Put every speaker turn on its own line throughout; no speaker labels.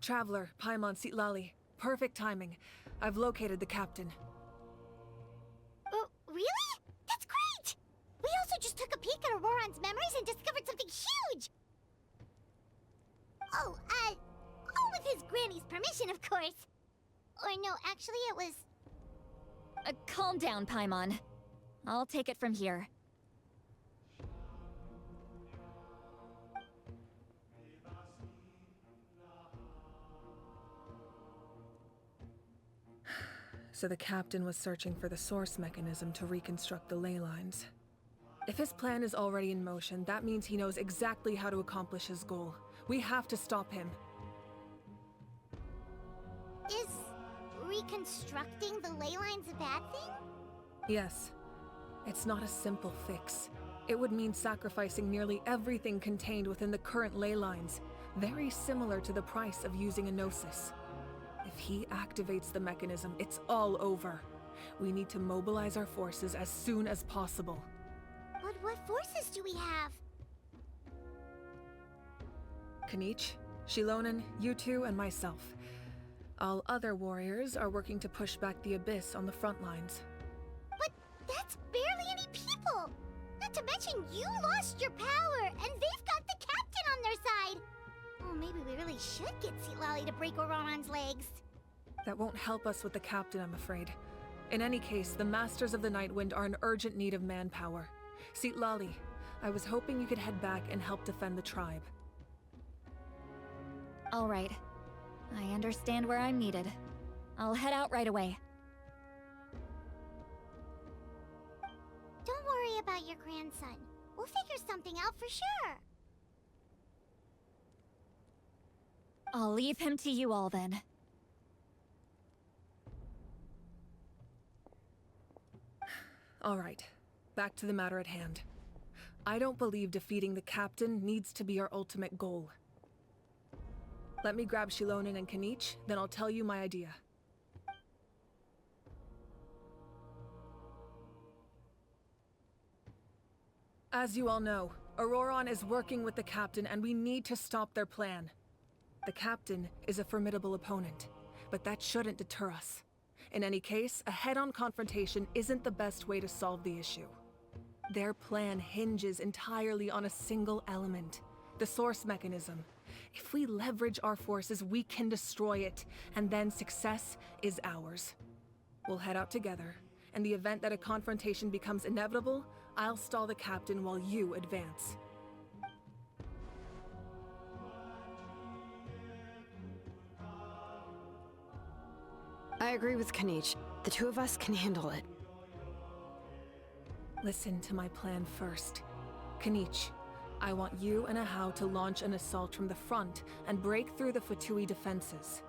Traveler, Paimon Sitlali. Perfect timing. I've located the captain.
Oh, really? That's great! We also just took a peek at Auroran's memories and discovered something huge! Oh, all with his granny's permission, of course. Or no, actually it was...
Calm down, Paimon. I'll take it from here.
So the captain was searching for the source mechanism to reconstruct the ley lines. If his plan is already in motion, that means he knows exactly how to accomplish his goal. We have to stop him.
Is reconstructing the ley lines a bad thing?
Yes. It's not a simple fix. It would mean sacrificing nearly everything contained within the current ley lines, very similar to the price of using a gnosis. If he activates the mechanism, it's all over. We need to mobilize our forces as soon as possible.
But what forces do we have?
Kanich, Shilonen, you two, and myself. All other warriors are working to push back the Abyss on the front lines.
But that's barely any people! Not to mention you lost your power, and they've got the captain on their side! Oh, maybe we really should get Sitlali to break Auroran's legs.
That won't help us with the captain, I'm afraid. In any case, the Masters of the Nightwind are in urgent need of manpower. Sitlali, I was hoping you could head back and help defend the tribe.
All right. I understand where I'm needed. I'll head out right away.
Don't worry about your grandson. We'll figure something out for sure.
I'll leave him to you all then.
All right, back to the matter at hand. I don't believe defeating the captain needs to be our ultimate goal. Let me grab Shilonen and Kanich, then I'll tell you my idea. As you all know, Auroran is working with the captain and we need to stop their plan. The captain is a formidable opponent, but that shouldn't deter us. In any case, a head-on confrontation isn't the best way to solve the issue. Their plan hinges entirely on a single element, the source mechanism. If we leverage our forces, we can destroy it, and then success is ours. We'll head out together. In the event that a confrontation becomes inevitable, I'll stall the captain while you advance.
I agree with Kanich. The two of us can handle it.
Listen to my plan first. Kanich, I want you and Ahau to launch an assault from the front and break through the Fatui defenses.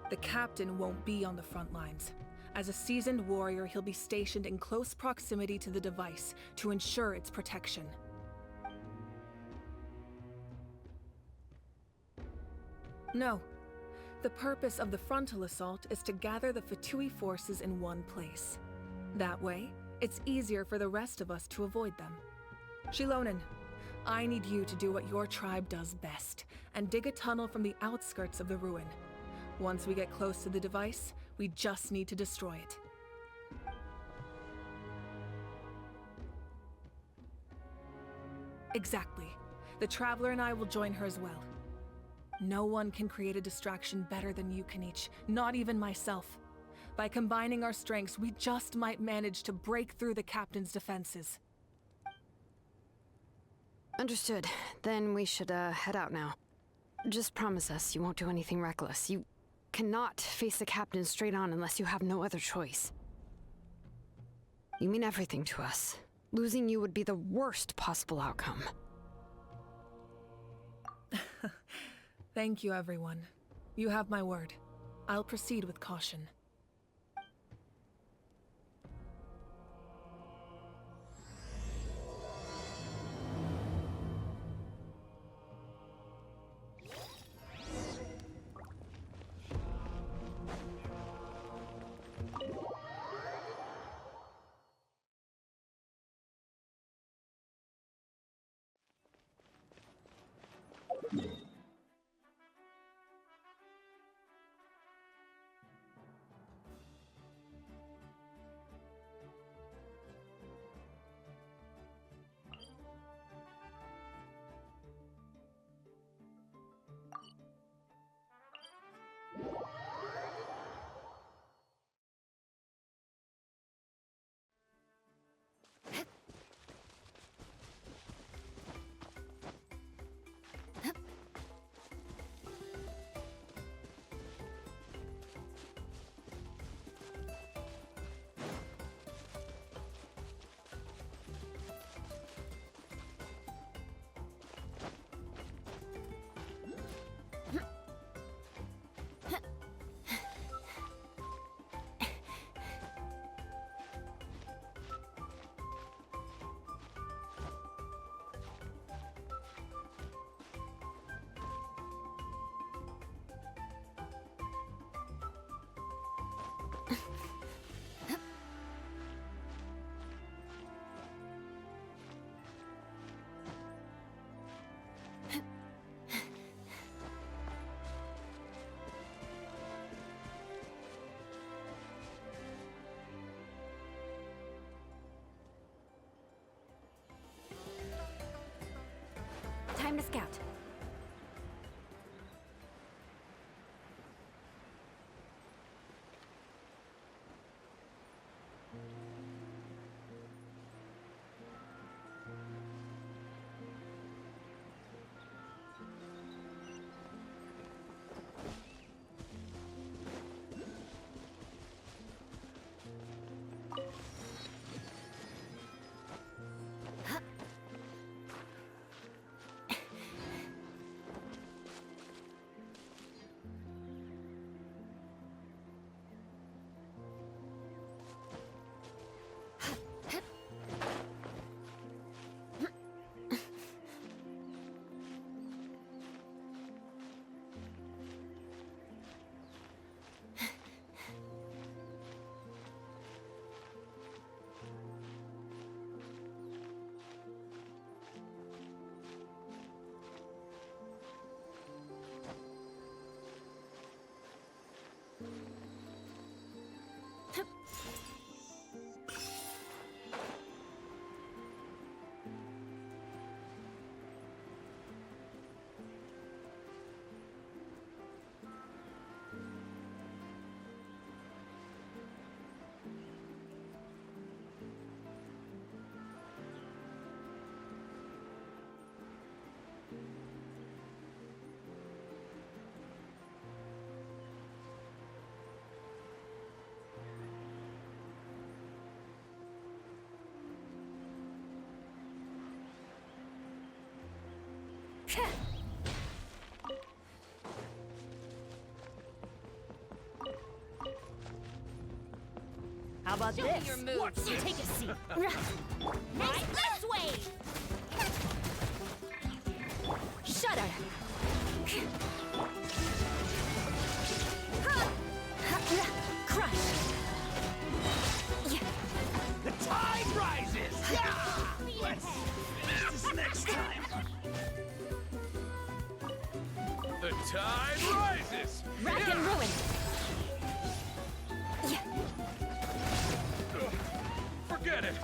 The captain won't be on the front lines. As a seasoned warrior, he'll be stationed in close proximity to the device to ensure its protection. No. The purpose of the frontal assault is to gather the Fatui forces in one place. That way, it's easier for the rest of us to avoid them. Shilonen, I need you to do what your tribe does best, and dig a tunnel from the outskirts of the ruin. Once we get close to the device, we just need to destroy it. Exactly. The Traveler and I will join her as well. No one can create a distraction better than you, Kanich, not even myself. By combining our strengths, we just might manage to break through the captain's defenses.
Understood. Then we should, head out now. Just promise us you won't do anything reckless. You cannot face the captain straight on unless you have no other choice. You mean everything to us. Losing you would be the worst possible outcome.
Thank you, everyone. You have my word. I'll proceed with caution.
time to scout.
How about
Show me
this?
your moves.
Take a seat.
Right this way.
Shudder! Crush!
The tide rises! Yeah! Let's finish this next time!
The tide rises!
Rack and ruin!
Forget it!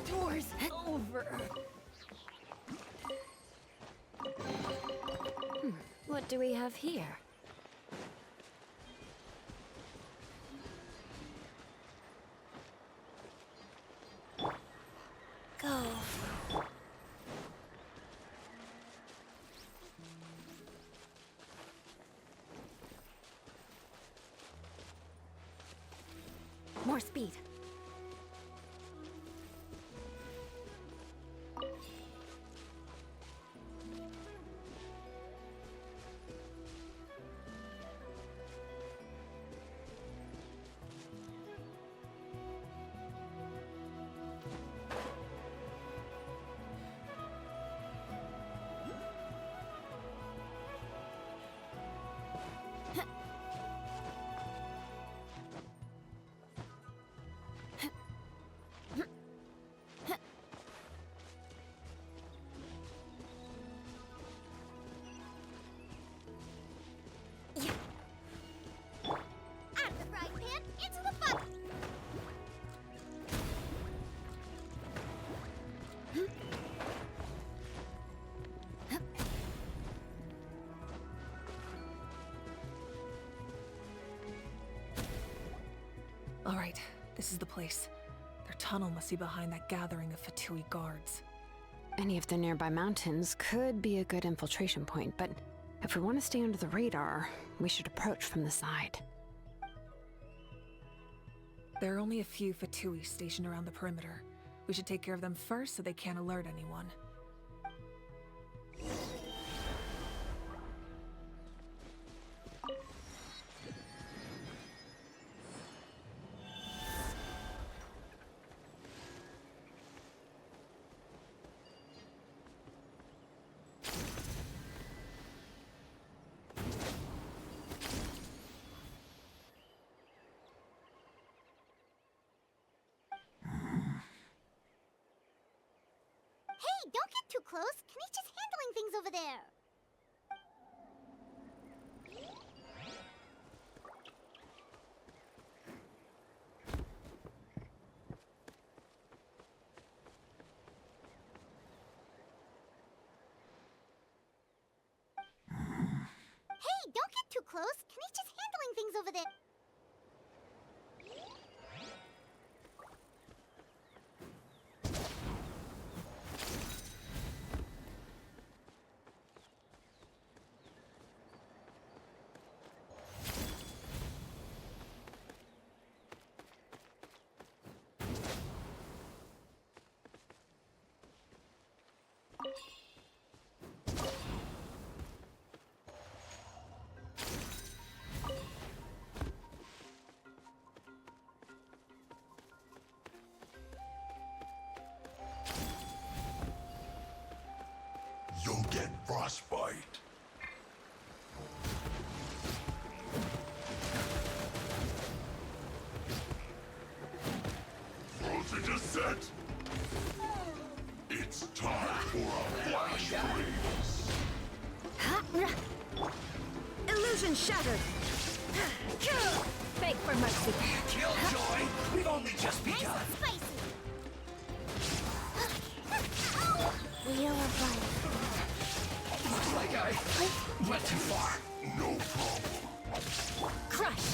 Doors over. What do we have here? Go. More speed.
Out of the frying pan, into the fire!
All right, this is the place. Their tunnel must be behind that gathering of Fatui guards.
Any of the nearby mountains could be a good infiltration point, but if we want to stay under the radar, we should approach from the side.
There are only a few Fatui stationed around the perimeter. We should take care of them first so they can't alert anyone.
Hey, don't get too close. Kanichi's handling things over there. close. Kenny's just handling things over there.
You'll get frostbite. Frozen descent. It's time for a flash freeze.
Illusion shattered! Beg for mercy.
Killjoy, we've only just
Nice
begun.
and spicy. Wheel of life.
Looks like I went too far.
No problem.
Crush!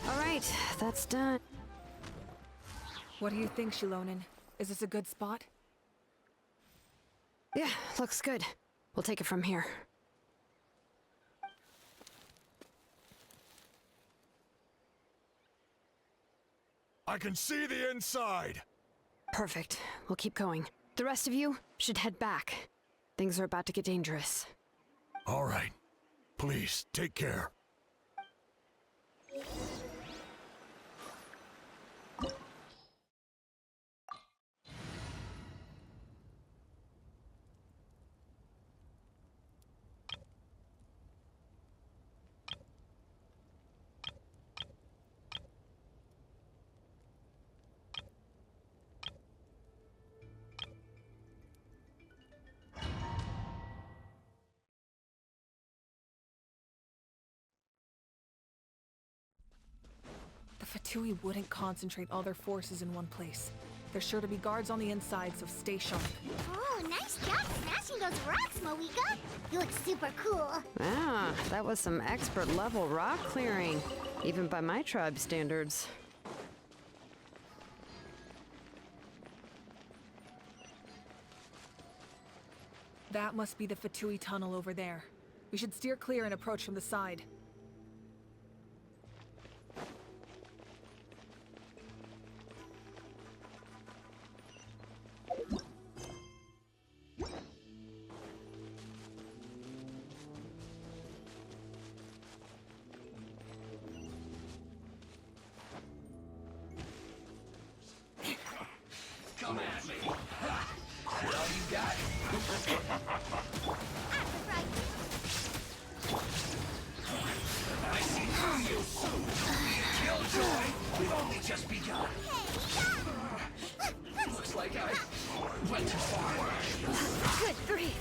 All right, that's done.
What do you think, Shilonin? Is this a good spot?
Yeah, looks good. We'll take it from here.
I can see the inside.
Perfect. We'll keep going. The rest of you should head back. Things are about to get dangerous.
All right. Please, take care.
The Fatui wouldn't concentrate all their forces in one place. There's sure to be guards on the inside, so stay sharp.
Oh, nice job smashing those rocks, Moika. You look super cool.
Ah, that was some expert level rock clearing, even by my tribe standards.
That must be the Fatui tunnel over there. We should steer clear and approach from the side.
Come at me. All you got? I see through you, Sue. Killjoy, we've only just begun. Looks like I went too far.
Good grief!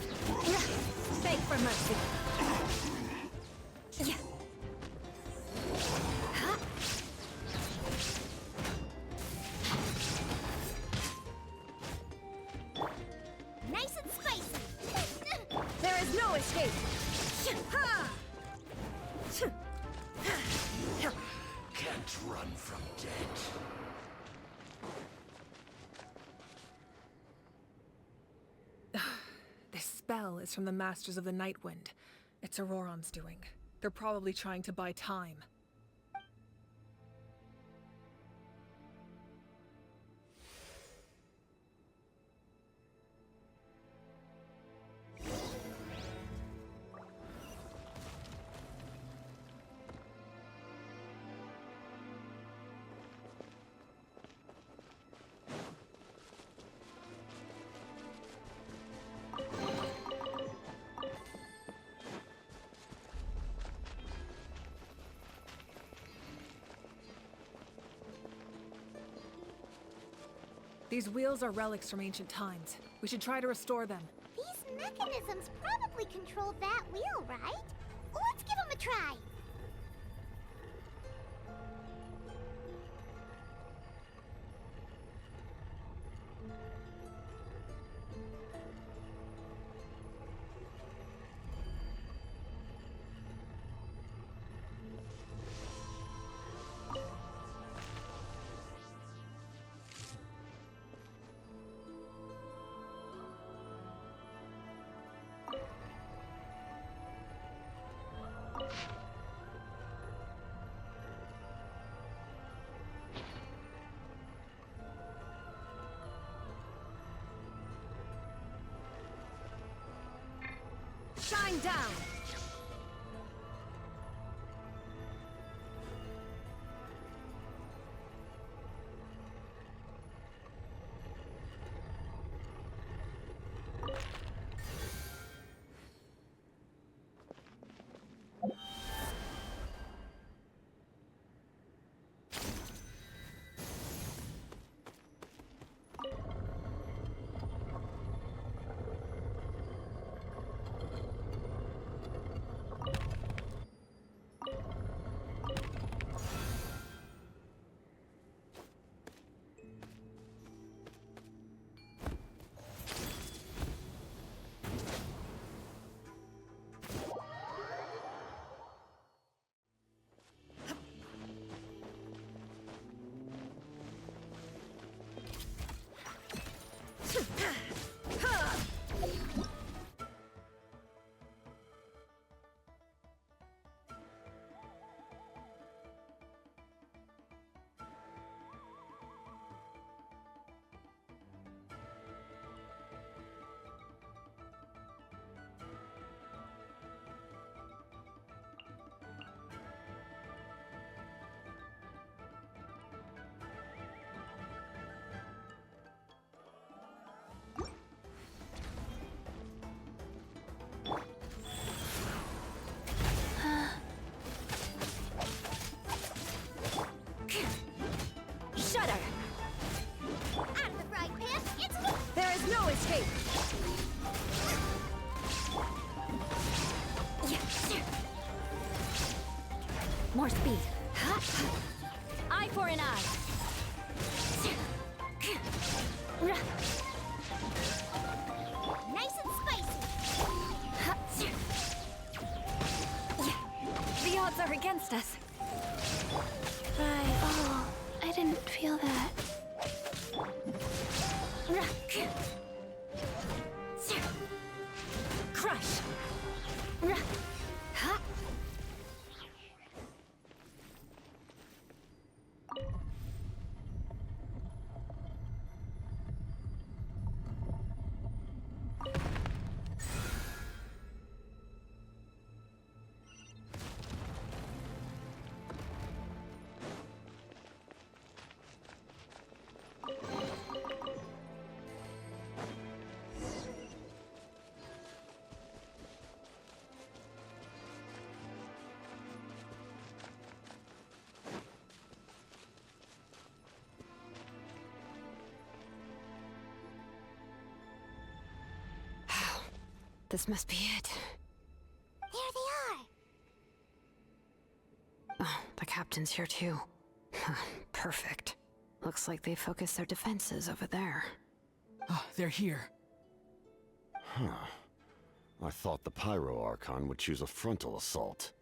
Beg for mercy.
Nice and spicy.
There is no escape!
Can't run from death.
This spell is from the Masters of the Night Wind. It's Auroron's doing. They're probably trying to buy time. These wheels are relics from ancient times. We should try to restore them.
These mechanisms probably control that wheel, right? Let's give them a try.
Going down! Shudder!
Out of the frying pan, into the...
There is no escape! More speed. Eye for an eye.
Nice and spicy.
The odds are against us.
Right. Oh, I didn't feel that.
Crush.
This must be it.
There they are.
Oh, the captain's here too. Perfect. Looks like they focused their defenses over there.
Oh, they're here.
Huh. I thought the Pyro Archon would choose a frontal assault.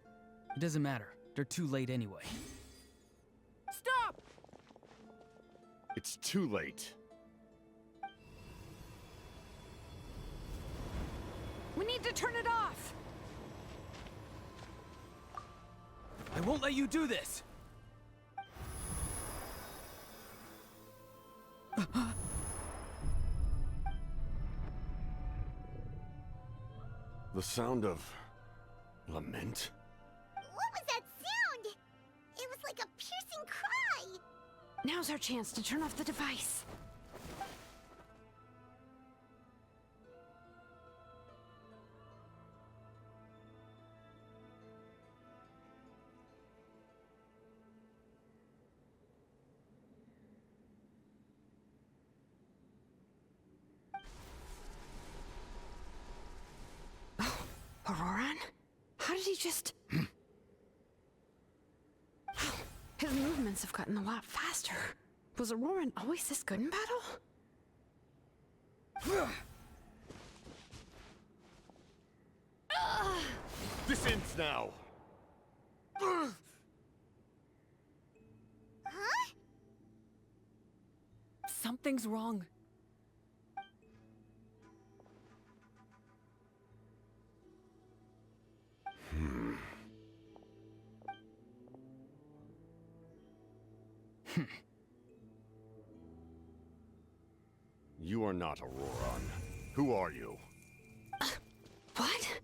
It doesn't matter. They're too late anyway.
Stop!
It's too late.
We need to turn it off!
I won't let you do this!
The sound of... lament?
What was that sound? It was like a piercing cry.
Now's our chance to turn off the device. Auroran? How did he just... His movements have gotten a lot faster. Was Auroran always this good in battle?
This ends now!
Huh?
Something's wrong.
You are not Auroran. Who are you?
What?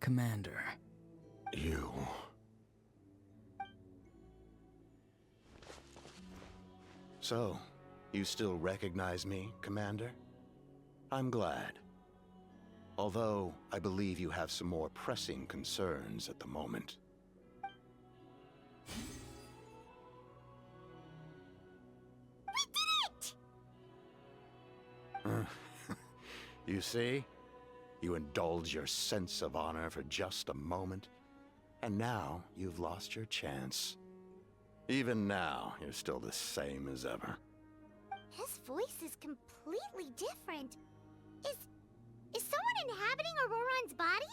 Commander.
You... So, you still recognize me, Commander? I'm glad. Although, I believe you have some more pressing concerns at the moment. You see? You indulge your sense of honor for just a moment, and now you've lost your chance. Even now, you're still the same as ever.
His voice is completely different. Is someone inhabiting Auroron's body?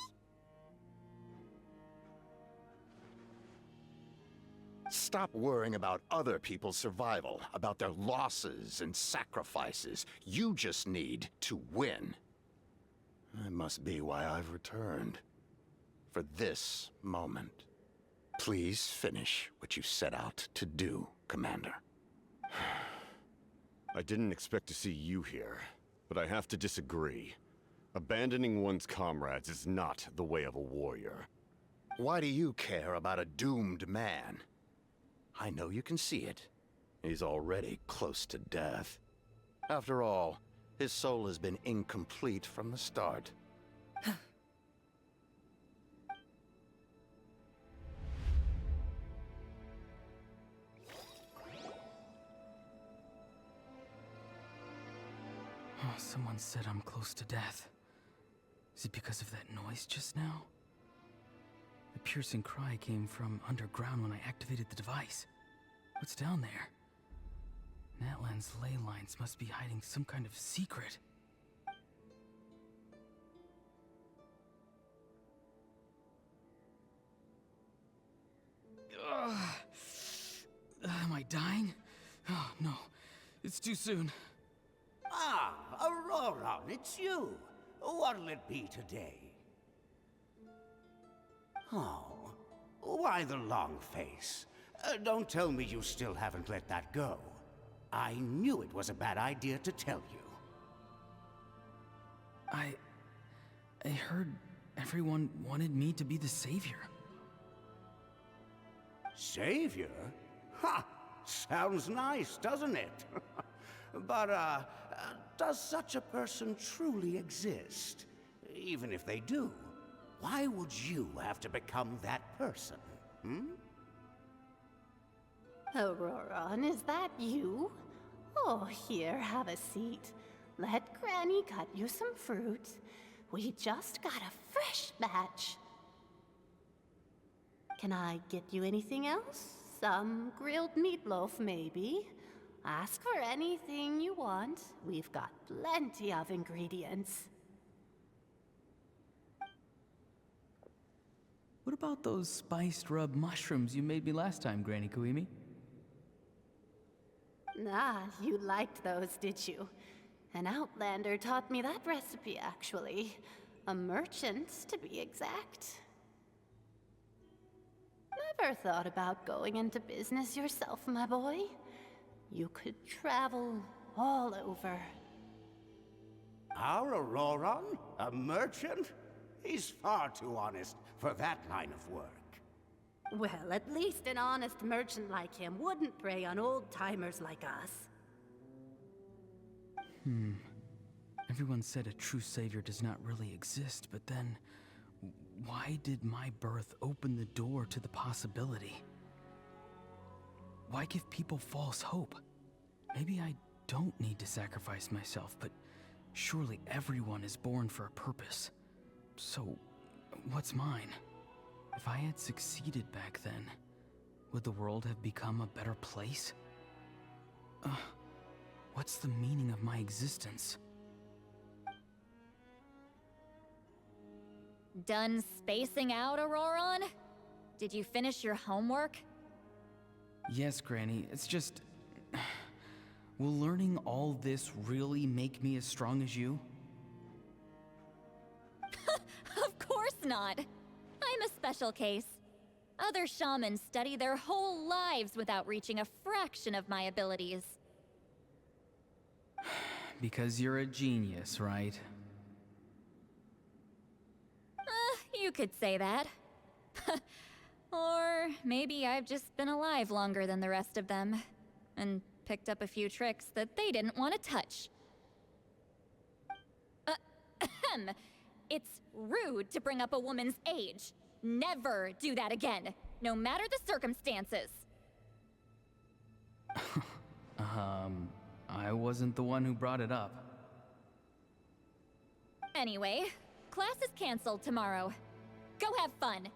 Stop worrying about other people's survival, about their losses and sacrifices. You just need to win. That must be why I've returned. For this moment. Please finish what you set out to do, Commander.
I didn't expect to see you here, but I have to disagree. Abandoning one's comrades is not the way of a warrior.
Why do you care about a doomed man? I know you can see it. He's already close to death. After all, his soul has been incomplete from the start.
Someone said I'm close to death. Is it because of that noise just now? The piercing cry came from underground when I activated the device. What's down there? Natlan's ley lines must be hiding some kind of secret. Am I dying? Oh, no. It's too soon.
Ah, Auroron, it's you. What'll it be today? Oh, why the long face? Don't tell me you still haven't let that go. I knew it was a bad idea to tell you.
I heard everyone wanted me to be the savior.
Savior? Ha! Sounds nice, doesn't it? But, does such a person truly exist? Even if they do, why would you have to become that person, hmm?
Auroron, is that you? Oh, here, have a seat. Let Granny cut you some fruit. We just got a fresh batch. Can I get you anything else? Some grilled meatloaf, maybe? Ask for anything you want. We've got plenty of ingredients.
What about those spiced rub mushrooms you made me last time, Granny Kuimi?
Ah, you liked those, did you? An outlander taught me that recipe, actually. A merchant, to be exact. Never thought about going into business yourself, my boy? You could travel all over.
Our Auroron? A merchant? He's far too honest for that line of work.
Well, at least an honest merchant like him wouldn't prey on old-timers like us.
Everyone said a true savior does not really exist, but then... why did my birth open the door to the possibility? Why give people false hope? Maybe I don't need to sacrifice myself, but surely everyone is born for a purpose. So, what's mine? If I had succeeded back then, would the world have become a better place? What's the meaning of my existence?
Done spacing out, Auroron? Did you finish your homework?
Yes, Granny. It's just... will learning all this really make me as strong as you?
Of course not. I'm a special case. Other shamans study their whole lives without reaching a fraction of my abilities.
Because you're a genius, right?
You could say that. Or maybe I've just been alive longer than the rest of them, and picked up a few tricks that they didn't want to touch. It's rude to bring up a woman's age. Never do that again, no matter the circumstances.
I wasn't the one who brought it up.
Anyway, class is canceled tomorrow. Go have fun.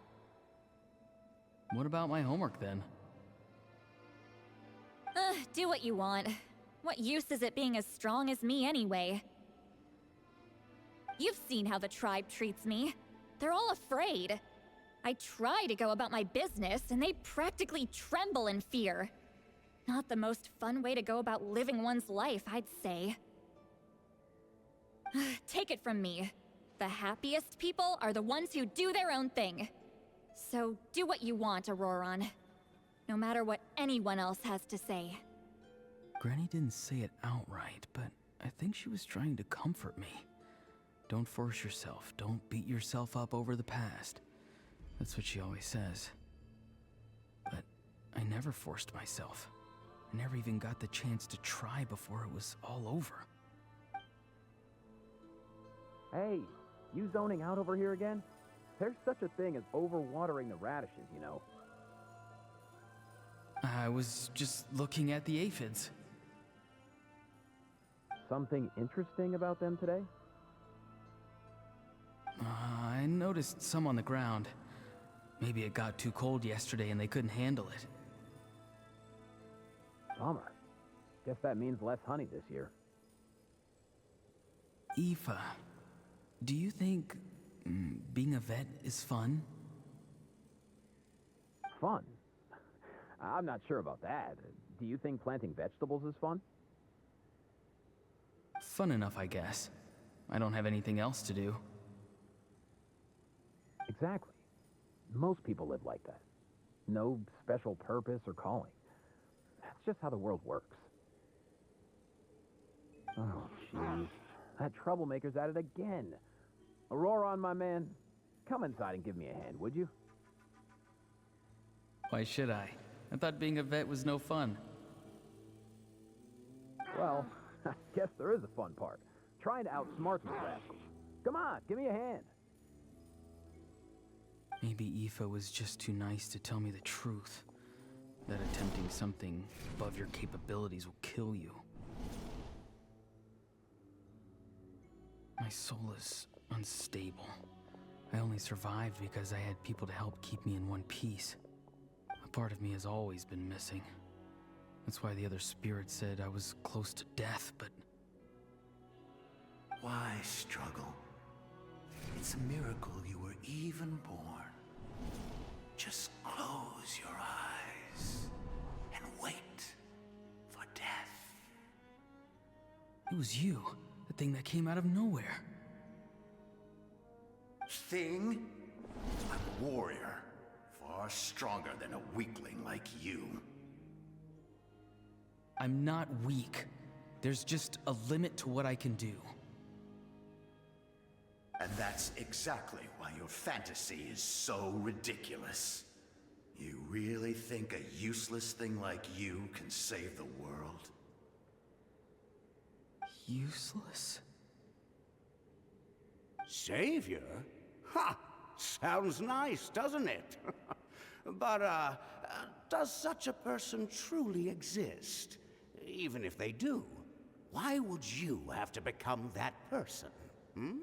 What about my homework then?
Do what you want. What use is it being as strong as me anyway? You've seen how the tribe treats me. They're all afraid. I try to go about my business, and they practically tremble in fear. Not the most fun way to go about living one's life, I'd say. Take it from me. The happiest people are the ones who do their own thing. So do what you want, Auroron. No matter what anyone else has to say.
Granny didn't say it outright, but I think she was trying to comfort me. Don't force yourself. Don't beat yourself up over the past. That's what she always says. But I never forced myself. I never even got the chance to try before it was all over.
Hey, you zoning out over here again? There's such a thing as overwatering the radishes, you know.
I was just looking at the aphids.
Something interesting about them today?
I noticed some on the ground. Maybe it got too cold yesterday and they couldn't handle it.
Bummer. Guess that means less honey this year.
Aoife, do you think being a vet is fun?
Fun? I'm not sure about that. Do you think planting vegetables is fun?
Fun enough, I guess. I don't have anything else to do.
Exactly. Most people live like that. No special purpose or calling. That's just how the world works. Oh, jeez. That troublemaker's at it again. Auroron, my man, come inside and give me a hand, would you?
Why should I? I thought being a vet was no fun.
Well, I guess there is a fun part. Trying to outsmart these rascals. Come on, give me a hand.
Maybe Aoife was just too nice to tell me the truth. That attempting something above your capabilities will kill you. My soul is unstable. I only survived because I had people to help keep me in one piece. A part of me has always been missing. That's why the other spirits said I was close to death, but...
Why struggle? It's a miracle you were even born. Just close your eyes and wait for death.
It was you, the thing that came out of nowhere.
Thing? I'm a warrior, far stronger than a weakling like you.
I'm not weak. There's just a limit to what I can do.
And that's exactly why your fantasy is so ridiculous. You really think a useless thing like you can save the world?
Useless?
Savior? Ha! Sounds nice, doesn't it? But, does such a person truly exist? Even if they do, why would you have to become that person? Hmm?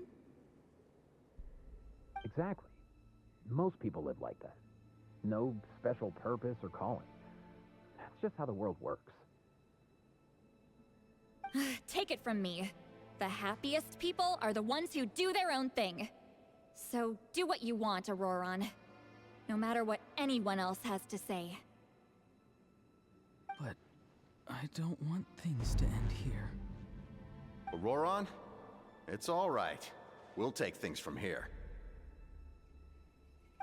Exactly. Most people live like that. No special purpose or calling. That's just how the world works.
Take it from me. The happiest people are the ones who do their own thing. So do what you want, Auroron. No matter what anyone else has to say.
But I don't want things to end here.
Auroron? It's all right. We'll take things from here.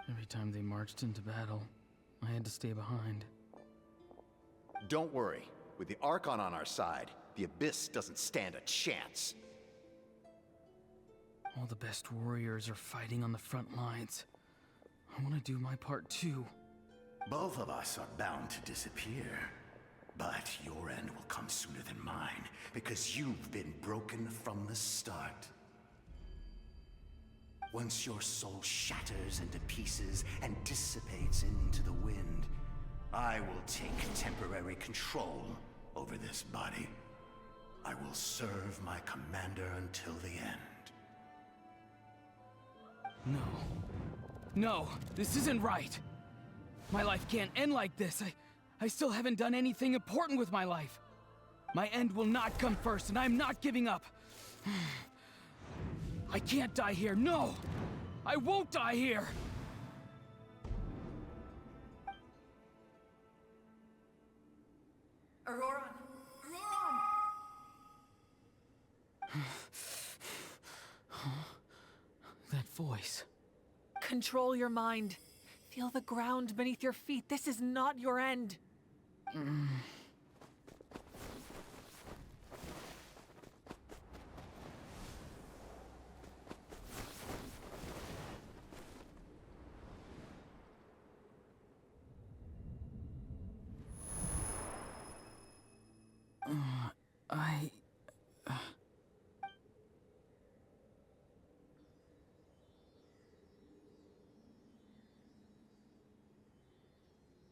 Every time they marched into battle, I had to stay behind.
Don't worry. With the Archon on our side, the Abyss doesn't stand a chance.
All the best warriors are fighting on the front lines. I want to do my part too.
Both of us are bound to disappear. But your end will come sooner than mine, because you've been broken from the start. Once your soul shatters into pieces and dissipates into the wind, I will take temporary control over this body. I will serve my commander until the end.
No. No, this isn't right. My life can't end like this. I still haven't done anything important with my life. My end will not come first, and I'm not giving up. I can't die here, no! I won't die here!
Auroran!
That voice.
Control your mind. Feel the ground beneath your feet. This is not your end.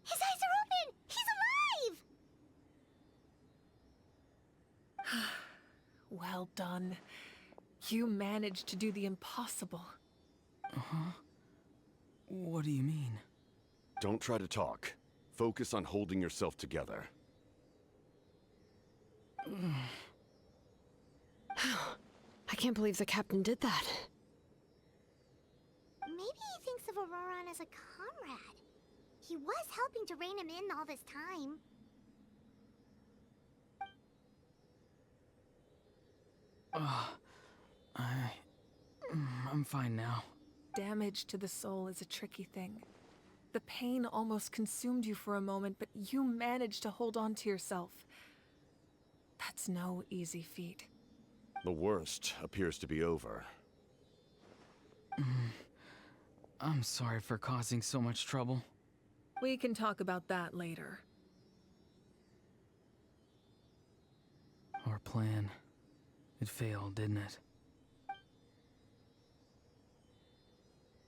His eyes are open! He's alive!
Well done. You managed to do the impossible.
Uh-huh. What do you mean?
Don't try to talk. Focus on holding yourself together.
I can't believe the captain did that.
Maybe he thinks of Auroran as a comrade. He was helping to rein him in all this time.
I'm fine now.
Damage to the soul is a tricky thing. The pain almost consumed you for a moment, but you managed to hold on to yourself. That's no easy feat.
The worst appears to be over.
I'm sorry for causing so much trouble.
We can talk about that later.
Our plan. It failed, didn't it?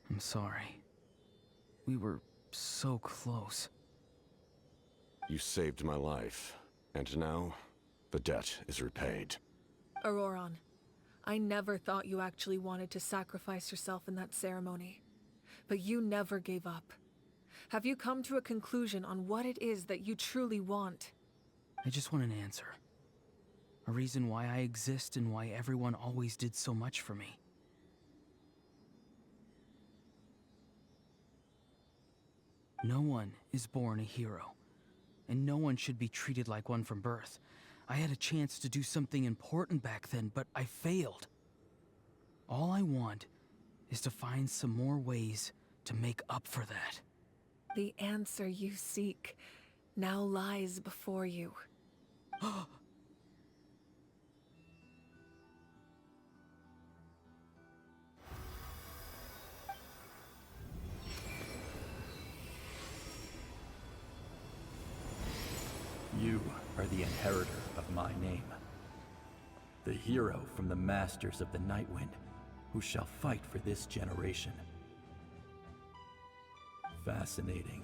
I'm sorry. We were so close.
You saved my life, and now the debt is repaid.
Auroran, I never thought you actually wanted to sacrifice yourself in that ceremony. But you never gave up. Have you come to a conclusion on what it is that you truly want?
I just want an answer. A reason why I exist and why everyone always did so much for me. No one is born a hero, and no one should be treated like one from birth. I had a chance to do something important back then, but I failed. All I want is to find some more ways to make up for that.
The answer you seek now lies before you.
You are the inheritor of my name. The hero from the masters of the Nightwind, who shall fight for this generation. Fascinating.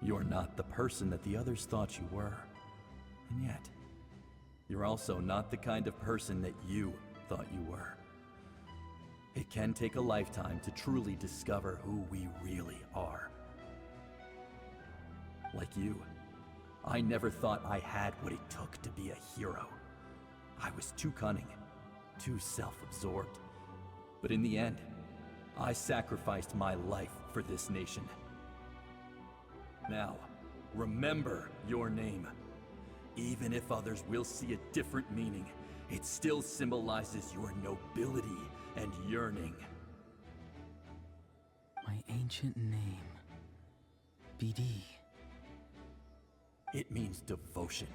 You're not the person that the others thought you were. And yet, you're also not the kind of person that you thought you were. It can take a lifetime to truly discover who we really are. Like you, I never thought I had what it took to be a hero. I was too cunning, too self-absorbed. But in the end, I sacrificed my life for this nation. Now, remember your name. Even if others will see a different meaning, it still symbolizes your nobility and yearning.
My ancient name. BD.
It means devotion.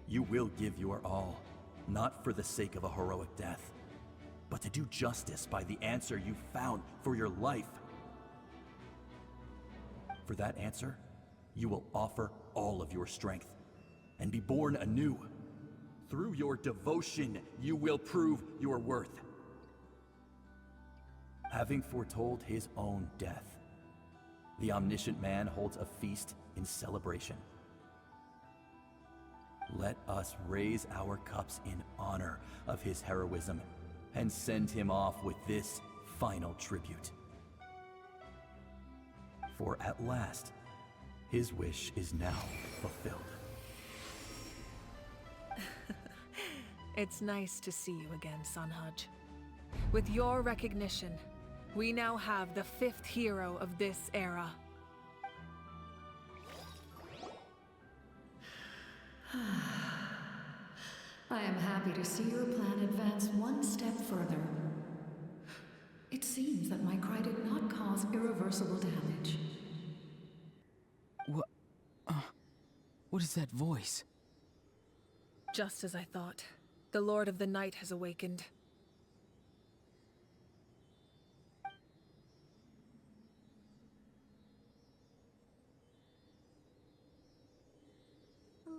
You will give your all, not for the sake of a heroic death, but to do justice by the answer you found for your life. For that answer, you will offer all of your strength and be born anew. Through your devotion, you will prove your worth. Having foretold his own death, the omniscient man holds a feast in celebration. Let us raise our cups in honor of his heroism and send him off with this final tribute. For at last, his wish is now fulfilled.
It's nice to see you again, Sanhaj. With your recognition, we now have the 5th hero of this era.
I am happy to see your plan advance one step further. It seems that my cry did not cause irreversible damage.
What is that voice?
Just as I thought. The Lord of the Night has awakened.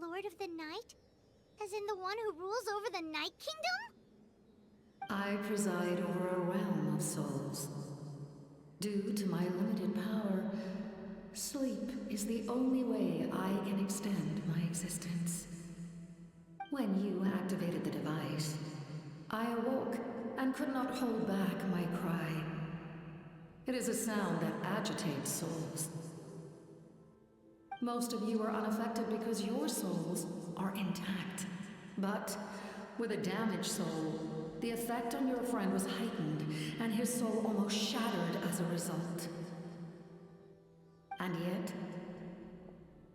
Lord of the Night? As in the one who rules over the Night Kingdom?
I preside over a realm of souls. Due to my limited power, sleep is the only way I can extend my existence. When you activated the device, I awoke and could not hold back my cry. It is a sound that agitates souls. Most of you are unaffected because your souls are intact. But with a damaged soul, the effect on your friend was heightened, and his soul almost shattered as a result. And yet,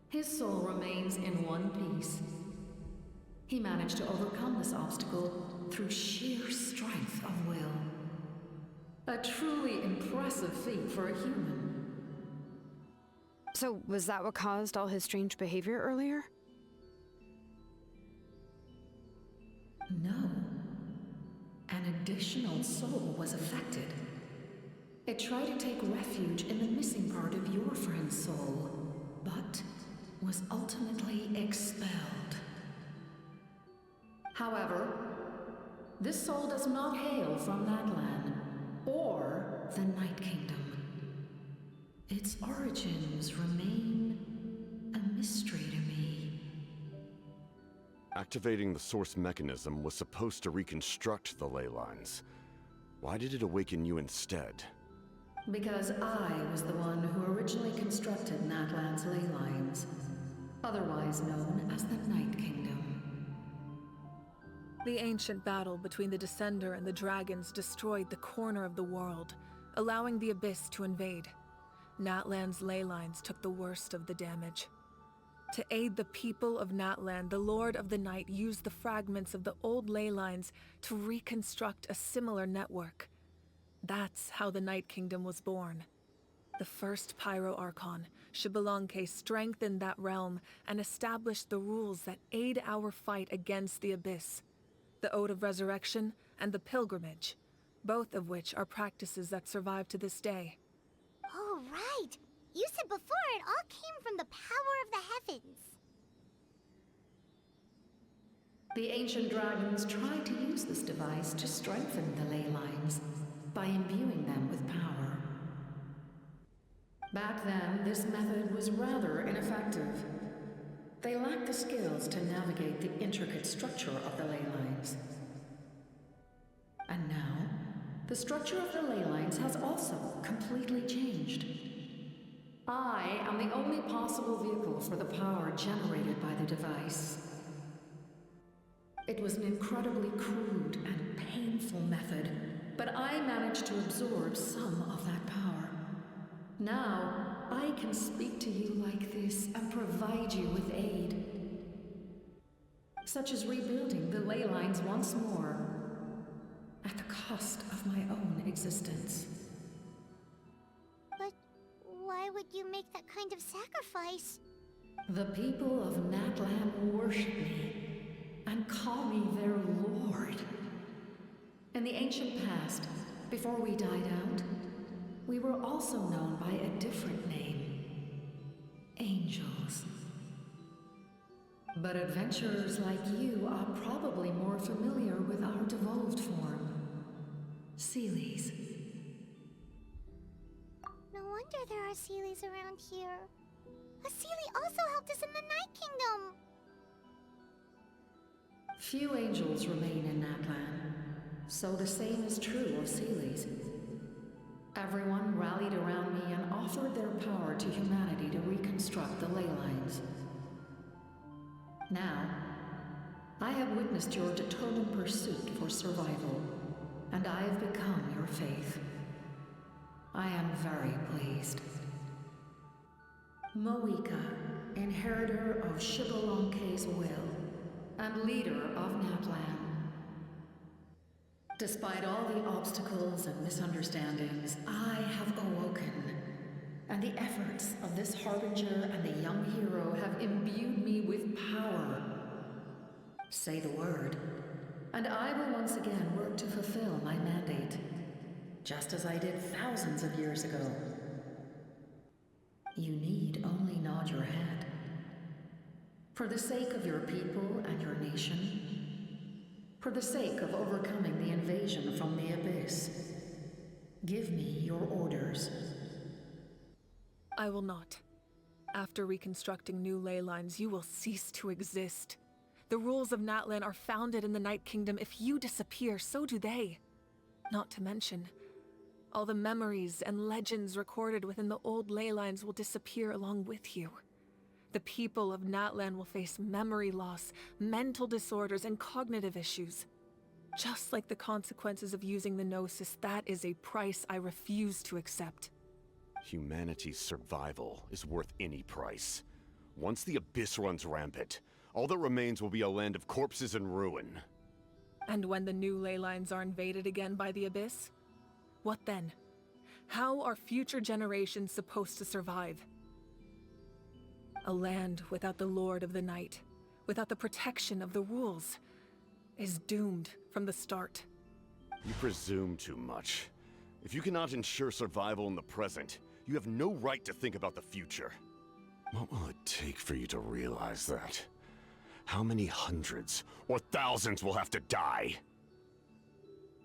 his soul remains in one piece. He managed to overcome this obstacle through sheer strength of will. A truly impressive feat for a human.
So, was that what caused all his strange behavior earlier?
No. An additional soul was affected. It tried to take refuge in the missing part of your friend's soul, but was ultimately expelled. However, this soul does not hail from Natlan or the Night Kingdom. Its origins remain a mystery to me.
Activating the source mechanism was supposed to reconstruct the ley lines. Why did it awaken you instead?
Because I was the one who originally constructed Natlan's ley lines, otherwise known as the Night Kingdom.
The ancient battle between the Descender and the dragons destroyed the corner of the world, allowing the Abyss to invade. Natlan's ley lines took the worst of the damage. To aid the people of Natlan, the Lord of the Night used the fragments of the old ley lines to reconstruct a similar network. That's how the Night Kingdom was born. The first Pyro-Archon, Xbalanque, strengthened that realm and established the rules that aid our fight against the Abyss. The Ode of Resurrection and the Pilgrimage, both of which are practices that survive to this day.
Oh, right! You said before it all came from the power of the heavens.
The ancient dragons tried to use this device to strengthen the ley lines by imbuing them with power. Back then, this method was rather ineffective. They lacked the skills to navigate the intricate structure of the ley lines. And now, the structure of the ley lines has also completely changed. I am the only possible vehicle for the power generated by the device. It was an incredibly crude and painful method, but I managed to absorb some of that power. Now, I can speak to you like this and provide you with aid. Such as rebuilding the ley lines once more, at the cost of my own existence.
But why would you make that kind of sacrifice?
The people of Natlan worship me and call me their lord. In the ancient past, before we died out, we were also known by a different name. angels. But adventurers like you are probably more familiar with our devolved form, Seelies.
No wonder there are Seelies around here. A Seelie also helped us in the Night Kingdom.
Few angels remain in Natlan, so the same is true of Seelies. Everyone rallied around me and offered their power to humanity to reconstruct the ley lines. Now, I have witnessed your determined pursuit for survival, and I have become your faith. I am very pleased. Moika, inheritor of Shibalonke's will, and leader of Natlan. Despite all the obstacles and misunderstandings, I have awoken, and the efforts of this harbinger and the young hero have imbued me with power. Say the word, and I will once again work to fulfill my mandate, just as I did thousands of years ago. You need only nod your head. For the sake of your people and your nation, for the sake of overcoming the invasion from the Abyss, give me your orders.
I will not. After reconstructing new ley lines, you will cease to exist. The rules of Natlan are founded in the Night Kingdom. If you disappear, so do they. Not to mention, all the memories and legends recorded within the old ley lines will disappear along with you. The people of Natlan will face memory loss, mental disorders, and cognitive issues. Just like the consequences of using the Gnosis, that is a price I refuse to accept.
Humanity's survival is worth any price. Once the Abyss runs rampant, all that remains will be a land of corpses and ruin.
And when the new ley lines are invaded again by the Abyss? What then? How are future generations supposed to survive? A land without the Lord of the Night, without the protection of the rules, is doomed from the start.
You presume too much. If you cannot ensure survival in the present, you have no right to think about the future. What will it take for you to realize that? How many hundreds or thousands will have to die?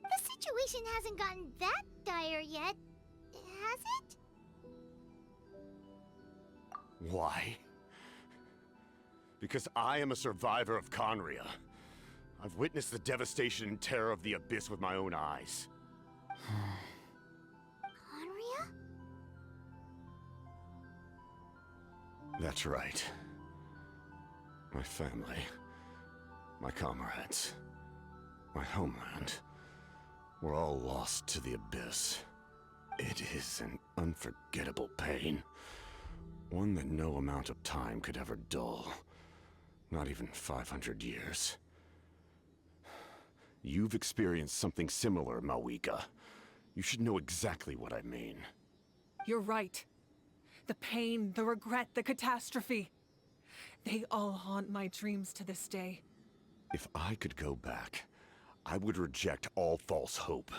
The situation hasn't gotten that dire yet, has it?
Why? Because I am a survivor of Conria. I've witnessed the devastation and terror of the Abyss with my own eyes.
Conria?
That's right. My family, my comrades, my homeland, were all lost to the Abyss. It is an unforgettable pain. One that no amount of time could ever dull. Not even 500 years. You've experienced something similar, Moika. You should know exactly what I mean.
You're right. The pain, the regret, the catastrophe. They all haunt my dreams to this day.
If I could go back, I would reject all false hope.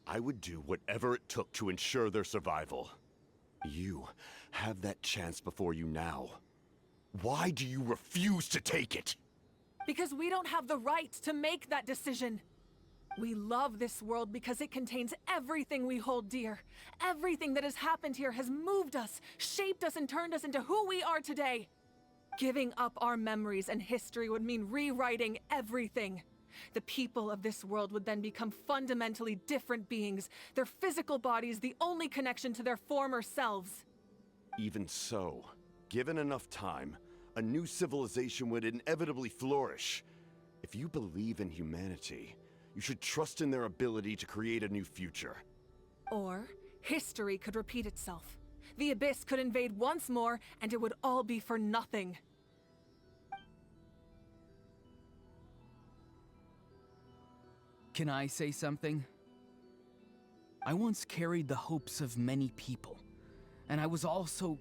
I would do whatever it took to ensure their survival. You have that chance before you now. Why do you refuse to take it?
Because we don't have the right to make that decision. We love this world because it contains everything we hold dear. Everything that has happened here has moved us, shaped us, and turned us into who we are today. Giving up our memories and history would mean rewriting everything. The people of this world would then become fundamentally different beings, their physical bodies the only connection to their former selves.
Even so, given enough time, a new civilization would inevitably flourish. If you believe in humanity, you should trust in their ability to create a new future.
Or, history could repeat itself. The Abyss could invade once more, and it would all be for nothing.
Can I say something? I once carried the hopes of many people, and I was also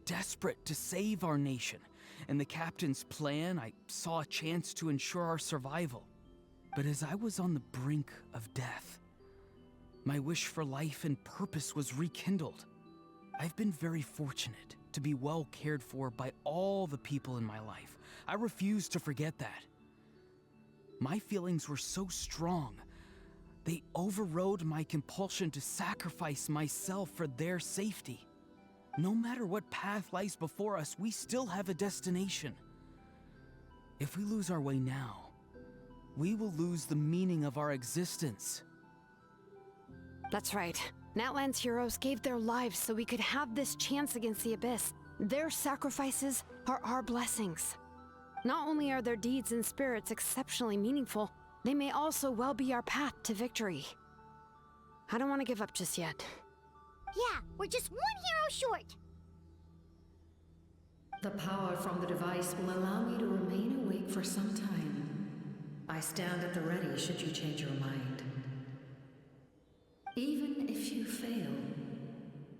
desperate to save our nation. In the captain's plan, I saw a chance to ensure our survival. But as I was on the brink of death, my wish for life and purpose was rekindled. I've been very fortunate. to be well cared for by all the people in my life. I refuse to forget that. My feelings were so strong. They overrode my compulsion to sacrifice myself for their safety. No matter what path lies before us, we still have a destination. If we lose our way now, we will lose the meaning of our existence.
That's right. Natlan's heroes gave their lives so we could have this chance against the Abyss. Their sacrifices are our blessings. Not only are their deeds and spirits exceptionally meaningful, they may also well be our path to victory. I don't want to give up just yet.
Yeah, we're just one hero short.
The power from the device will allow me to remain awake for some time. I stand at the ready should you change your mind. Even if you fail,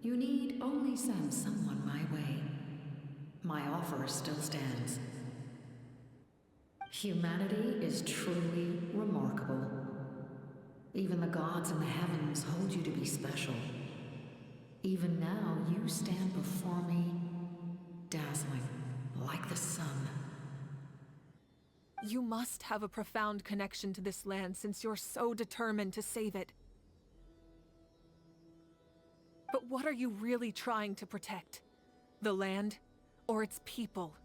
you need only send someone my way. My offer still stands. Humanity is truly remarkable. Even the gods in the heavens hold you to be special. Even now, you stand before me, dazzling like the sun.
You must have a profound connection to this land since you're so determined to save it. But what are you really trying to protect? The land or its people?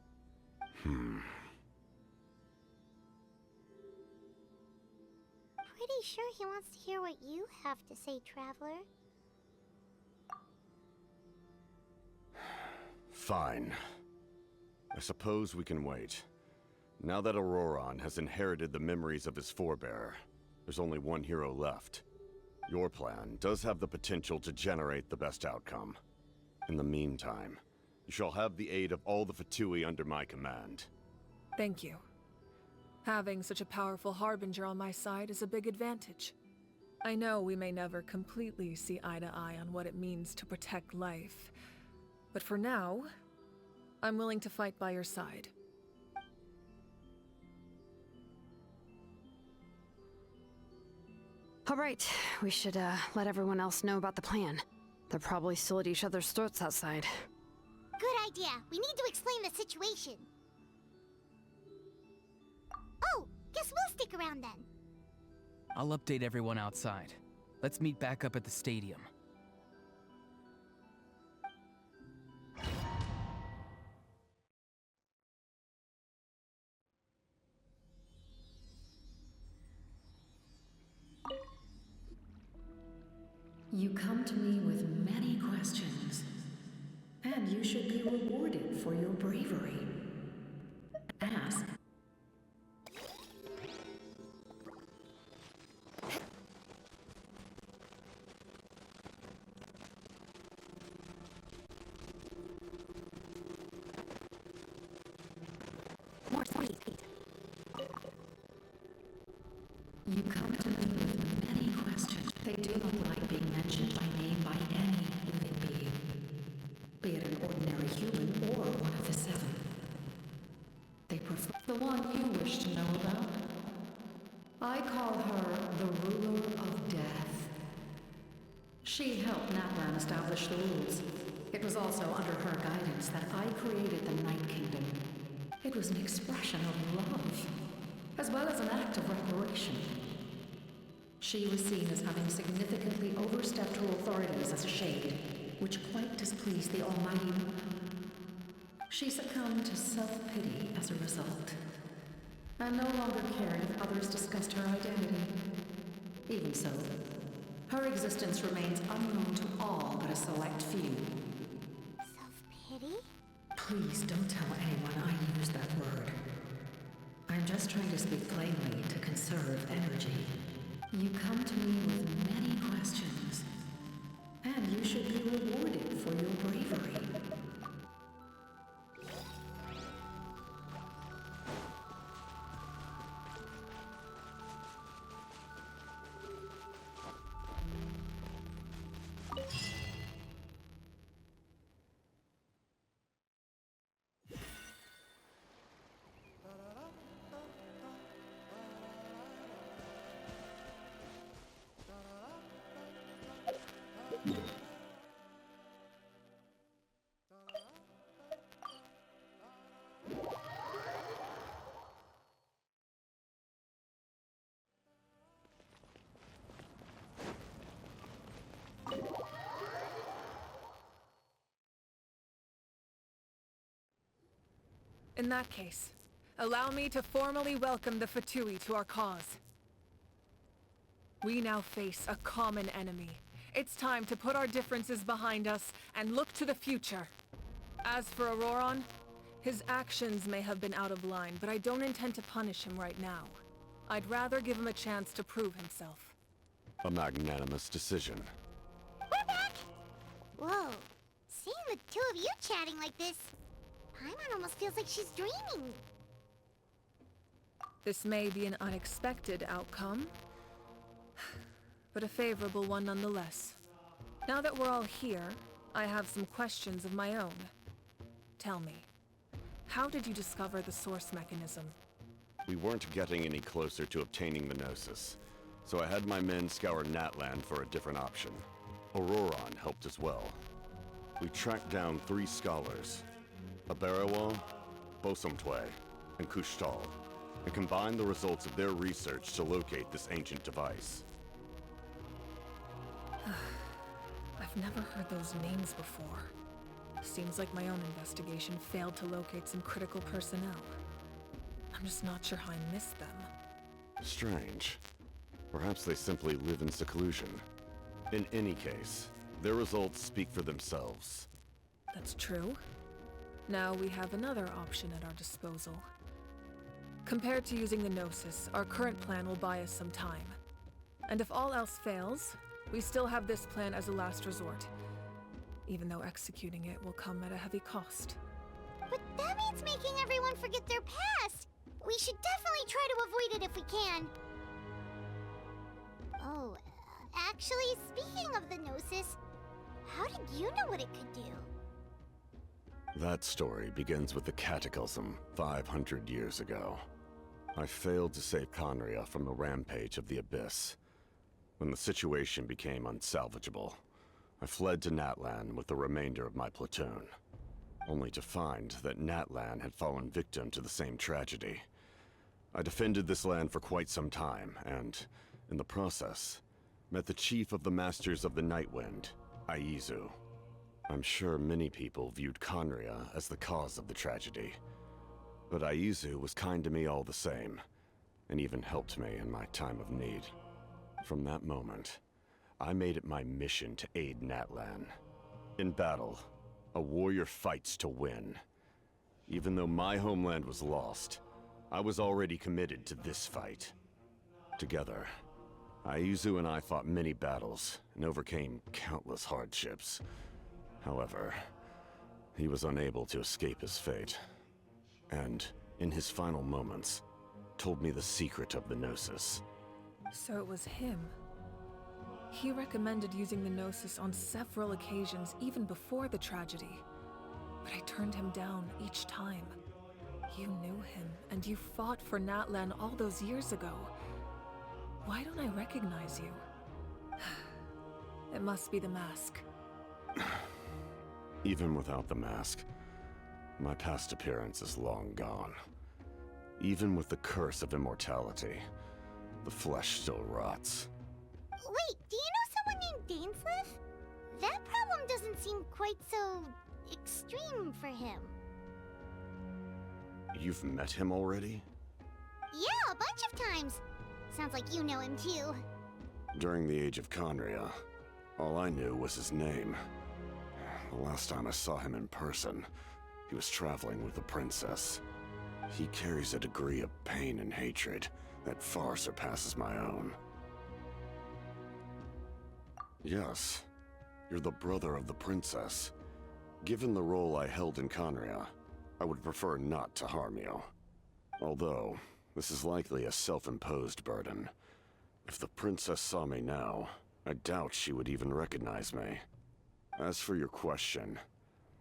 Pretty sure he wants to hear what you have to say, Traveler.
Fine. I suppose we can wait. Now that Auroron has inherited the memories of his forebear, there's only one hero left. Your plan does have the potential to generate the best outcome. In the meantime, you shall have the aid of all the Fatui under my command.
Thank you. Having such a powerful harbinger on my side is a big advantage. I know we may never completely see eye to eye on what it means to protect life, but for now, I'm willing to fight by your side.
All right, we should let everyone else know about the plan. They're probably still at each other's throats outside.
Good idea. We need to explain the situation. Oh, guess we'll stick around then.
I'll update everyone outside. Let's meet back up at the stadium.
You come to me with many questions, and you should be rewarded for your bravery. Ask.
More stories.
You come to me with many questions. They do not like being mentioned by name by any living being, be it an ordinary human or one of the seven. They prefer the one you wish to know about. I call her the ruler of death. She helped Natlan establish the rules. It was also under her guidance that I created the Night Kingdom. It was an expression of love, as well as an act of reparation. She was seen as having significantly overstepped her authorities as a shade, which quite displeased the Almighty. She succumbed to self-pity as a result, and no longer cared if others discussed her identity. Even so, her existence remains unknown to all but a select few.
Self-pity?
Please don't tell anyone I used that word. I'm just trying to speak plainly to conserve energy. You come to me with many questions, and you should be rewarded for your bravery.
In that case, allow me to formally welcome the Fatui to our cause. We now face a common enemy. It's time to put our differences behind us and look to the future. As for Auroron, his actions may have been out of line, but I don't intend to punish him right now. I'd rather give him a chance to prove himself.
A magnanimous decision.
We're back! Whoa. Seeing the two of you chatting like this, Paimon almost feels like she's dreaming.
This may be an unexpected outcome, but a favorable one nonetheless. Now that we're all here, I have some questions of my own. Tell me, how did you discover the source mechanism?
We weren't getting any closer to obtaining the Gnosis, so I had my men scour Natlan for a different option. Auroron helped as well. We tracked down 3 scholars, Aberawa, Bosomtwe, and Kushtal, and combined the results of their research to locate this ancient device.
I've never heard those names before. Seems like my own investigation failed to locate some critical personnel. I'm just not sure how I missed them.
Strange. Perhaps they simply live in seclusion. In any case, their results speak for themselves.
That's true. Now we have another option at our disposal. Compared to using the Gnosis, our current plan will buy us some time. And if all else fails, we still have this plan as a last resort, even though executing it will come at a heavy cost.
But that means making everyone forget their past! We should definitely try to avoid it if we can. Oh, actually, speaking of the Gnosis, how did you know what it could do?
That story begins with the Cataclysm 500 years ago. I failed to save Conria from the rampage of the Abyss. When the situation became unsalvageable, I fled to Natlan with the remainder of my platoon, only to find that Natlan had fallen victim to the same tragedy. I defended this land for quite some time, and, in the process, met the chief of the Masters of the Nightwind, Aizu. I'm sure many people viewed Conria as the cause of the tragedy, but Aizu was kind to me all the same, and even helped me in my time of need. From that moment, I made it my mission to aid Natlan. In battle, a warrior fights to win. Even though my homeland was lost, I was already committed to this fight. Together, Aizu and I fought many battles and overcame countless hardships. However, he was unable to escape his fate, and, in his final moments, told me the secret of the Gnosis.
So it was him. He recommended using the Gnosis on several occasions, even before the tragedy. But I turned him down each time. You knew him, and you fought for Natlan all those years ago. Why don't I recognize you? It must be the mask.
Even without the mask, my past appearance is long gone. Even with the curse of immortality, the flesh still rots.
Wait, do you know someone named Dainsleif? That problem doesn't seem quite so extreme for him.
You've met him already?
Yeah, a bunch of times. Sounds like you know him too.
During the age of Conria, all I knew was his name. The last time I saw him in person, he was traveling with the princess. He carries a degree of pain and hatred that far surpasses my own. Yes, you're the brother of the princess. Given the role I held in Conria, I would prefer not to harm you. Although, this is likely a self-imposed burden. If the princess saw me now, I doubt she would even recognize me. As for your question,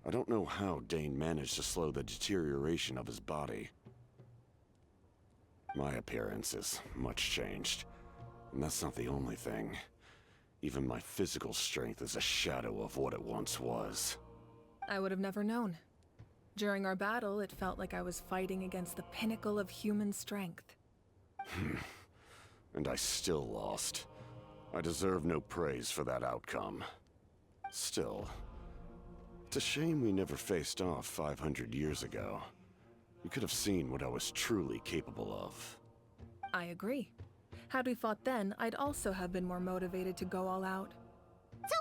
I don't know how Dane managed to slow the deterioration of his body. My appearance is much changed, and that's not the only thing. Even my physical strength is a shadow of what it once was.
I would have never known. During our battle, it felt like I was fighting against the pinnacle of human strength.
And I still lost. I deserve no praise for that outcome. Still, it's a shame we never faced off 500 years ago. You could have seen what I was truly capable of.
I agree. Had we fought then, I'd also have been more motivated to go all out.
So,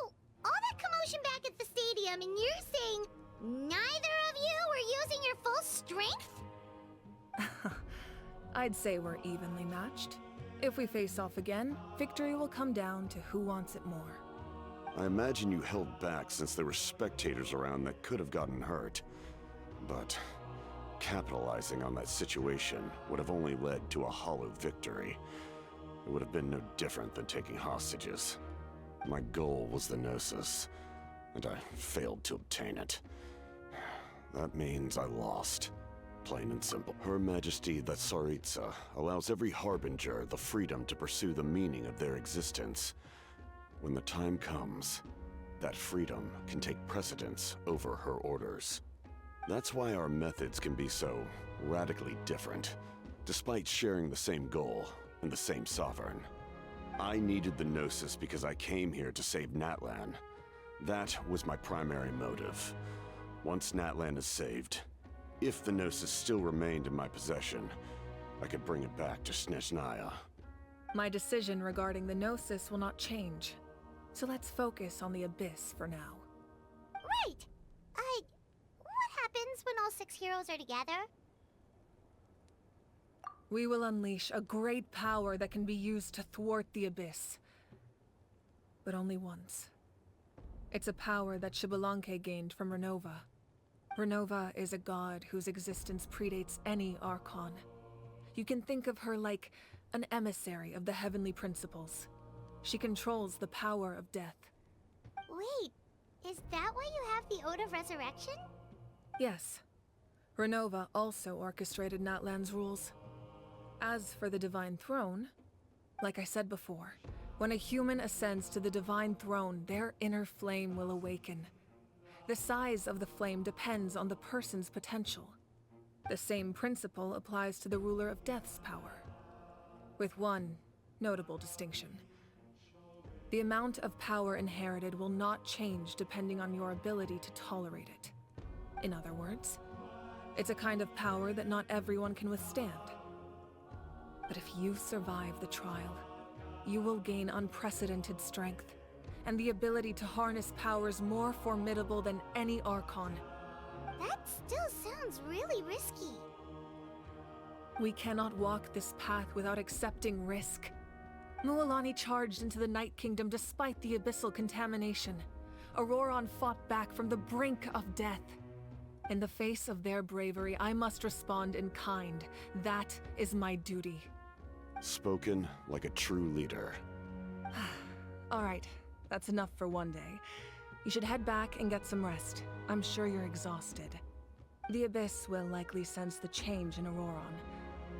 all that commotion back at the stadium, and you're saying neither of you were using your full strength?
I'd say we're evenly matched. If we face off again, victory will come down to who wants it more.
I imagine you held back since there were spectators around that could have gotten hurt. But capitalizing on that situation would have only led to a hollow victory. It would have been no different than taking hostages. My goal was the Gnosis, and I failed to obtain it. That means I lost. Plain and simple. Her Majesty the Tsaritsa allows every harbinger the freedom to pursue the meaning of their existence. When the time comes, that freedom can take precedence over her orders. That's why our methods can be so radically different, despite sharing the same goal and the same sovereign. I needed the Gnosis because I came here to save Natlan. That was my primary motive. Once Natlan is saved, if the Gnosis still remained in my possession, I could bring it back to Snezhnaya.
My decision regarding the Gnosis will not change. So let's focus on the Abyss for now.
Right! What happens when all 6 heroes are together?
We will unleash a great power that can be used to thwart the Abyss. But only once. It's a power that Xbalanque gained from Renova. Renova is a god whose existence predates any archon. You can think of her like an emissary of the heavenly principles. She controls the power of death.
Wait, is that why you have the Ode of Resurrection?
Yes. Renova also orchestrated Natlan's rules. As for the Divine Throne, like I said before, when a human ascends to the Divine Throne, their inner flame will awaken. The size of the flame depends on the person's potential. The same principle applies to the ruler of Death's power, with one notable distinction. The amount of power inherited will not change depending on your ability to tolerate it. In other words, it's a kind of power that not everyone can withstand. But if you survive the trial, you will gain unprecedented strength, and the ability to harness powers more formidable than any archon.
That still sounds really risky.
We cannot walk this path without accepting risk. Mualani charged into the Night Kingdom despite the abyssal contamination. Auroron fought back from the brink of death. In the face of their bravery, I must respond in kind. That is my duty.
Spoken like a true leader.
All right, that's enough for one day. You should head back and get some rest. I'm sure you're exhausted. The Abyss will likely sense the change in Auroron.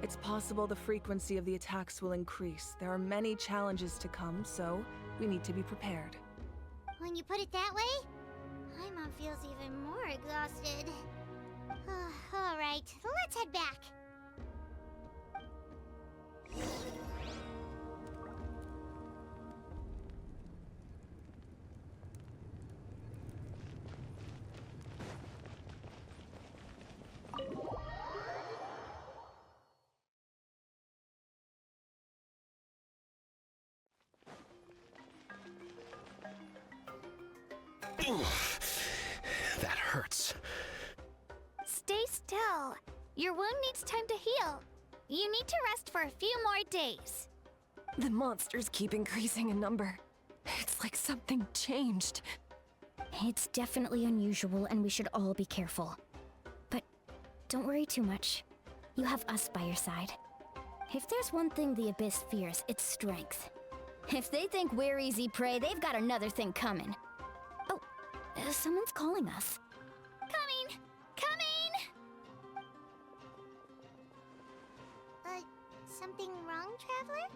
It's possible the frequency of the attacks will increase. There are many challenges to come, so we need to be prepared.
When you put it that way, Paimon feels even more exhausted. All right, let's head back.
That hurts.
Stay still. Your wound needs time to heal. You need to rest for a few more days.
The monsters keep increasing in number. It's like something changed.
It's definitely unusual, and we should all be careful. But don't worry too much. You have us by your side. If there's one thing the Abyss fears, it's strength. If they think we're easy prey, they've got another thing coming. Oh, someone's calling us.
Coming! Coming! Something wrong, Traveler?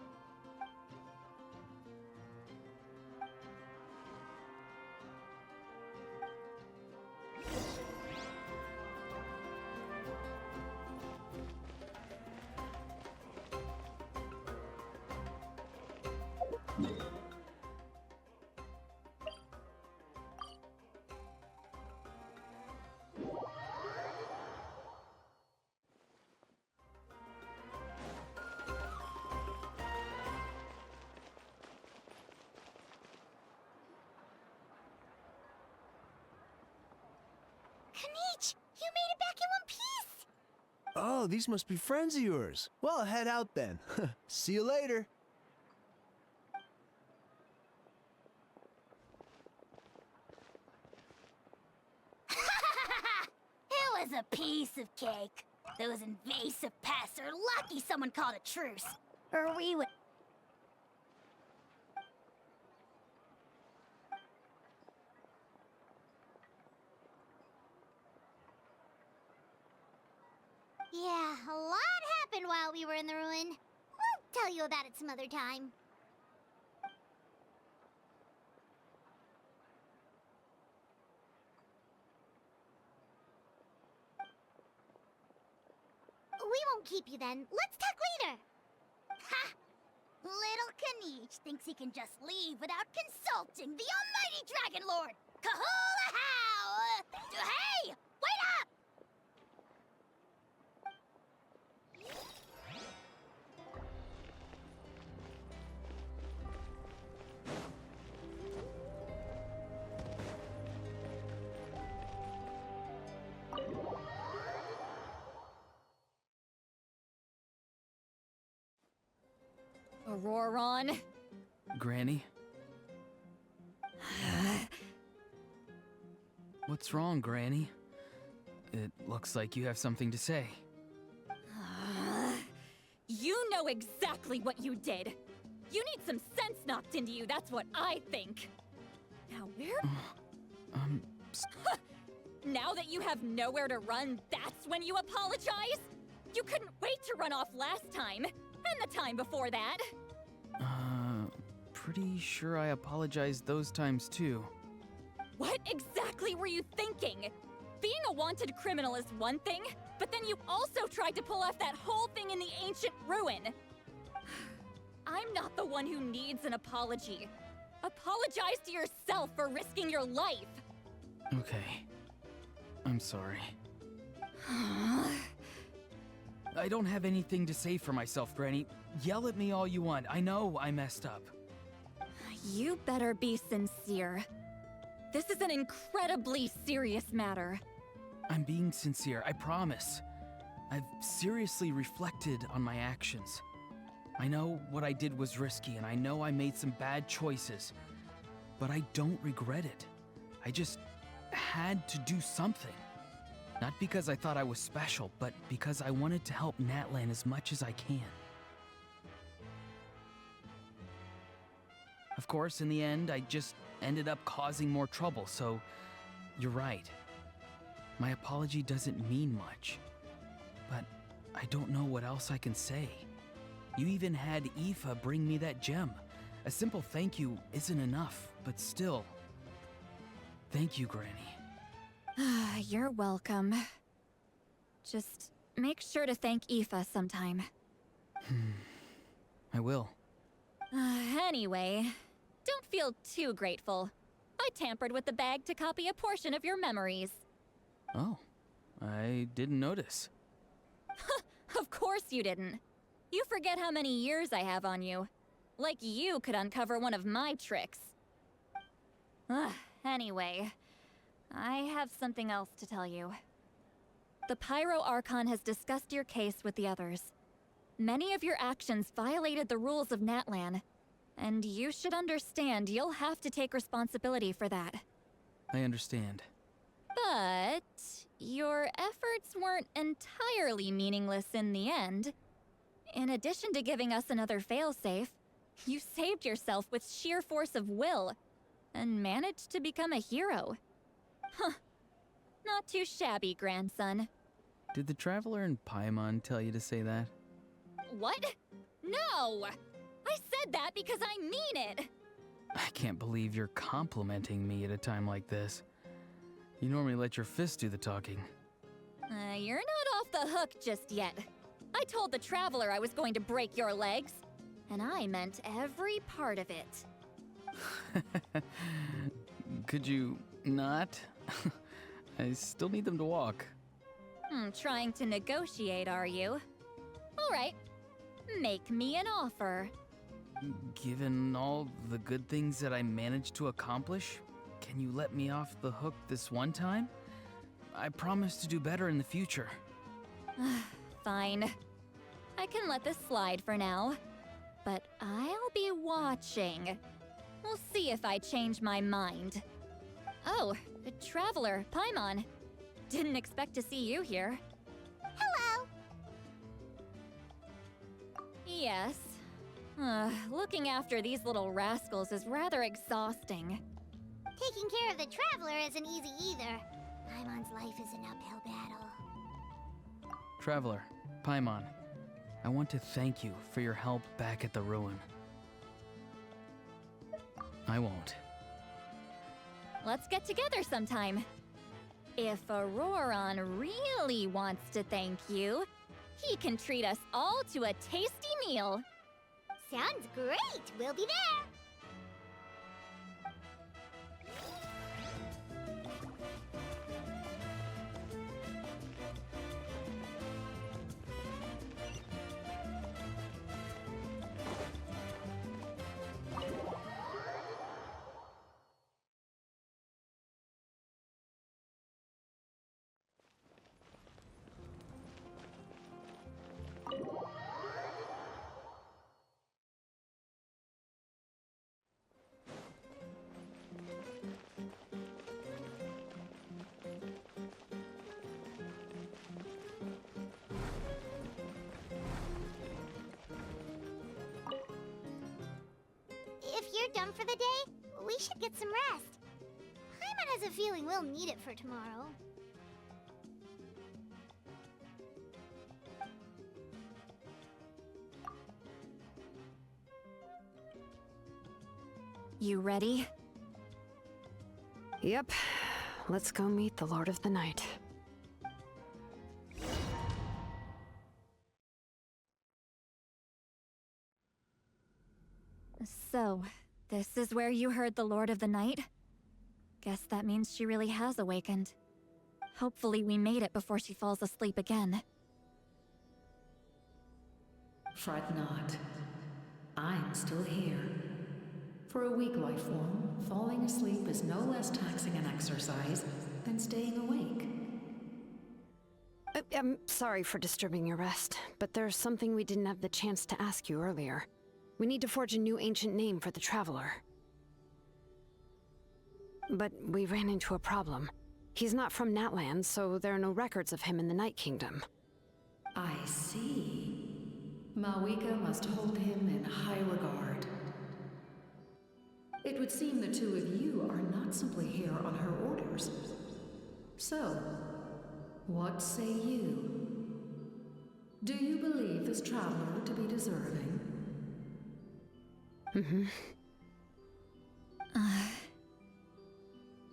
Oh, these must be friends of yours. Well, I'll head out then. See you later.
It was a piece of cake. Those invasive pests are lucky someone called a truce. Or we would... Yeah, a lot happened while we were in the ruin. We'll tell you about it some other time. We won't keep you then. Let's talk later. Ha! Little Kanish thinks he can just leave without consulting the almighty Dragon Lord. Kahula how! Hey! Wait up!
Auroron.
Granny? What's wrong, Granny? It looks like you have something to say.
You know exactly what you did. You need some sense knocked into you, that's what I think. Now where? Now that you have nowhere to run, that's when you apologize? You couldn't wait to run off last time, and the time before that.
Pretty sure I apologized those times too.
What exactly were you thinking? Being a wanted criminal is one thing, but then you also tried to pull off that whole thing in the ancient ruin. I'm not the one who needs an apology. Apologize to yourself for risking your life.
Okay. I'm sorry. I don't have anything to say for myself, Granny. Yell at me all you want. I know I messed up.
You better be sincere. This is an incredibly serious matter.
I'm being sincere, I promise. I've seriously reflected on my actions. I know what I did was risky, and I know I made some bad choices. But I don't regret it. I just had to do something. Not because I thought I was special, but because I wanted to help Natlan as much as I can. Of course, in the end, I just ended up causing more trouble, so you're right. My apology doesn't mean much, but I don't know what else I can say. You even had Aoife bring me that gem. A simple thank you isn't enough, but still. Thank you, Granny.
You're welcome. Just make sure to thank Aoife sometime.
I will.
Anyway, don't feel too grateful. I tampered with the bag to copy a portion of your memories.
Oh, I didn't notice.
Of course you didn't. You forget how many years I have on you. Like you could uncover one of my tricks. Anyway, I have something else to tell you. The Pyro Archon has discussed your case with the others. Many of your actions violated the rules of Natlan, and you should understand you'll have to take responsibility for that.
I understand.
But your efforts weren't entirely meaningless in the end. In addition to giving us another failsafe, you saved yourself with sheer force of will, and managed to become a hero. Huh. Not too shabby, grandson.
Did the Traveler in Paimon tell you to say that?
What? No! I said that because I mean it!
I can't believe you're complimenting me at a time like this. You normally let your fist do the talking.
You're not off the hook just yet. I told the Traveler I was going to break your legs, and I meant every part of it.
Could you not? I still need them to walk.
Trying to negotiate, are you? All right. Make me an offer.
Given all the good things that I managed to accomplish, can you let me off the hook this one time? I promise to do better in the future.
Fine. I can let this slide for now. But I'll be watching. We'll see if I change my mind. Oh, a traveler, Paimon. Didn't expect to see you here.
Hello!
Yes. Looking after these little rascals is rather exhausting.
Taking care of the traveler isn't easy either. Paimon's life is an uphill battle.
Traveler, Paimon, I want to thank you for your help back at the ruin. I won't.
Let's get together sometime. If Auroron really wants to thank you, he can treat us all to a tasty meal.
Sounds great! We'll be there! If you're done for the day, we should get some rest. Paimon has a feeling we'll need it for tomorrow.
You ready?
Yep. Let's go meet the Lord of the Night.
So, this is where you heard the Lord of the Night? Guess that means she really has awakened. Hopefully we made it before she falls asleep again.
Fret not. I'm still here. For a weak life form, falling asleep is no less taxing an exercise than staying awake.
I'm sorry for disturbing your rest, but there's something we didn't have the chance to ask you earlier. We need to forge a new ancient name for the Traveler. But we ran into a problem. He's not from Natlan, so there are no records of him in the Night Kingdom.
I see. Mawika must hold him in high regard. It would seem the two of you are not simply here on her orders. So, what say you? Do you believe this traveler to be deserving?
Mm-hmm.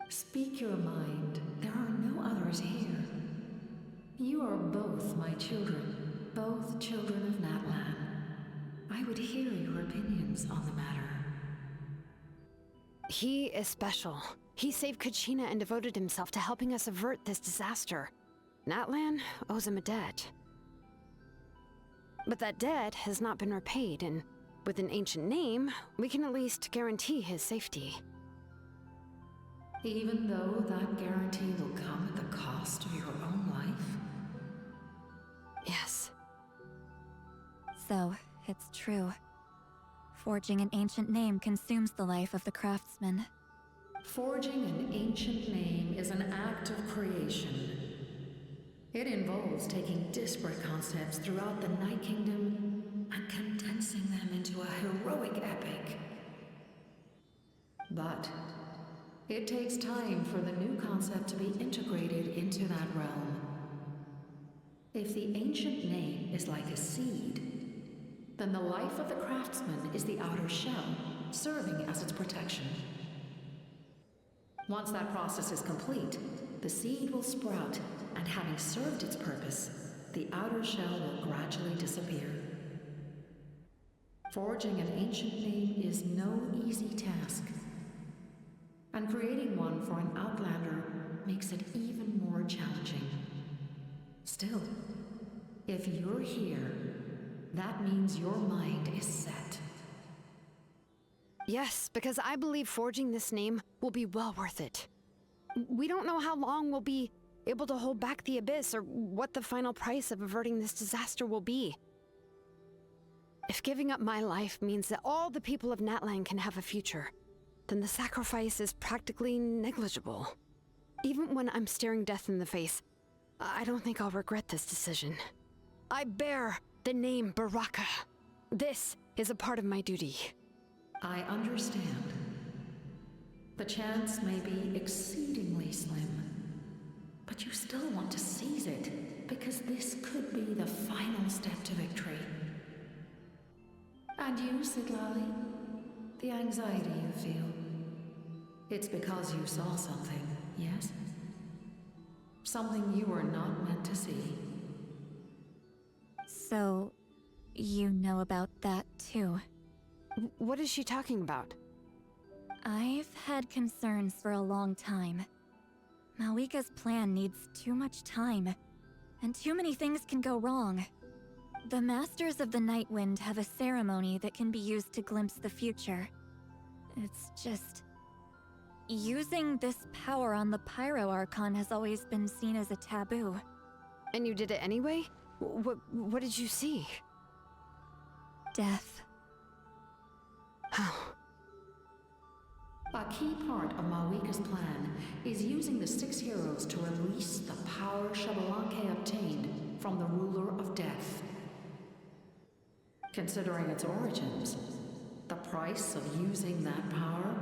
Speak your mind. There are no others here. You are both my children, both children of Natlan. I would hear your opinions on the matter.
He is special. He saved Kachina and devoted himself to helping us avert this disaster. Natlan owes him a debt. But that debt has not been repaid, and with an ancient name, we can at least guarantee his safety.
Even though that guarantee will come at the cost of your own life?
Yes.
So, it's true. Forging an ancient name consumes the life of the craftsman.
Forging an ancient name is an act of creation. It involves taking disparate concepts throughout the Night Kingdom and condensing them into a heroic epic. But it takes time for the new concept to be integrated into that realm. If the ancient name is like a seed, then the life of the craftsman is the outer shell, serving as its protection. Once that process is complete, the seed will sprout, and having served its purpose, the outer shell will gradually disappear. Forging an ancient name is no easy task, and creating one for an outlander makes it even more challenging. Still, if you're here, that means your mind is set.
Yes, because I believe forging this name will be well worth it. We don't know how long we'll be able to hold back the abyss, or what the final price of averting this disaster will be. If giving up my life means that all the people of Natlan can have a future, then the sacrifice is practically negligible. Even when I'm staring death in the face, I don't think I'll regret this decision. I bear the name Baraka. This is a part of my duty.
I understand. The chance may be exceedingly slim, but you still want to seize it, because this could be the final step to victory. And you, Sidlali, the anxiety you feel, it's because you saw something, yes? Something you were not meant to see.
So, you know about that too.
What is she talking about?
I've had concerns for a long time. Malika's plan needs too much time, and too many things can go wrong. The Masters of the Night Wind have a ceremony that can be used to glimpse the future. It's just... using this power on the Pyro Archon has always been seen as a taboo.
And you did it anyway? What did you see?
Death.
How?
A key part of Malika's plan is using the 6 heroes to release the power Xbalanque obtained from the ruler of death. Considering its origins, the price of using that power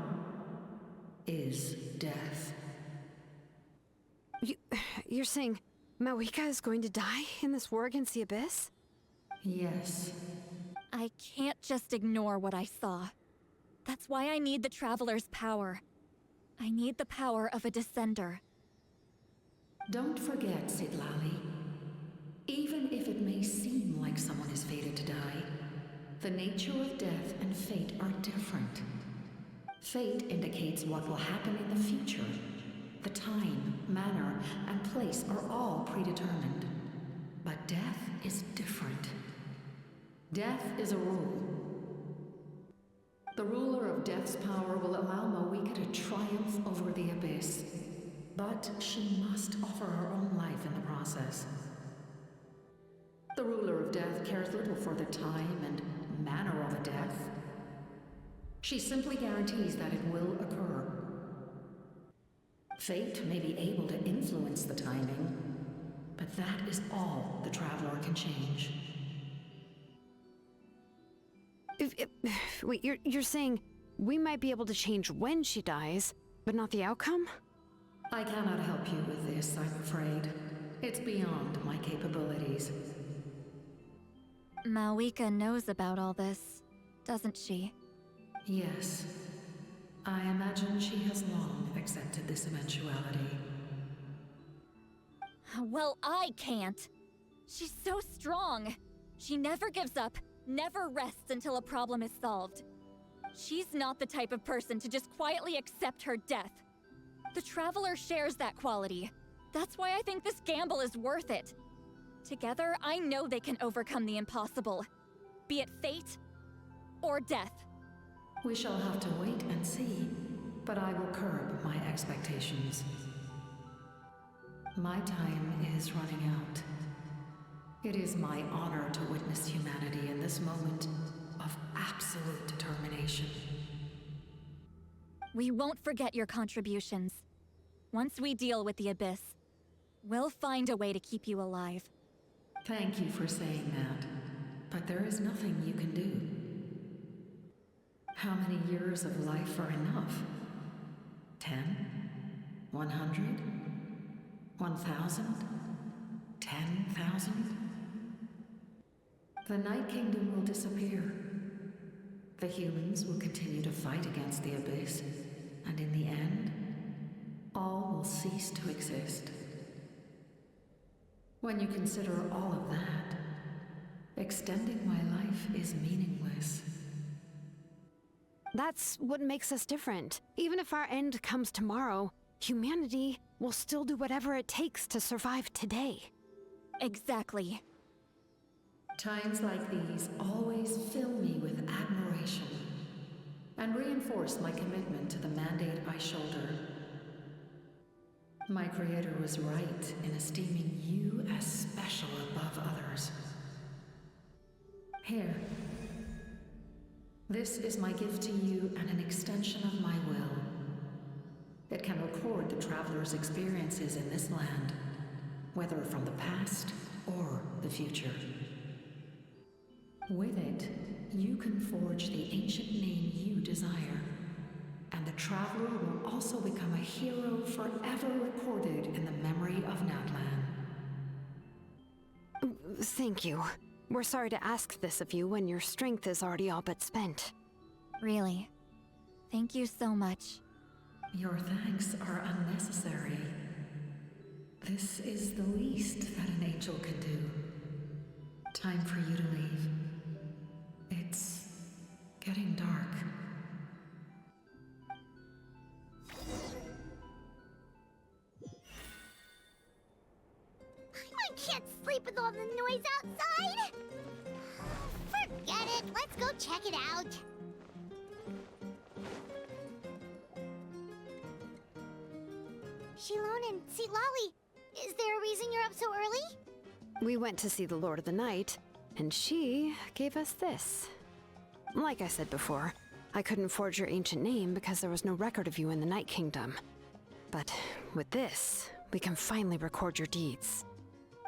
is death.
You're saying Malika is going to die in this war against the Abyss?
Yes.
I can't just ignore what I saw. That's why I need the Traveler's power. I need the power of a Descender.
Don't forget, Sidlali. Even if it may seem like someone is fated to die, the nature of death and fate are different. Fate indicates what will happen in the future. The time, manner, and place are all predetermined. But death is different. Death is a rule. The ruler of death's power will allow Malika to triumph over the Abyss. But she must offer her own life in the process. The ruler of death cares little for the time and manner of a death. She simply guarantees that it will occur. Fate may be able to influence the timing, but that is all the Traveler can change.
Wait, you're saying we might be able to change when she dies, but not the outcome?
I cannot help you with this, I'm afraid. It's beyond my capabilities.
Malika knows about all this, doesn't she?
Yes. I imagine she has long accepted this eventuality.
Well, I can't. She's so strong. She never gives up, never rests until a problem is solved. She's not the type of person to just quietly accept her death. The Traveler shares that quality. That's why I think this gamble is worth it. Together, I know they can overcome the impossible. Be it fate or death.
We shall have to wait and see, but I will curb my expectations. My time is running out. It is my honor to witness humanity in this moment of absolute determination.
We won't forget your contributions. Once we deal with the Abyss, we'll find a way to keep you alive.
Thank you for saying that, but there is nothing you can do. How many years of life are enough? 10? 100? 1,000? 10,000? The Night Kingdom will disappear. The humans will continue to fight against the Abyss, and in the end, all will cease to exist. When you consider all of that, extending my life is meaningless.
That's what makes us different. Even if our end comes tomorrow, humanity will still do whatever it takes to survive today.
Exactly.
Times like these always fill me with admiration and reinforce my commitment to the mandate I shoulder. My creator was right in esteeming you as special above others. Here. This is my gift to you and an extension of my will. It can record the traveler's experiences in this land, whether from the past or the future. With it, you can forge the ancient name you desire, and the traveler will also become a hero forever recorded in the memory of Natlan.
Thank you. We're sorry to ask this of you when your strength is already all but spent.
Really. Thank you so much.
Your thanks are unnecessary. This is the least that an angel can do. Time for you to leave. It's getting dark.
I can't sleep with all the noise outside! Forget it, let's go check it out. Shilon and Lolly, is there a reason you're up so early?
We went to see the Lord of the Night, and she gave us this. Like I said before, I couldn't forge your ancient name because there was no record of you in the Night Kingdom. But with this, we can finally record your deeds.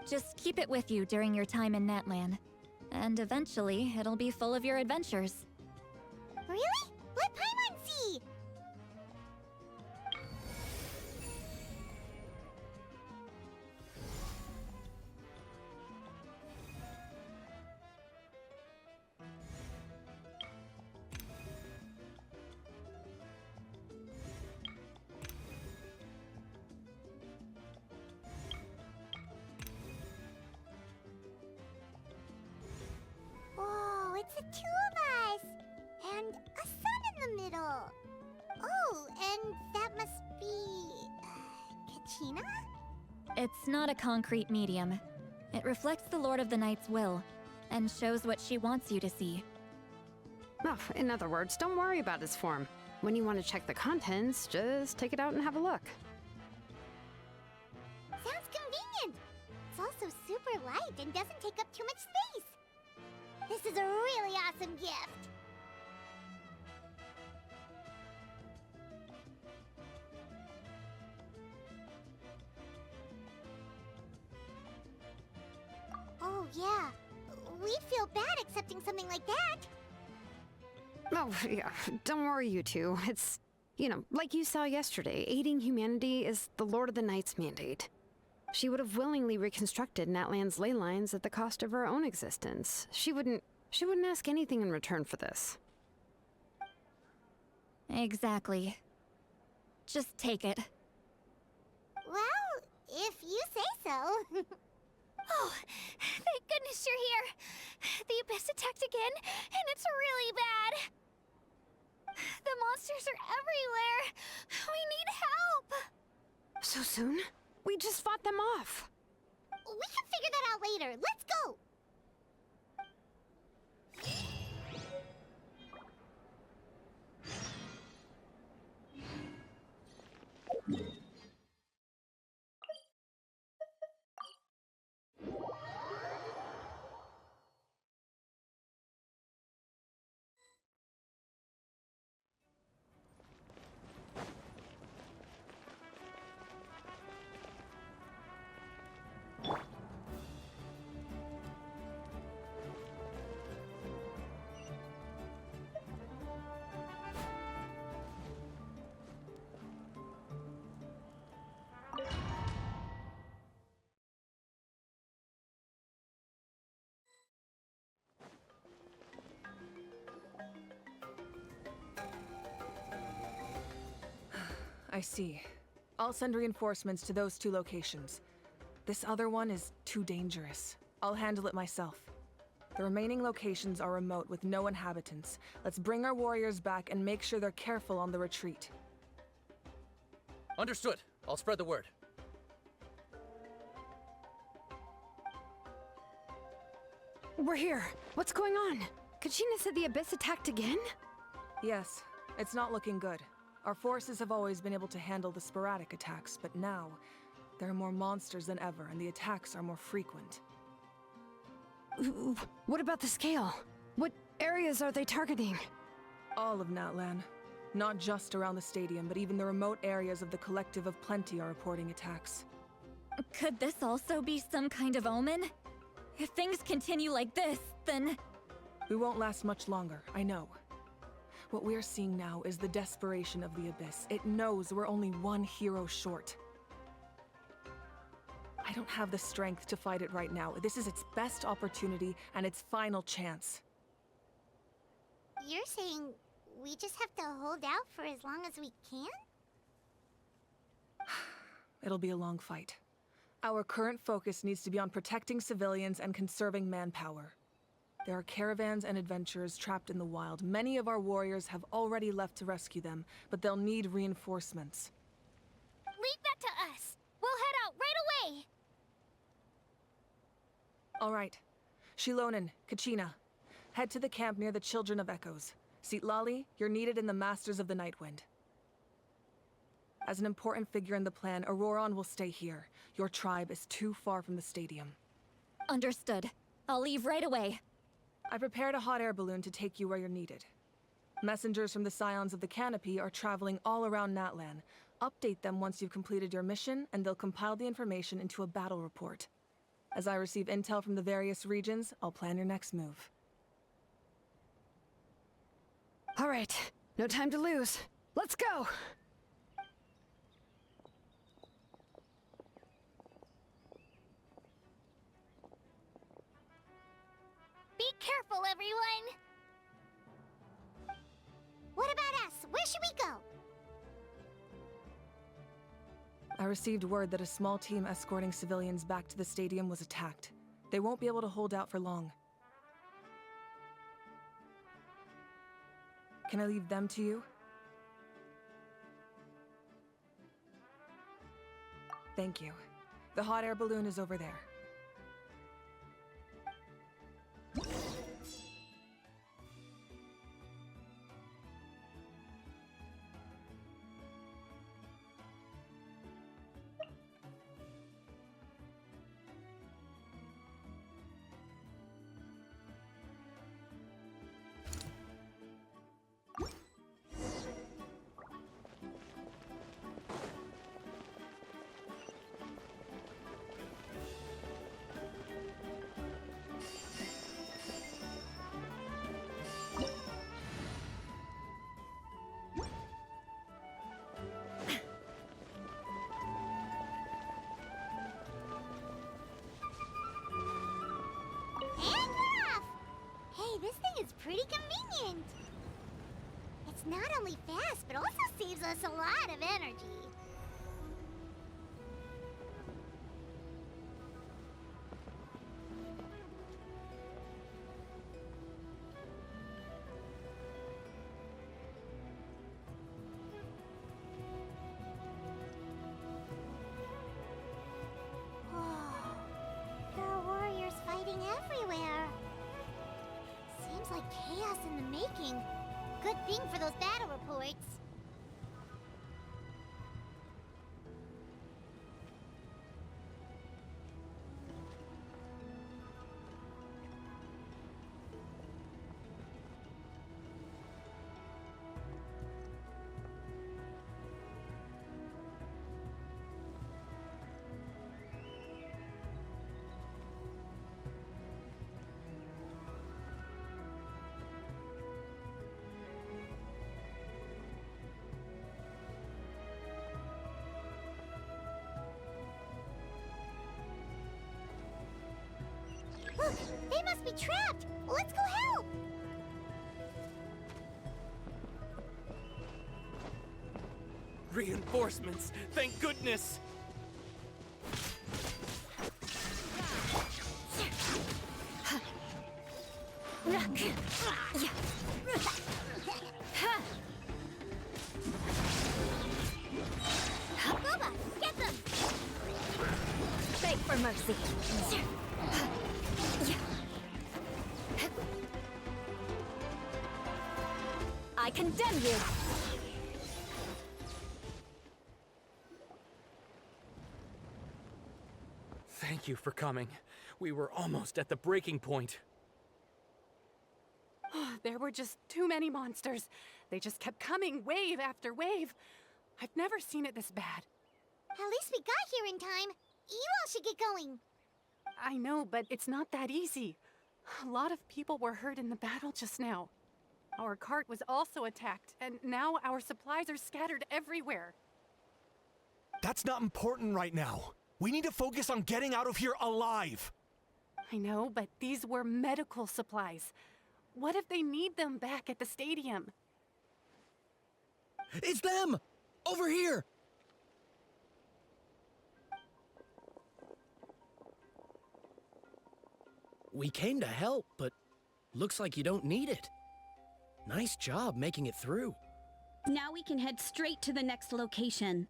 Just keep it with you during your time in Natlan. And eventually, it'll be full of your adventures.
Really? Let Paimon see! Whoa, it's the two of us! And a sun in the middle! Oh, and that must be... Kachina?
It's not a concrete medium. It reflects the Lord of the Night's will, and shows what she wants you to see.
Oh, in other words, don't worry about its form. When you want to check the contents, just take it out and have a look.
Sounds convenient! It's also super light and doesn't take up too much space! This is a really awesome gift! Oh yeah, we'd feel bad accepting something like that!
Oh, yeah, don't worry, you two. It's, you know, like you saw yesterday, aiding humanity is the Lord of the Night's mandate. She would have willingly reconstructed Natlan's ley lines at the cost of her own existence. She wouldn't ask anything in return for this.
Exactly. Just take it.
Well, if you say so.
Oh, thank goodness you're here. The Abyss attacked again, and it's really bad. The monsters are everywhere. We need help.
So soon? We just fought them off.
We can figure that out later. Let's go!
I see. I'll send reinforcements to those two locations. This other one is too dangerous. I'll handle it myself. The remaining locations are remote with no inhabitants. Let's bring our warriors back and make sure they're careful on the retreat.
Understood. I'll spread the word.
We're here. What's going on? Kachina said the Abyss attacked again?
Yes, it's not looking good. Our forces have always been able to handle the sporadic attacks, but now, there are more monsters than ever, and the attacks are more frequent.
What about the scale? What areas are they targeting?
All of Natlan. Not just around the stadium, but even the remote areas of the Collective of Plenty are reporting attacks.
Could this also be some kind of omen? If things continue like this, then...
We won't last much longer, I know. What we're seeing now is the desperation of the Abyss. It knows we're only one hero short. I don't have the strength to fight it right now. This is its best opportunity and its final chance.
You're saying we just have to hold out for as long as we can?
It'll be a long fight. Our current focus needs to be on protecting civilians and conserving manpower. There are caravans and adventurers trapped in the wild. Many of our warriors have already left to rescue them, but they'll need reinforcements.
Leave that to us. We'll head out right away.
All right. Shilonen, Kachina. Head to the camp near the Children of Echoes. Lali, you're needed in the Masters of the Nightwind. As an important figure in the plan, Auroron will stay here. Your tribe is too far from the stadium.
Understood. I'll leave right away.
I prepared a hot air balloon to take you where you're needed. Messengers from the Scions of the Canopy are traveling all around Natlan. Update them once you've completed your mission, and they'll compile the information into a battle report. As I receive intel from the various regions, I'll plan your next move.
All right, no time to lose. Let's go!
Be careful, everyone! What about us? Where should we go?
I received word that a small team escorting civilians back to the stadium was attacked. They won't be able to hold out for long. Can I leave them to you? Thank you. The hot air balloon is over there.
This thing is pretty convenient. It's not only fast, but also saves us a lot of energy. Oh, there are warriors fighting everywhere. Seems like chaos in the making. Good thing for those battle reports. Look, they must be trapped. Let's go help.
Reinforcements! Thank goodness!
Boba, get them!
Beg for mercy. I condemn you!
Thank you for coming. We were almost at the breaking point.
There were just too many monsters. They just kept coming, wave after wave. I've never seen it this bad.
At least we got here in time. You all should get going.
I know, but it's not that easy. A lot of people were hurt in the battle just now. Our cart was also attacked, and now our supplies are scattered everywhere.
That's not important right now. We need to focus on getting out of here alive.
I know, but these were medical supplies. What if they need them back at the stadium?
It's them! Over here! We came to help, but looks like you don't need it. Nice job making it through.
Now we can head straight to the next location.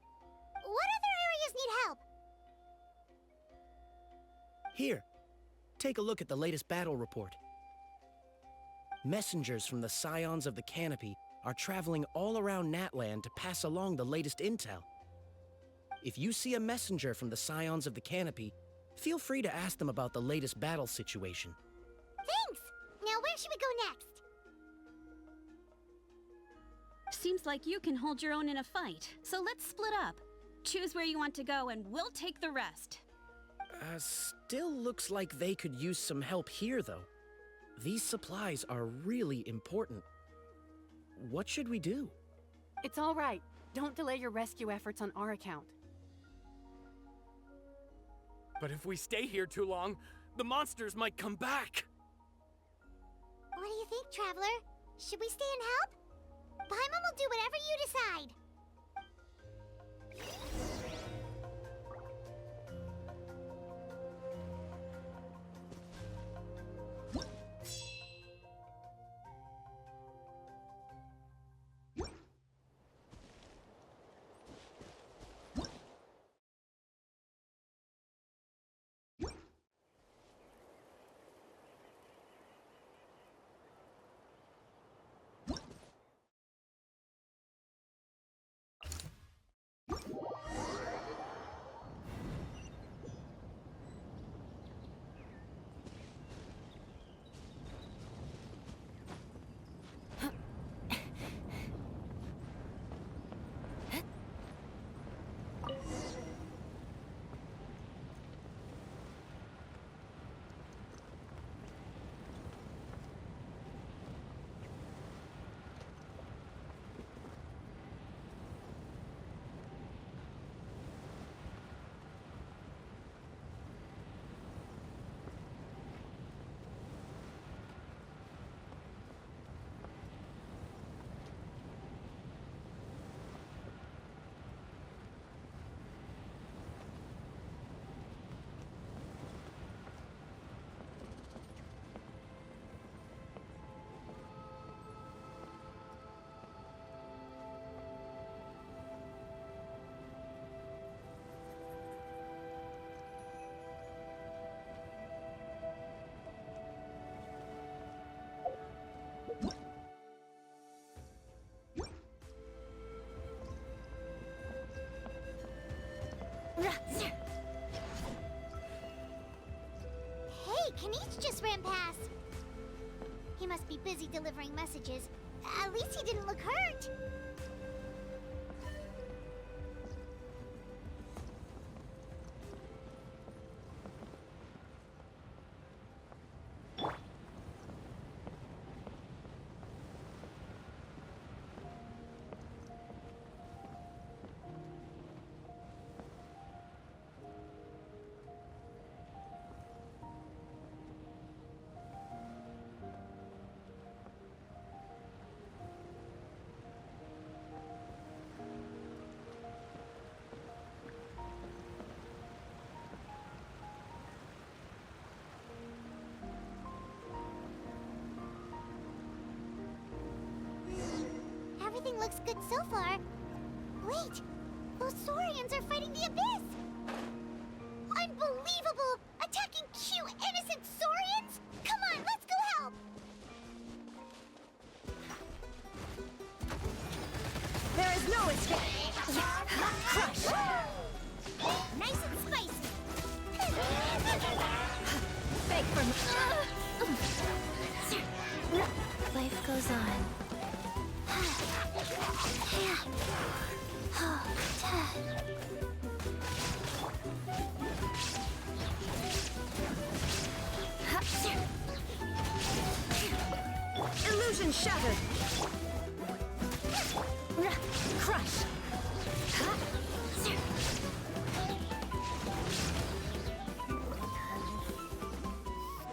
What other areas need help?
Here, take a look at the latest battle report. Messengers from the Scions of the Canopy are traveling all around Natlan to pass along the latest intel. If you see a messenger from the Scions of the Canopy, feel free to ask them about the latest battle situation.
Thanks! Now where should we go next?
Seems like you can hold your own in a fight, so let's split up. Choose where you want to go and we'll take the rest.
Still looks like they could use some help here, though. These supplies are really important. What should we do?
It's all right. Don't delay your rescue efforts on our account.
But if we stay here too long, the monsters might come back.
What do you think, Traveler? Should we stay and help? Paimon will do whatever you decide. Hey, Kanich just ran past. He must be busy delivering messages. At least he didn't look hurt. Everything looks good so far. Wait, those Saurians are fighting the Abyss! Unbelievable! Attacking cute, innocent Saurians? Come on, let's go help!
There is no escape! Crush!
Nice and spicy! Life goes on.
Illusion shattered. Crush.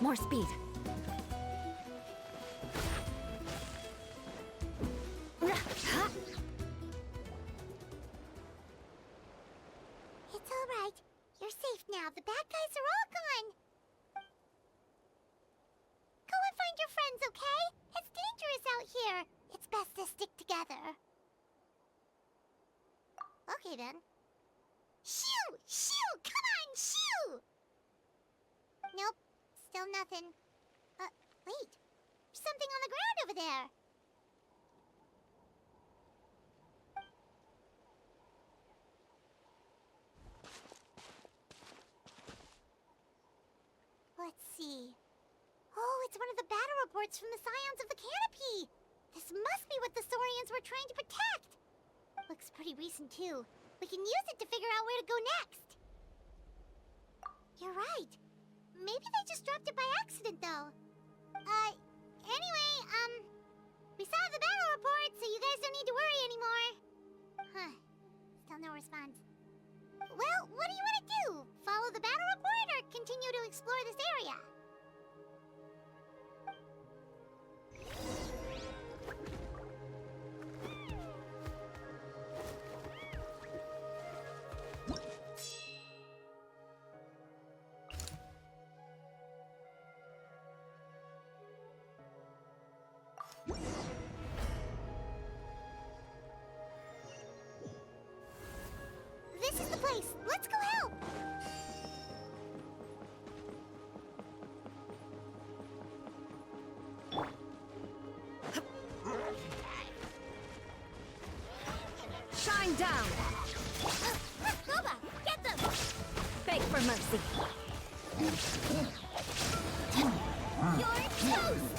More speed.
It's all right. You're safe now. The bad guys are all gone. Go and find your friends, okay? It's dangerous out here. It's best to stick together. Okay, then. Shoo! Shoo! Come on, shoo! Nope. Still nothing. Wait. There's something on the ground over there. Let's see. Oh, it's one of the battle reports from the Scions of the Canopy. This must be what the Saurians were trying to protect. Looks pretty recent, too. We can use it to figure out where to go next. You're right. Maybe they just dropped it by accident, though. Anyway, we saw the battle report, so you guys don't need to worry anymore. Huh. Still no response. Well, what do you want to do? Follow the battle report or continue to explore this area? This is the place. Let's go help.
Shine down.
Boba, get them.
Beg for mercy.
You're toast.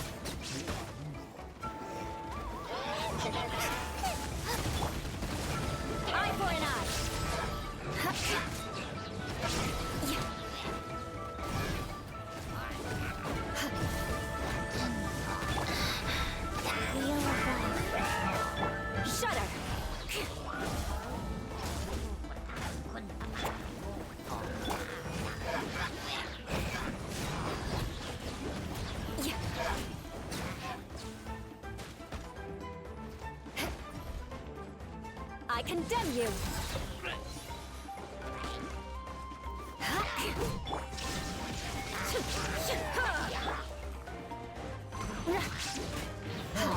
Eye for an eye. Shudder. I condemn you.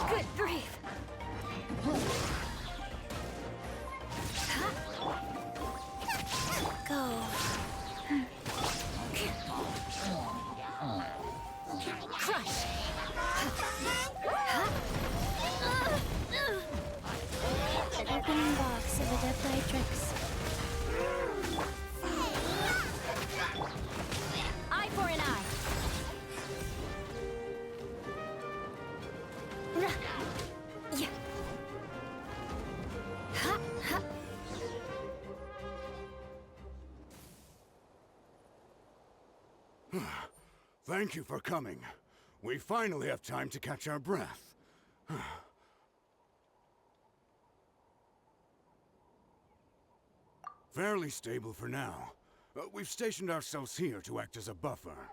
Good grief.
Go.
Crush.
Opening box of Adepti
Eye for an eye.
Thank you for coming. We finally have time to catch our breath. Fairly stable for now. We've stationed ourselves here to act as a buffer.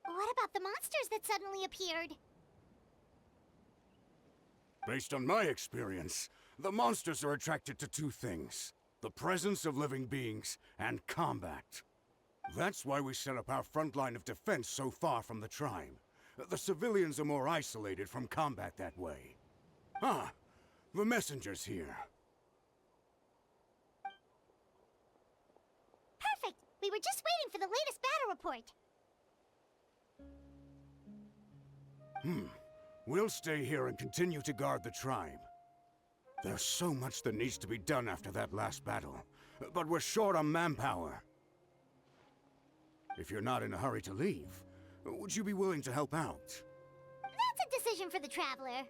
What about the monsters that suddenly appeared?
Based on my experience, the monsters are attracted to two things: the presence of living beings and combat. That's why we set up our front line of defense so far from the tribe. The civilians are more isolated from combat that way. Ah, the messenger's here.
Perfect! We were just waiting for the latest battle report.
We'll stay here and continue to guard the tribe. There's so much that needs to be done after that last battle, but we're short on manpower. If you're not in a hurry to leave, Would you be willing to help out?
That's a decision for the Traveler.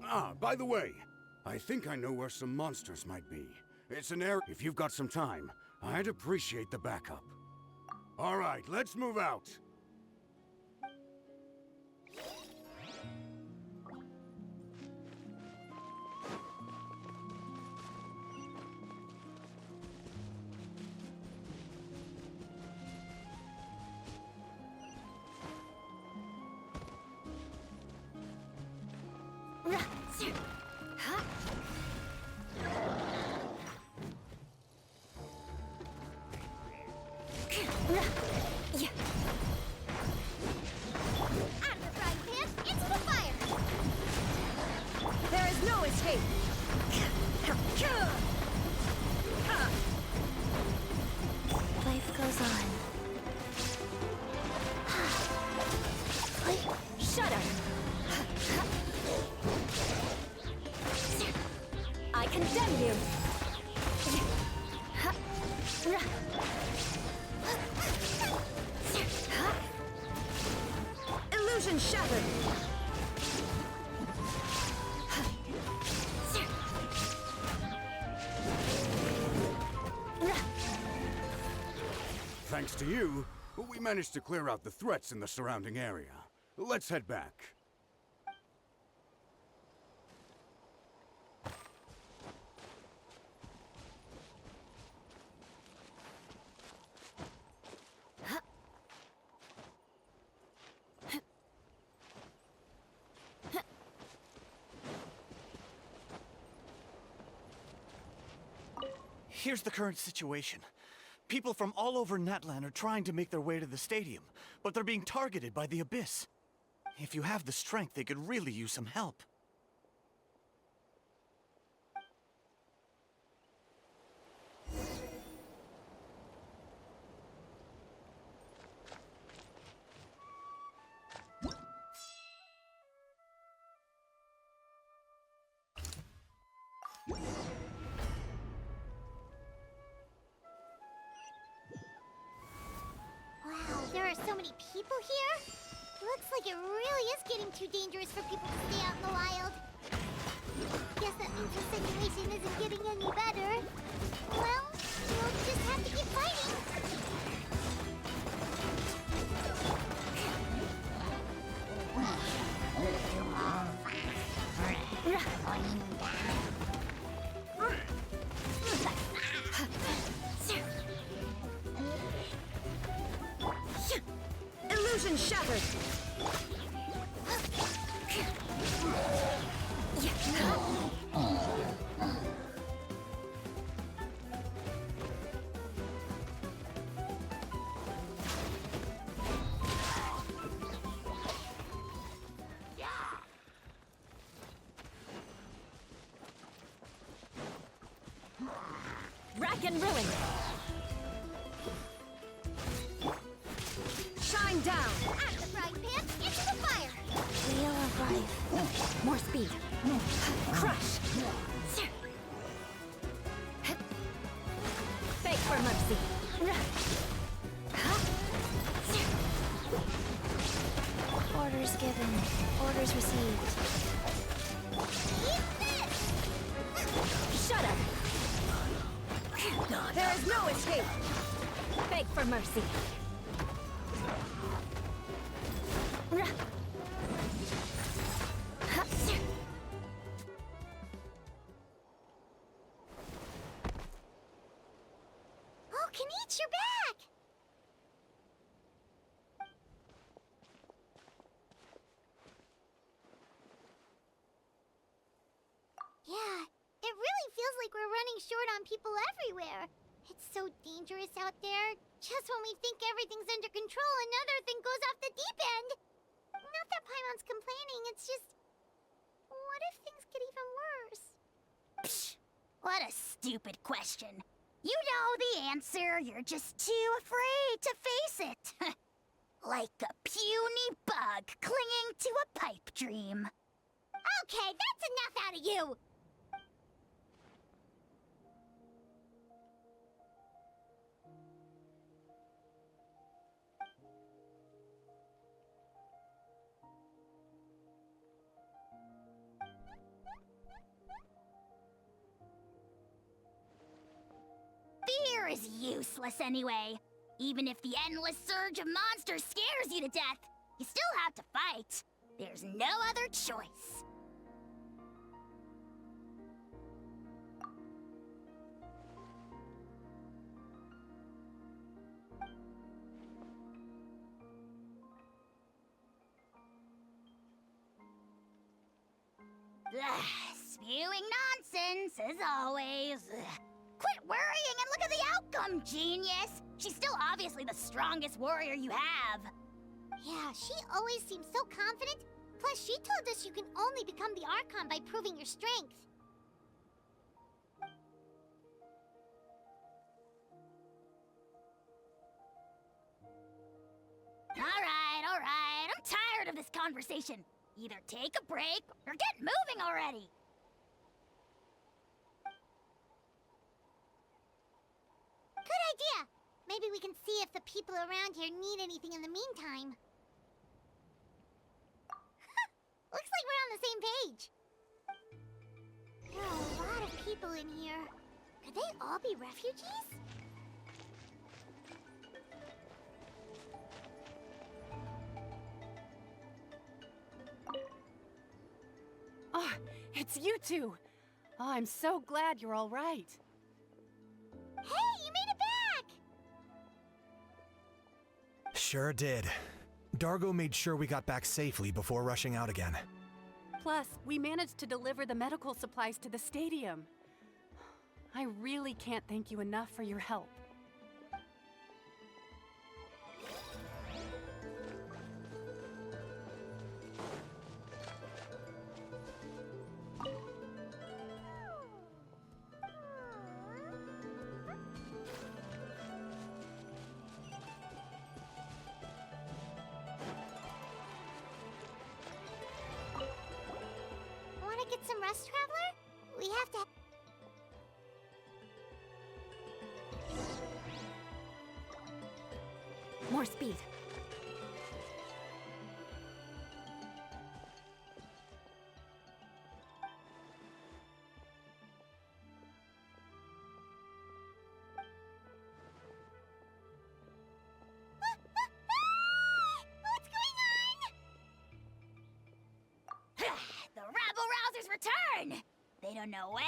Ah, by the way, I think I know where some monsters might be. It's an area. If you've got some time, I'd appreciate the backup. All right, let's move out.
Life goes on.
Shut up! I condemn you! Illusion shattered!
Thanks to you, we managed to clear out the threats in the surrounding area. Let's head back.
Here's the current situation. People from all over Natlan are trying to make their way to the stadium, but they're being targeted by the Abyss. If you have the strength, they could really use some help.
There are so many people here? Looks like it really is getting too dangerous for people to stay out in the wild. Guess that means the situation isn't getting any better. Well, we'll just have to keep fighting.
Illusion shattered! Rack and ruin! Shine down!
At the frying pan, into the fire!
Wheel of life.
More speed! Crush! Beg for mercy!
Orders given. Orders received.
Eat this!
Shut up! There is no escape! Beg for mercy!
Oh, Kanich, you're back! Yeah, it really feels like we're running short on people everywhere. It's so dangerous out there. Just when we think everything's under control, another thing goes off the deep end. Not that Paimon's complaining, it's just... What if things get even worse?
Psh, what a stupid question. You know the answer, you're just too afraid to face it. Like a puny bug clinging to a pipe dream.
Okay, that's enough out of you!
Fear is useless anyway. Even if the endless surge of monsters scares you to death, you still have to fight. There's no other choice. Ugh, spewing nonsense, as always. Ugh. Quit worrying and look at the outcome, genius! She's still obviously the strongest warrior you have.
Yeah, she always seems so confident. Plus, she told us you can only become the Archon by proving your strength.
Alright. I'm tired of this conversation. Either take a break or get moving already.
Good idea! Maybe we can see if the people around here need anything in the meantime. Looks like we're on the same page. There are a lot of people in here. Could they all be refugees?
Oh, it's you two! Oh, I'm so glad you're all right.
Hey, you made it back!
Sure did. Dargo made sure we got back safely before rushing out again.
Plus, we managed to deliver the medical supplies to the stadium. I really can't thank you enough for your help.
Get some rest, Traveler? We have to...
More speed.
What's going on?
The rabble-rousers return! They don't know when.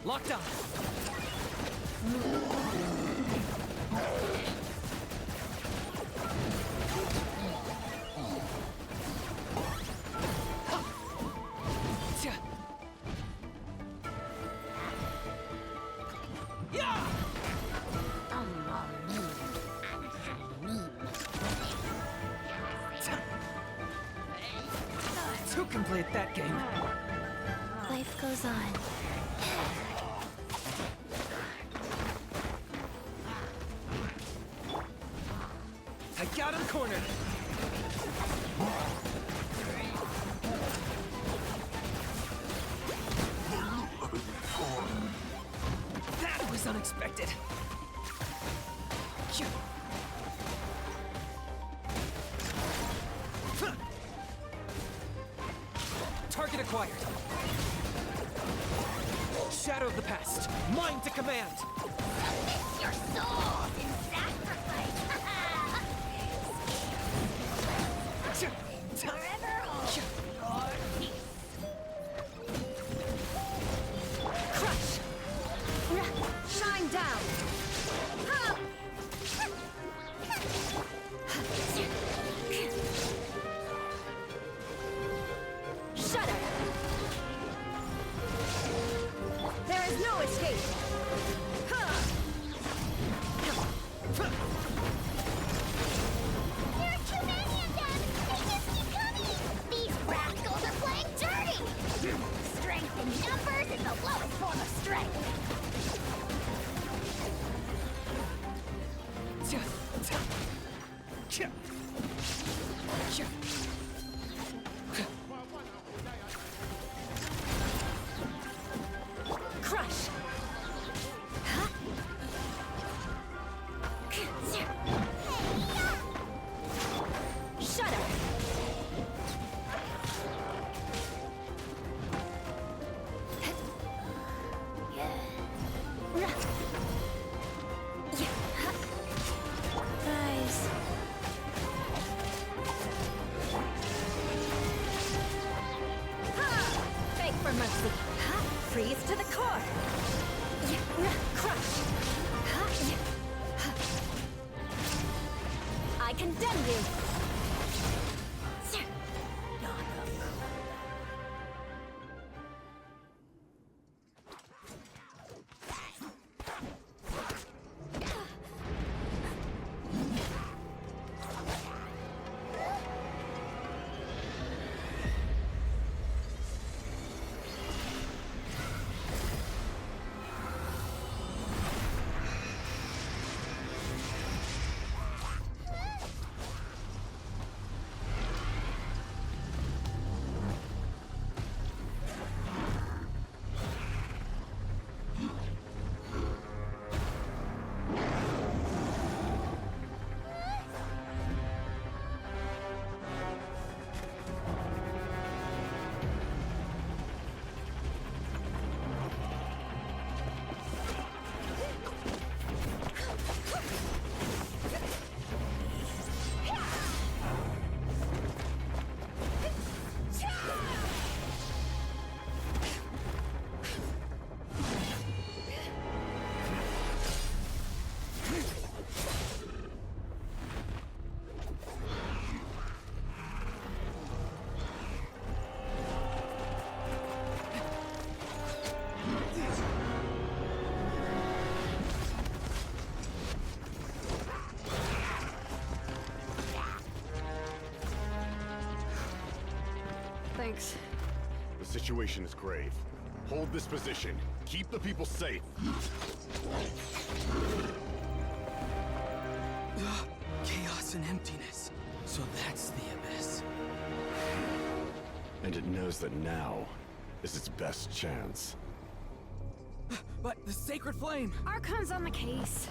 Locked on! Who can play at that game?
Life goes on.
I got him cornered. That was unexpected. Target acquired. Shadow of the past. Mine to command.
Submit your souls in sacrifice. Forever hold your peace.
Crush! Shine down! Shudder! There is no escape!
Crush! Shudder!
Guys.
Beg for mercy. Freeze to the core. Crush. I condemn you.
Thanks.
The situation is grave. Hold this position. Keep the people safe.
Chaos and emptiness. So that's the abyss.
And it knows that now is its best chance.
But the sacred flame!
Archon's on the case.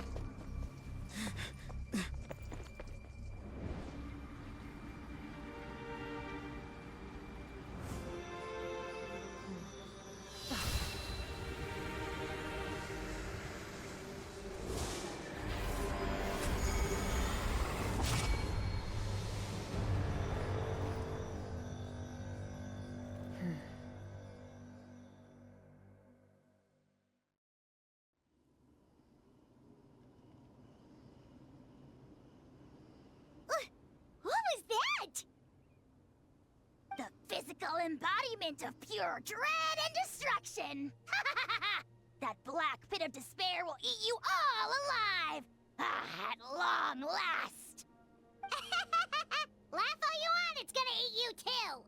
Physical embodiment of pure dread and destruction! That black pit of despair will eat you all alive! At long last! Laugh all you want, it's gonna eat you too!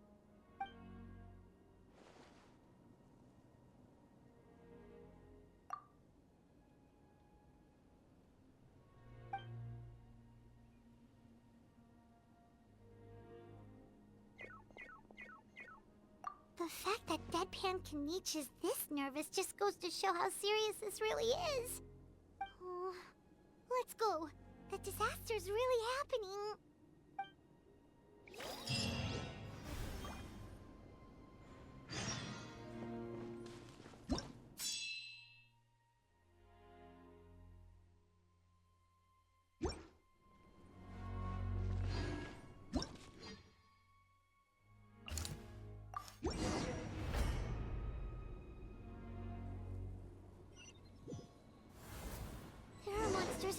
The fact that Deadpan Kaniche is this nervous just goes to show how serious this really is. Oh, let's go. The disaster's really happening.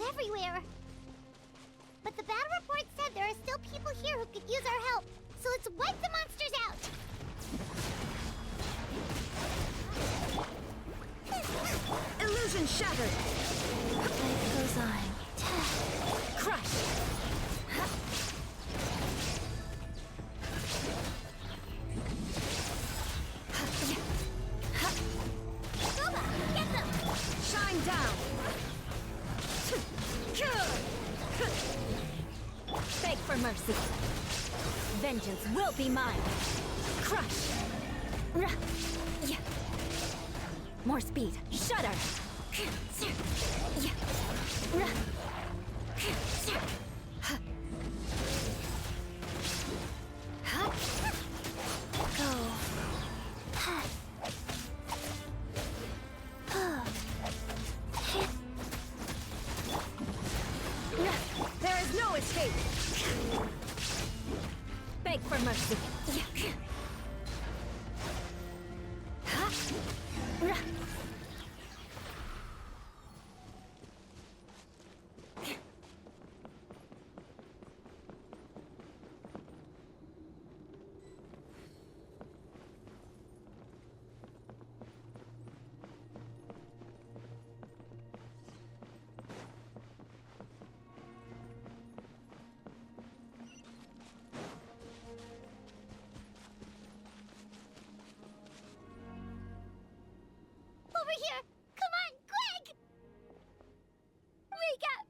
Everywhere. But the battle report said there are still people here who could use our help. So let's wipe the monsters out.
Illusion shattered.
Life goes on.
Crush.
Boba, get them!
Shine down.
for mercy. Vengeance will be mine. Crush. More speed. Shudder.
There is no escape!
Beg for mercy.
Over here! Come on, quick! Wake up!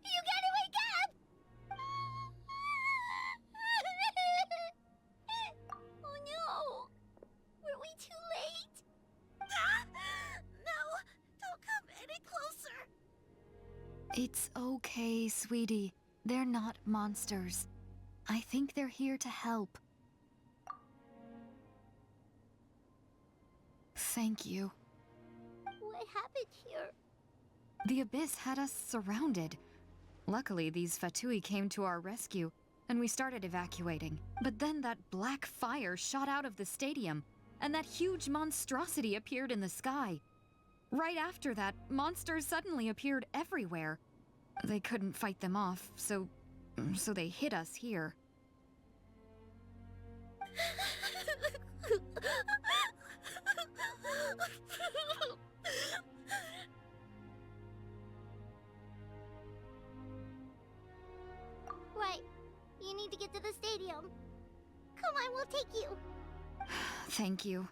You gotta wake up! Oh no! Were we too late? No! Don't come any closer!
It's okay, sweetie. They're not monsters. I think they're here to help. Thank you.
What happened here?
The Abyss had us surrounded. Luckily, these Fatui came to our rescue, and we started evacuating. But then that black fire shot out of the stadium, and that huge monstrosity appeared in the sky. Right after that, monsters suddenly appeared everywhere. They couldn't fight them off, so they hit us here.
Right. You need to get to the stadium. Come on, we'll take you.
Thank you.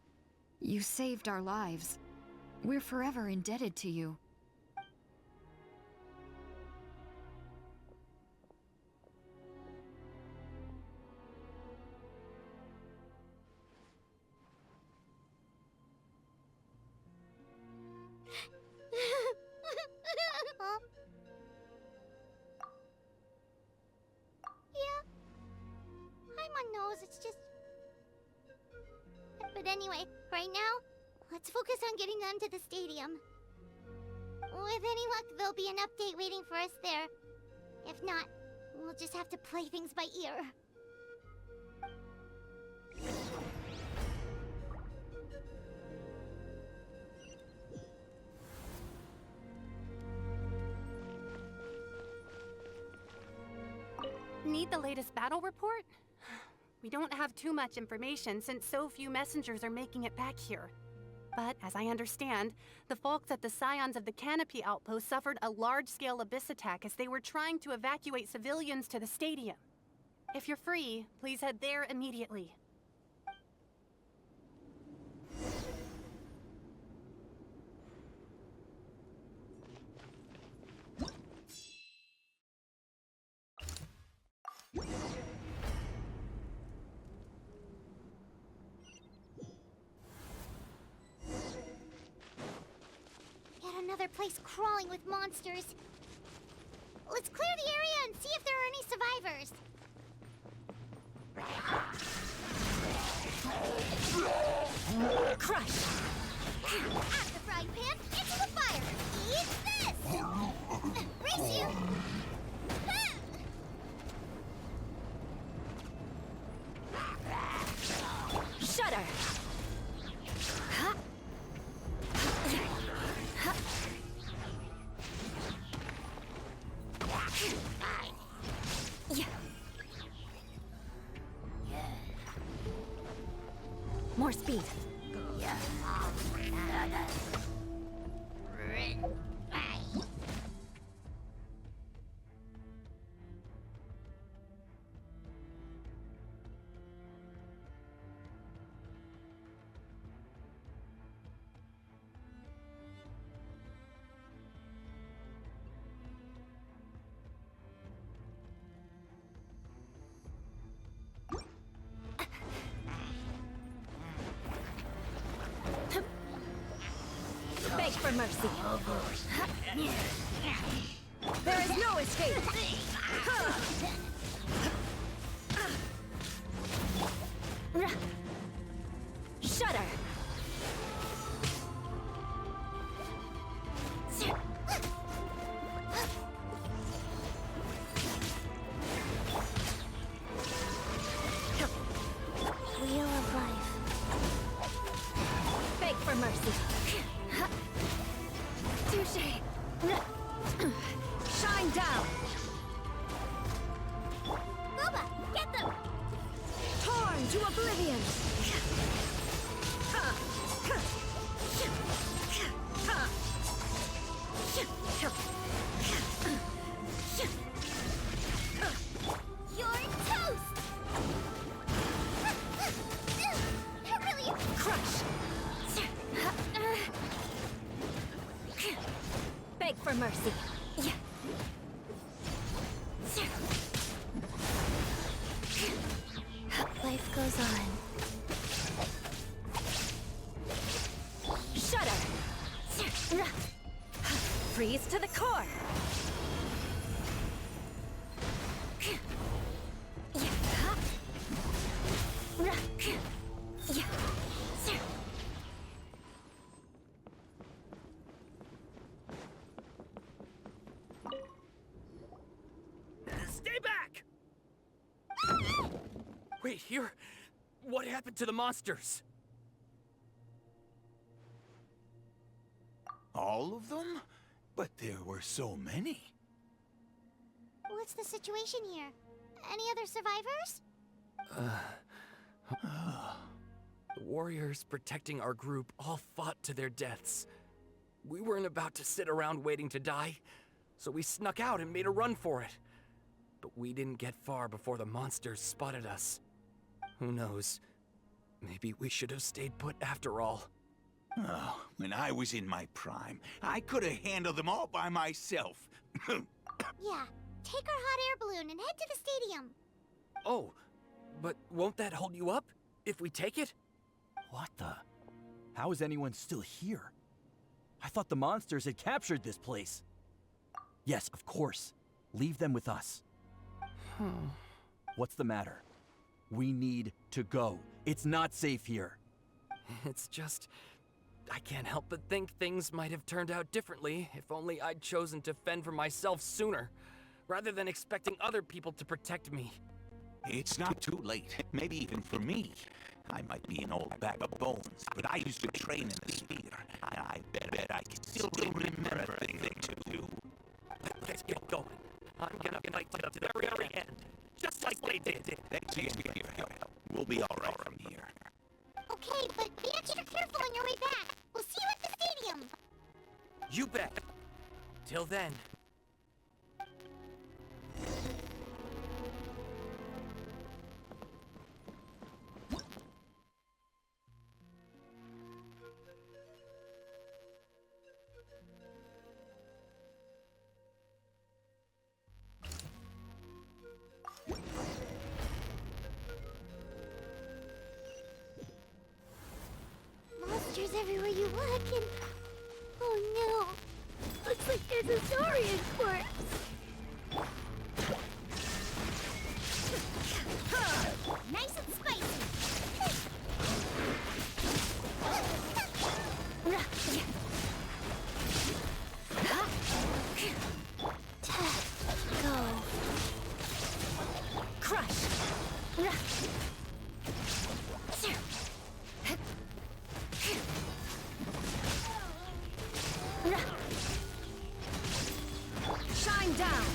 You saved our lives. We're forever indebted to you.
Huh? Yeah. I'm on nose, it's just... But anyway, right now, let's focus on getting them to the stadium. With any luck, there'll be an update waiting for us there. If not, we'll just have to play things by ear.
Need the latest battle report? We don't have too much information since so few messengers are making it back here. But as I understand, the folks at the Scions of the Canopy outpost suffered a large-scale abyss attack as they were trying to evacuate civilians to the stadium. If you're free, please head there immediately.
Yet another place crawling with monsters. Let's clear the area and see if there are any survivors.
Crush!
Out the frying pan, into the fire! Eat this! Brace you!
Shudder! More speed. for mercy. There is no escape. Shudder.
Wheel of life.
Beg for mercy. Touche. Shine down.
Boba, get them!
Torn to oblivion.
You're toast! That really...
Crush. Beg for mercy.
Life goes on.
Shudder. Freeze to the core.
Stay back! Wait, here? What happened to the monsters?
All of them? But there were so many.
What's the situation here? Any other survivors?
The warriors protecting our group all fought to their deaths. We weren't about to sit around waiting to die, so we snuck out and made a run for it. But we didn't get far before the monsters spotted us. Who knows? Maybe we should have stayed put after all.
Oh, when I was in my prime, I could have handled them all by myself.
Yeah, take our hot air balloon and head to the stadium.
Oh, but won't that hold you up if we take it?
What the? How is anyone still here? I thought the monsters had captured this place. Yes, of course. Leave them with us. What's the matter? We need to go. It's not safe here.
It's just... I can't help but think things might have turned out differently if only I'd chosen to fend for myself sooner, rather than expecting other people to protect me.
It's not too late, maybe even for me. I might be an old bag of bones, but I used to train in the spear. I bet I can still remember a thing or two.
Let's get going. I'm gonna fight to the very end, just like they did.
Thanks again for your help. We'll be all right from here.
Okay, but be extra careful on your way back. We'll see you at the stadium.
You bet. Till then.
Monsters everywhere you look, and... Oh no! Looks like there's a saurian corpse! Nice and spicy! Go.
Crush. Shine down.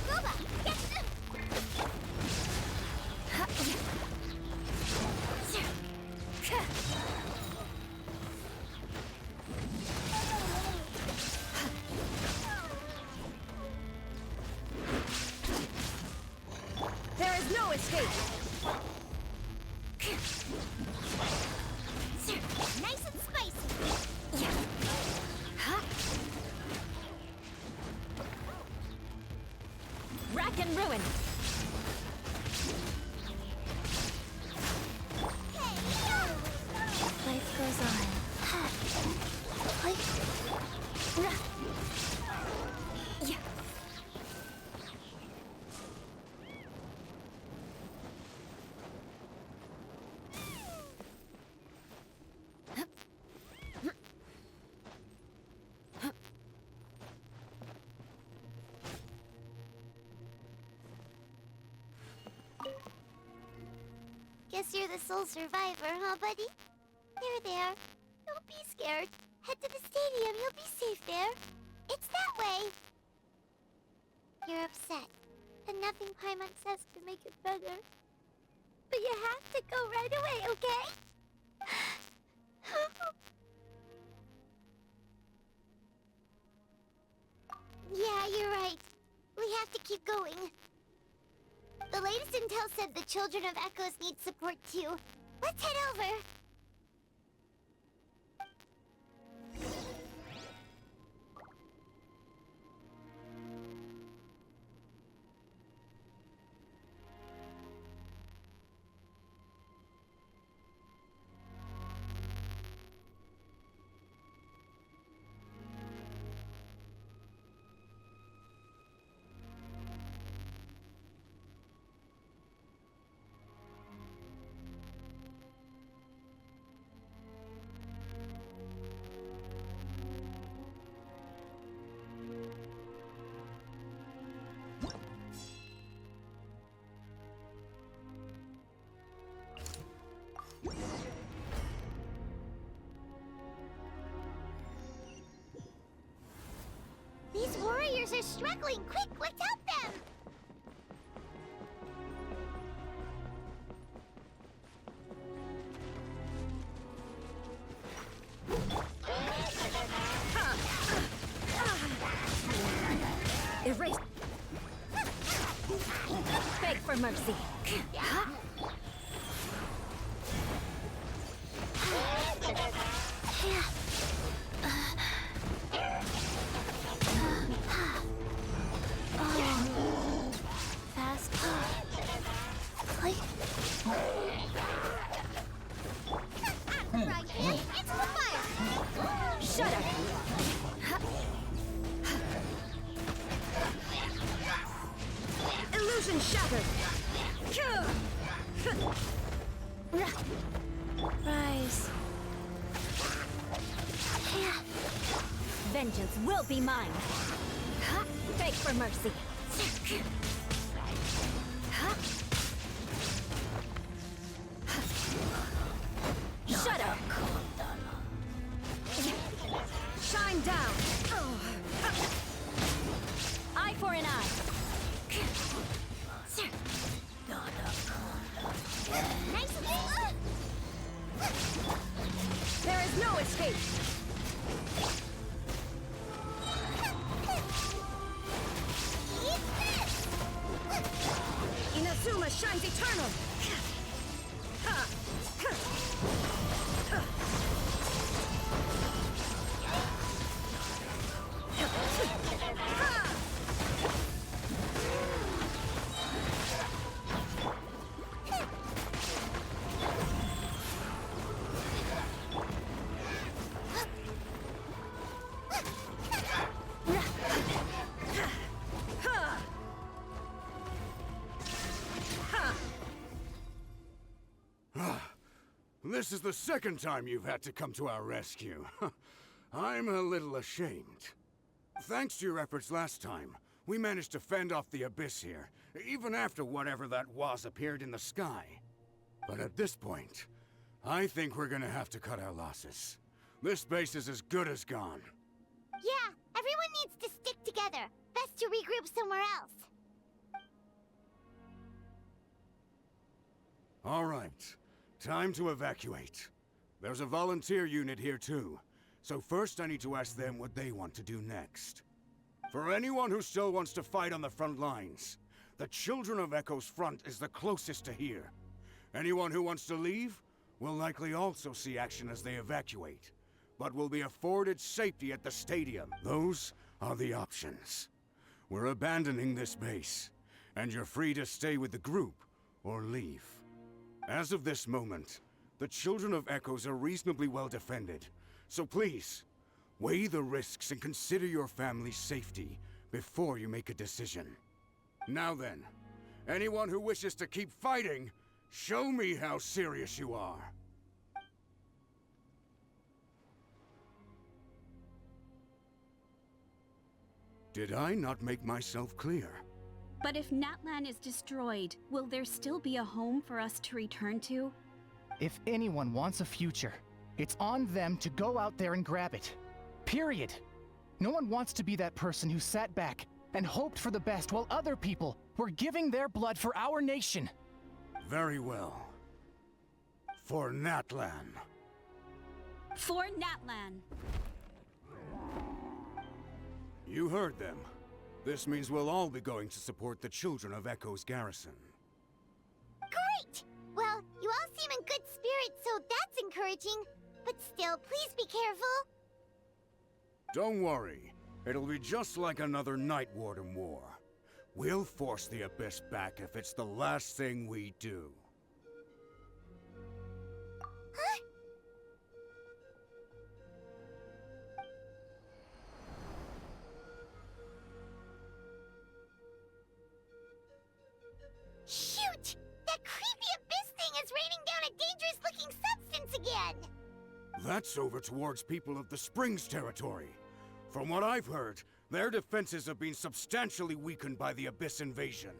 Boba, get them!
There is no escape.
Nice and spicy!
Rack and ruin.
Guess you're the sole survivor, huh, buddy? There. Don't be scared. Head to the stadium, you'll be safe there. It's that way. You're upset, and nothing Paimon says can make it better. But you have to go right away, okay? Yeah, you're right. We have to keep going. The latest intel said the children of Echoes need support too. Let's head over. These warriors are struggling. Quick, let's help them!
Erase. Beg for mercy.
Fast. Click. Right here, it's the fire!
Shut up! Illusion shattered! Rise. Vengeance will be mine. Beg for mercy. Shut up! Shine down! Eye for an eye.
Nice.
There is no escape! Inazuma shines eternal!
This is the second time you've had to come to our rescue. I'm a little ashamed. Thanks to your efforts last time, we managed to fend off the Abyss here, even after whatever that was appeared in the sky. But at this point, I think we're gonna have to cut our losses. This base is as good as gone.
Yeah, everyone needs to stick together. Best to regroup somewhere else.
All right. Time to evacuate. There's a volunteer unit here too, so first I need to ask them what they want to do next. For anyone who still wants to fight on the front lines, the Children of Echo's front is the closest to here. Anyone who wants to leave will likely also see action as they evacuate, but will be afforded safety at the stadium. Those are the options. We're abandoning this base, and you're free to stay with the group or leave. As of this moment, the Children of Echoes are reasonably well defended, so please, weigh the risks and consider your family's safety before you make a decision. Now then, anyone who wishes to keep fighting, show me how serious you are. Did I not make myself clear?
But if Natlan is destroyed, will there still be a home for us to return to?
If anyone wants a future, it's on them to go out there and grab it. Period. No one wants to be that person who sat back and hoped for the best while other people were giving their blood for our nation.
Very well. For Natlan.
For Natlan.
You heard them. This means we'll all be going to support the children of Echo's garrison.
Great! Well, you all seem in good spirits, so that's encouraging. But still, please be careful.
Don't worry. It'll be just like another Night Warden war. We'll force the Abyss back if it's the last thing we do.
Huh? Shoot! That creepy Abyss thing is raining down a dangerous-looking substance again!
That's over towards people of the Springs territory. From what I've heard, their defenses have been substantially weakened by the Abyss invasion.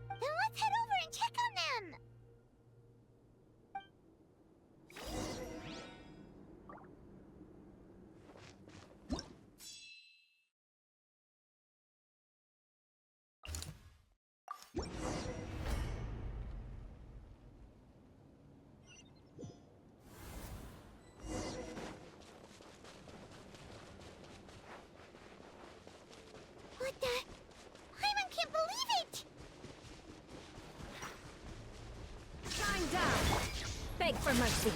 Then let's head over and check on them! What the? Hyman can't believe it!
Shine down! Beg for mercy.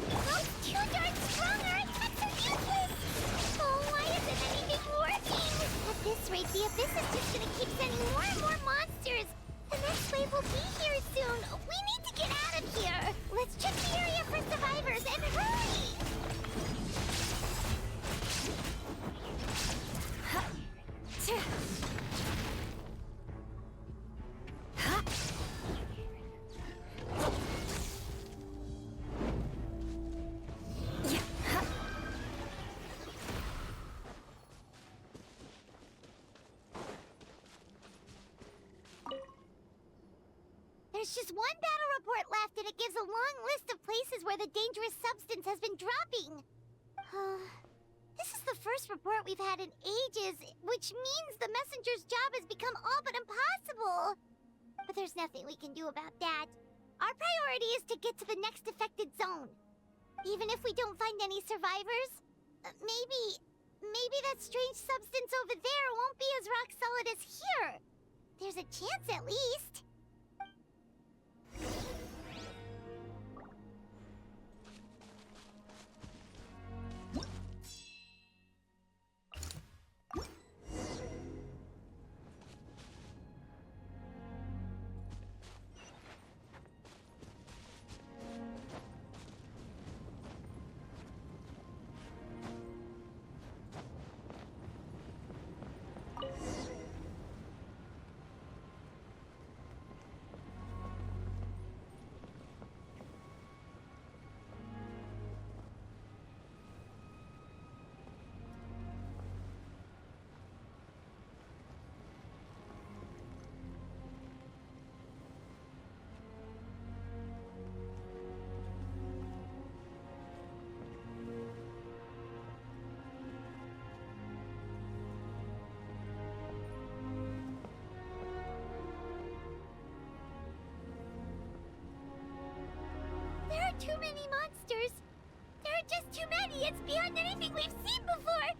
Those too darn strong, our attacks are useless! Oh, why isn't anything working? At this rate, the Abyss is just gonna keep sending more and more monsters! The next wave will be here soon! We need to get out of here! Let's check the area for survivors, and hurry! There's just one battle report left, and it gives a long list of places where the dangerous substance has been dropping. This is the first report we've had in ages, which means the messenger's job has become all but impossible. But there's nothing we can do about that. Our priority is to get to the next affected zone. Even if we don't find any survivors, maybe that strange substance over there won't be as rock solid as here. There's a chance at least. There are too many monsters. There are just too many. It's beyond anything we've seen before.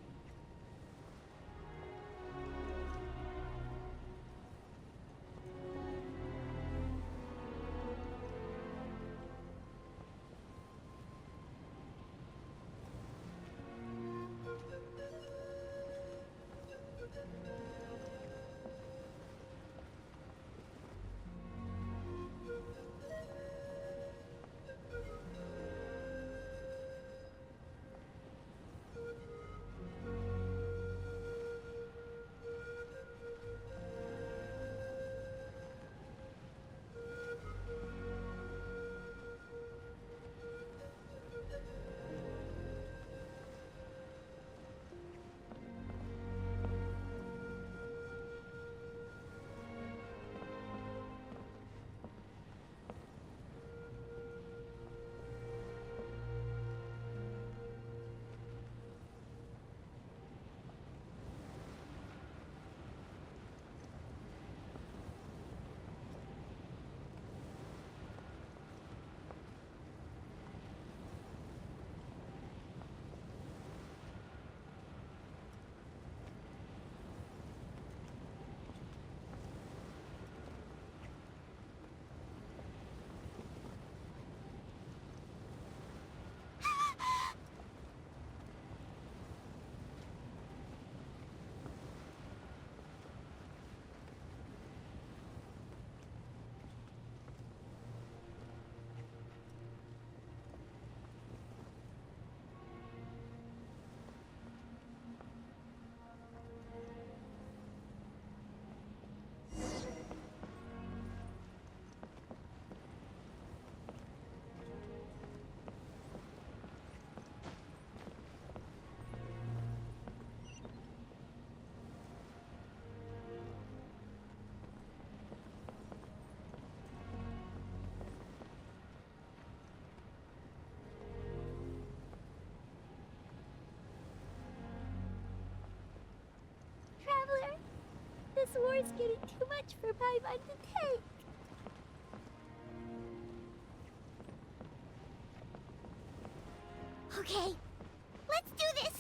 is getting too much for Paimon to take. Okay, let's do this!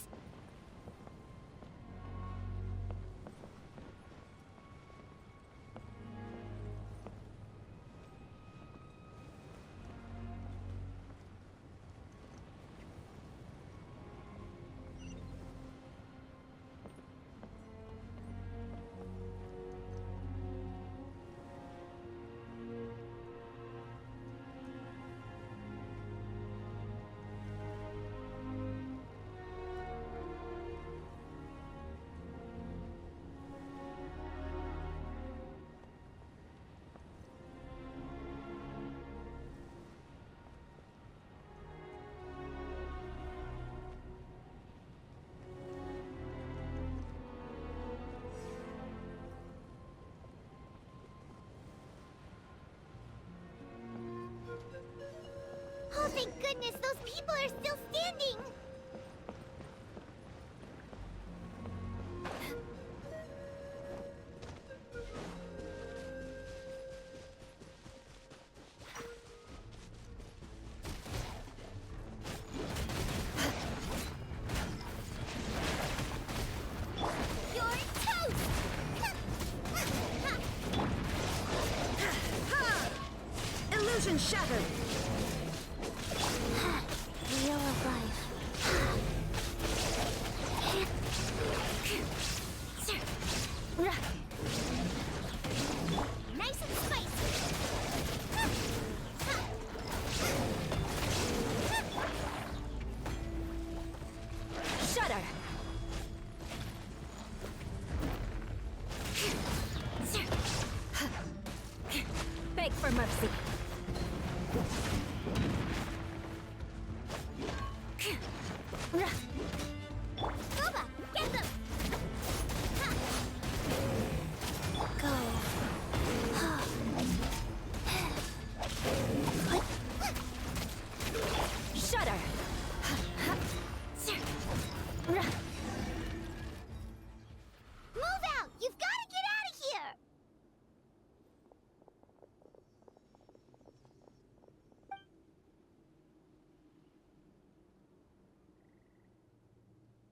Oh, thank goodness, those people are still standing! You're toast!
Illusion shattered!
Wheel of life. Nice and spicy.
Shudder! Beg for mercy.
Boba, get them! Go.
Shudder!
Move out! You've got to get out of here!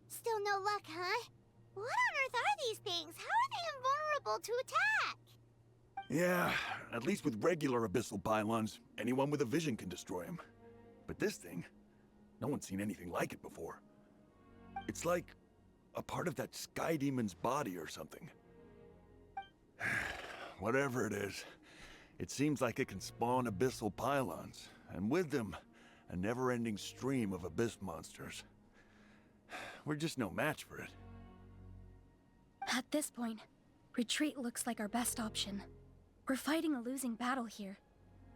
Still no luck, huh? What on earth are these things? How are they invulnerable to attack?
Yeah, at least with regular abyssal pylons, anyone with a vision can destroy them. But this thing, no one's seen anything like it before. It's like a part of that sky demon's body or something. Whatever it is, it seems like it can spawn abyssal pylons, and with them, a never-ending stream of abyss monsters. We're just no match for it.
At this point, retreat looks like our best option. We're fighting a losing battle here.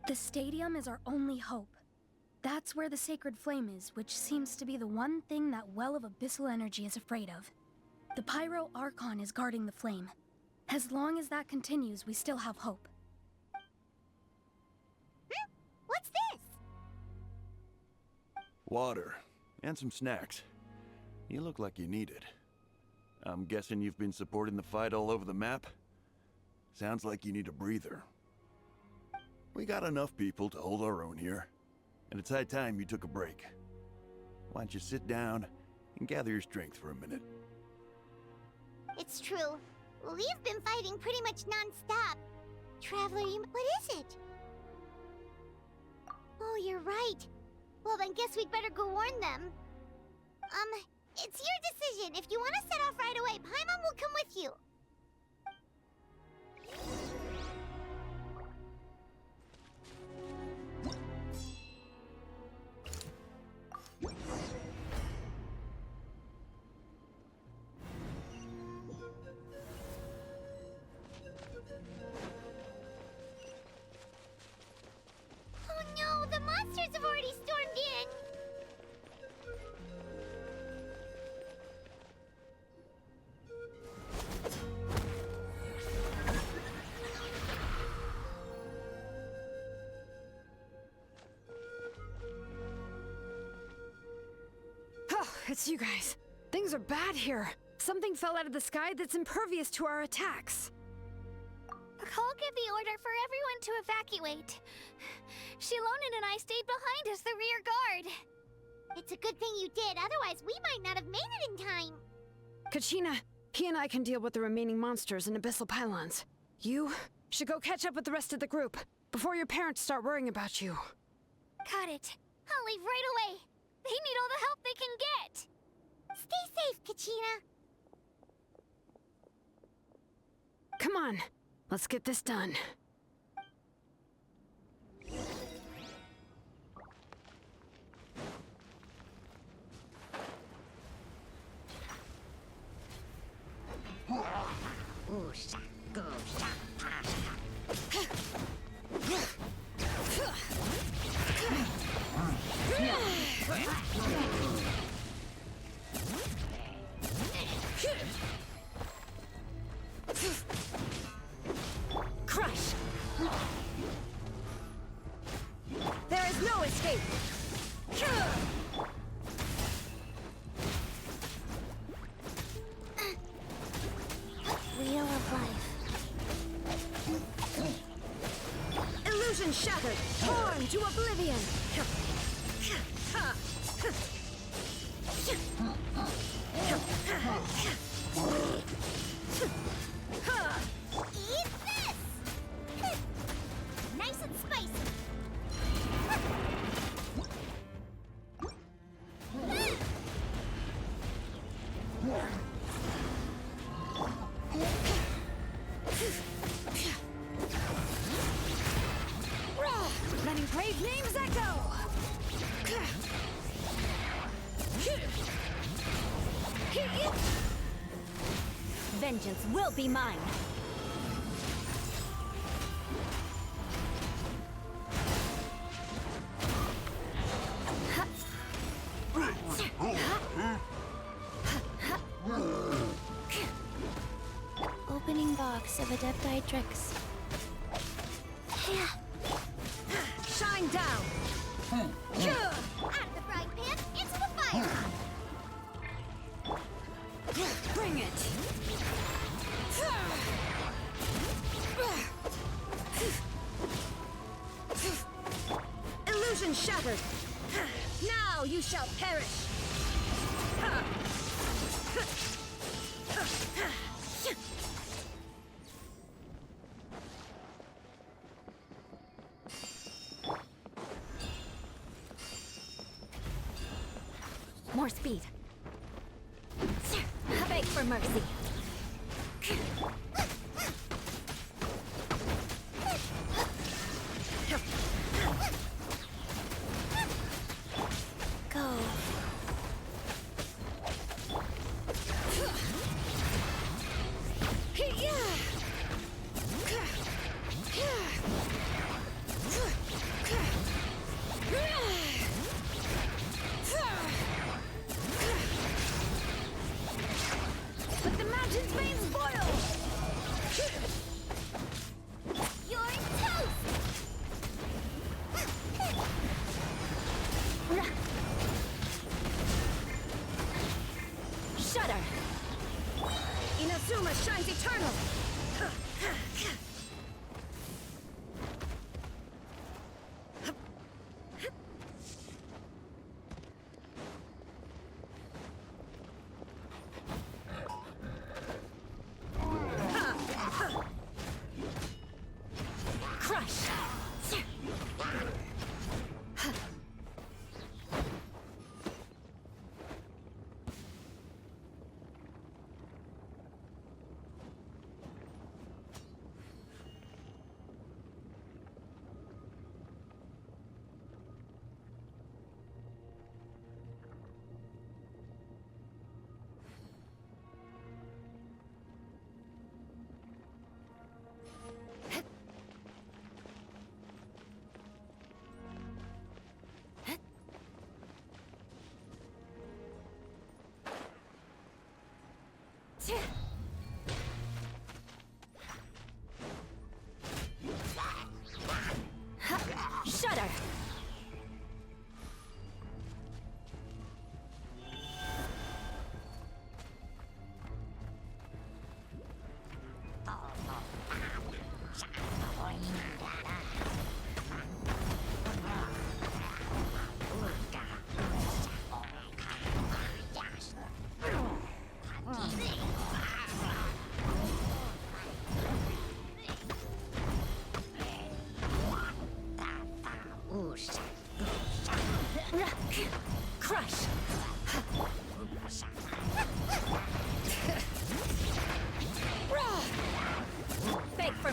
The stadium is our only hope. That's where the sacred flame is, which seems to be the one thing that well of abyssal energy is afraid of. The pyro archon is guarding the flame. As long as that continues, we still have hope.
What's this?
Water, and some snacks. You look like you need it. I'm guessing you've been supporting the fight all over the map? Sounds like you need a breather. We got enough people to hold our own here, and it's high time you took a break. Why don't you sit down and gather your strength for a minute?
It's true. We've been fighting pretty much non-stop. Traveler, what is it? Oh, you're right. Well, then guess we'd better go warn them. It's your decision. If you want to set off right away, Paimon will come with you. Oh no, the monsters have already stormed in!
Oh, it's you guys. Things are bad here. Something fell out of the sky that's impervious to our attacks.
I'll give the order for everyone to evacuate. Shilonen and I stayed behind as the rear guard.
It's a good thing you did, otherwise we might not have made it in time.
Kachina, he and I can deal with the remaining monsters and abyssal pylons. You should go catch up with the rest of the group before your parents start worrying about you.
Got it. I'll leave right away. They need all the help they can get.
Stay safe, Kachina.
Come on, let's get this done.
Crush! There is no escape!
Wheel of life.
Illusion shattered! Torn to oblivion!
Eat this! Nice and spicy.
Letting brave names echo! Vengeance will be mine!
Opening box of adepti tricks.
Shine down!
Out of the frying pan, into the fire!
Bring it! Illusion shattered! Now you shall perish! More speed. Beg for mercy.
Go.
Let the mountain's veins boil!
You're toast!
Shudder! Inazuma shines eternal!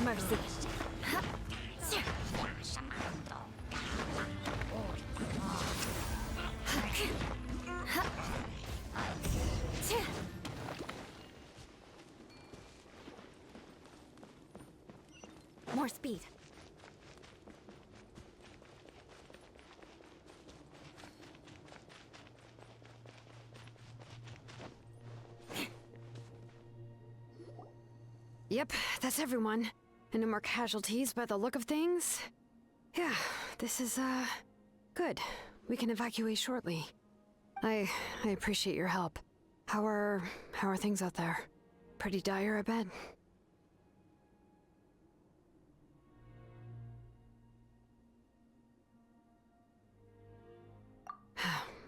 mercy. More speed.
Yep, that's everyone. And no more casualties by the look of things. Yeah, this is, good. We can evacuate shortly. I appreciate your help. How are things out there? Pretty dire, I bet.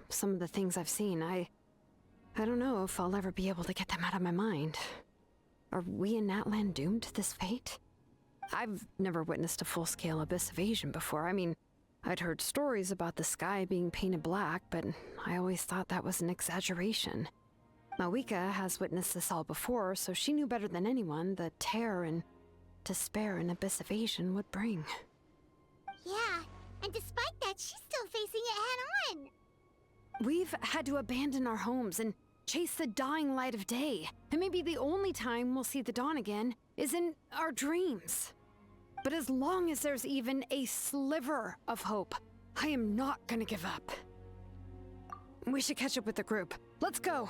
Some of the things I've seen, I don't know if I'll ever be able to get them out of my mind. Are we in Natlan doomed to this fate? I've never witnessed a full-scale abyss invasion before. I mean, I'd heard stories about the sky being painted black, but I always thought that was an exaggeration. Mawika has witnessed this all before, so she knew better than anyone the terror and despair an abyss invasion would bring.
Yeah, and despite that, she's still facing it head-on.
We've had to abandon our homes and chase the dying light of day. And maybe the only time we'll see the dawn again is in our dreams. But as long as there's even a sliver of hope, I am not gonna give up. We should catch up with the group. Let's go!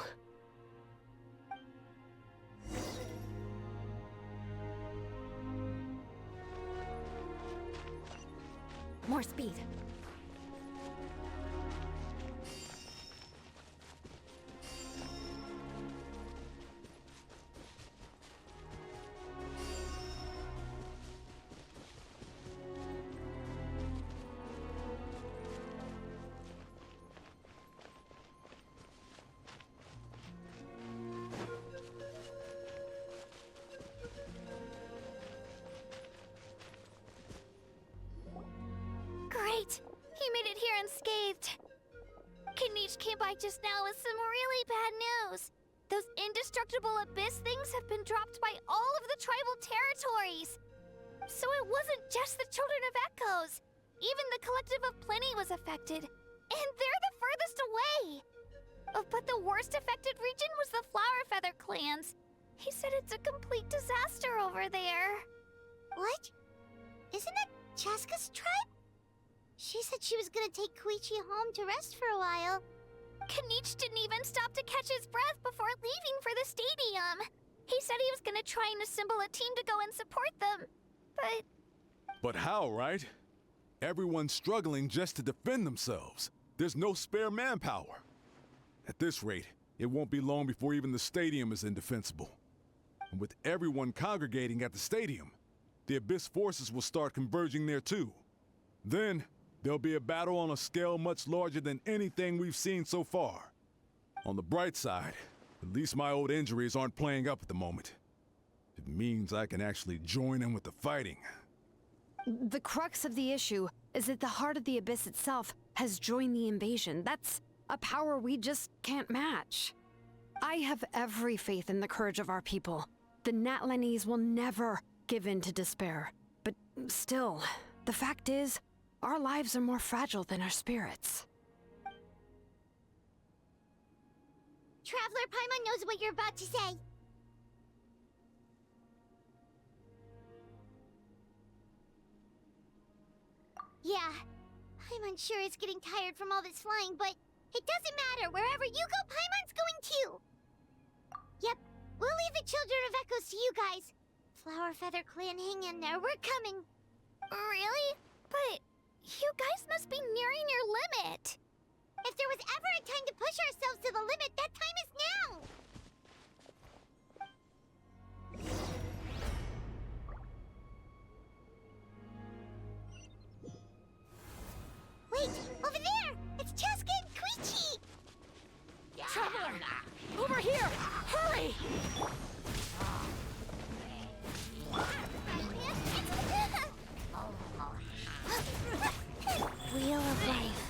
More speed.
Great! He made it here unscathed. Knight came by just now with some really bad news. Those indestructible abyss things have been dropped by all of the tribal territories. So it wasn't just the Children of Echoes. Even the Collective of Plenty was affected. And they're the furthest away. But the worst affected region was the Flower Feather clans. He said it's a complete disaster over there.
What? Isn't that Chaska's tribe? She said she was gonna take Koichi home to rest for a while.
Knight didn't even stop to catch his breath before leaving for the stadium. He said he was gonna try and assemble a team to go and support them, but...
But how, right? Everyone's struggling just to defend themselves. There's no spare manpower. At this rate, it won't be long before even the stadium is indefensible. And with everyone congregating at the stadium, the Abyss forces will start converging there too. Then, there'll be a battle on a scale much larger than anything we've seen so far. On the bright side, at least my old injuries aren't playing up at the moment. It means I can actually join in with the fighting.
The crux of the issue is that the heart of the Abyss itself has joined the invasion. That's a power we just can't match. I have every faith in the courage of our people. The Natlanese will never give in to despair. But still, the fact is, our lives are more fragile than our spirits.
Traveler Paimon knows what you're about to say. Yeah, Paimon sure is getting tired from all this flying, but it doesn't matter. Wherever you go, Paimon's going too. Yep, we'll leave the Children of Echoes to you guys. Flower Feather Clan, hang in there. We're coming.
Really? But you guys must be nearing your limit.
If there was ever a time to push ourselves to the limit, that time is now. Wait, over there! It's Chaska and Koichi!
Traveler! Over here! Hurry!
Wheel of Life.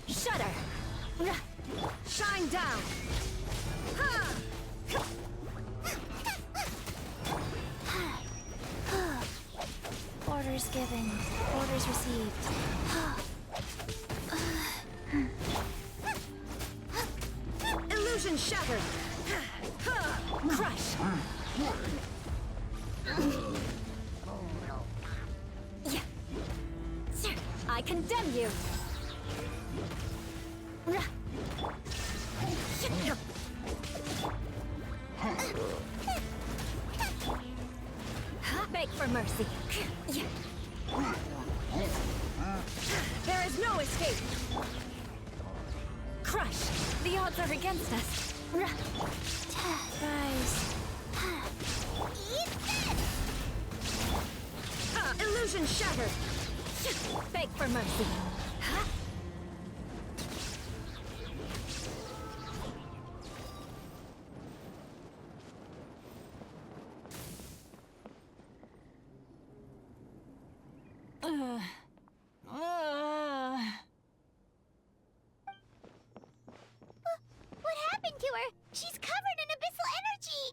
Shudder! Shine down! Ha!
given. Orders received.
Illusion shattered! Crush!
I condemn you! Beg for mercy.
There is no escape!
Crush! The odds are against us.
Guys.
Illusion shattered!
Beg for mercy.
What happened to her? She's covered in abyssal energy!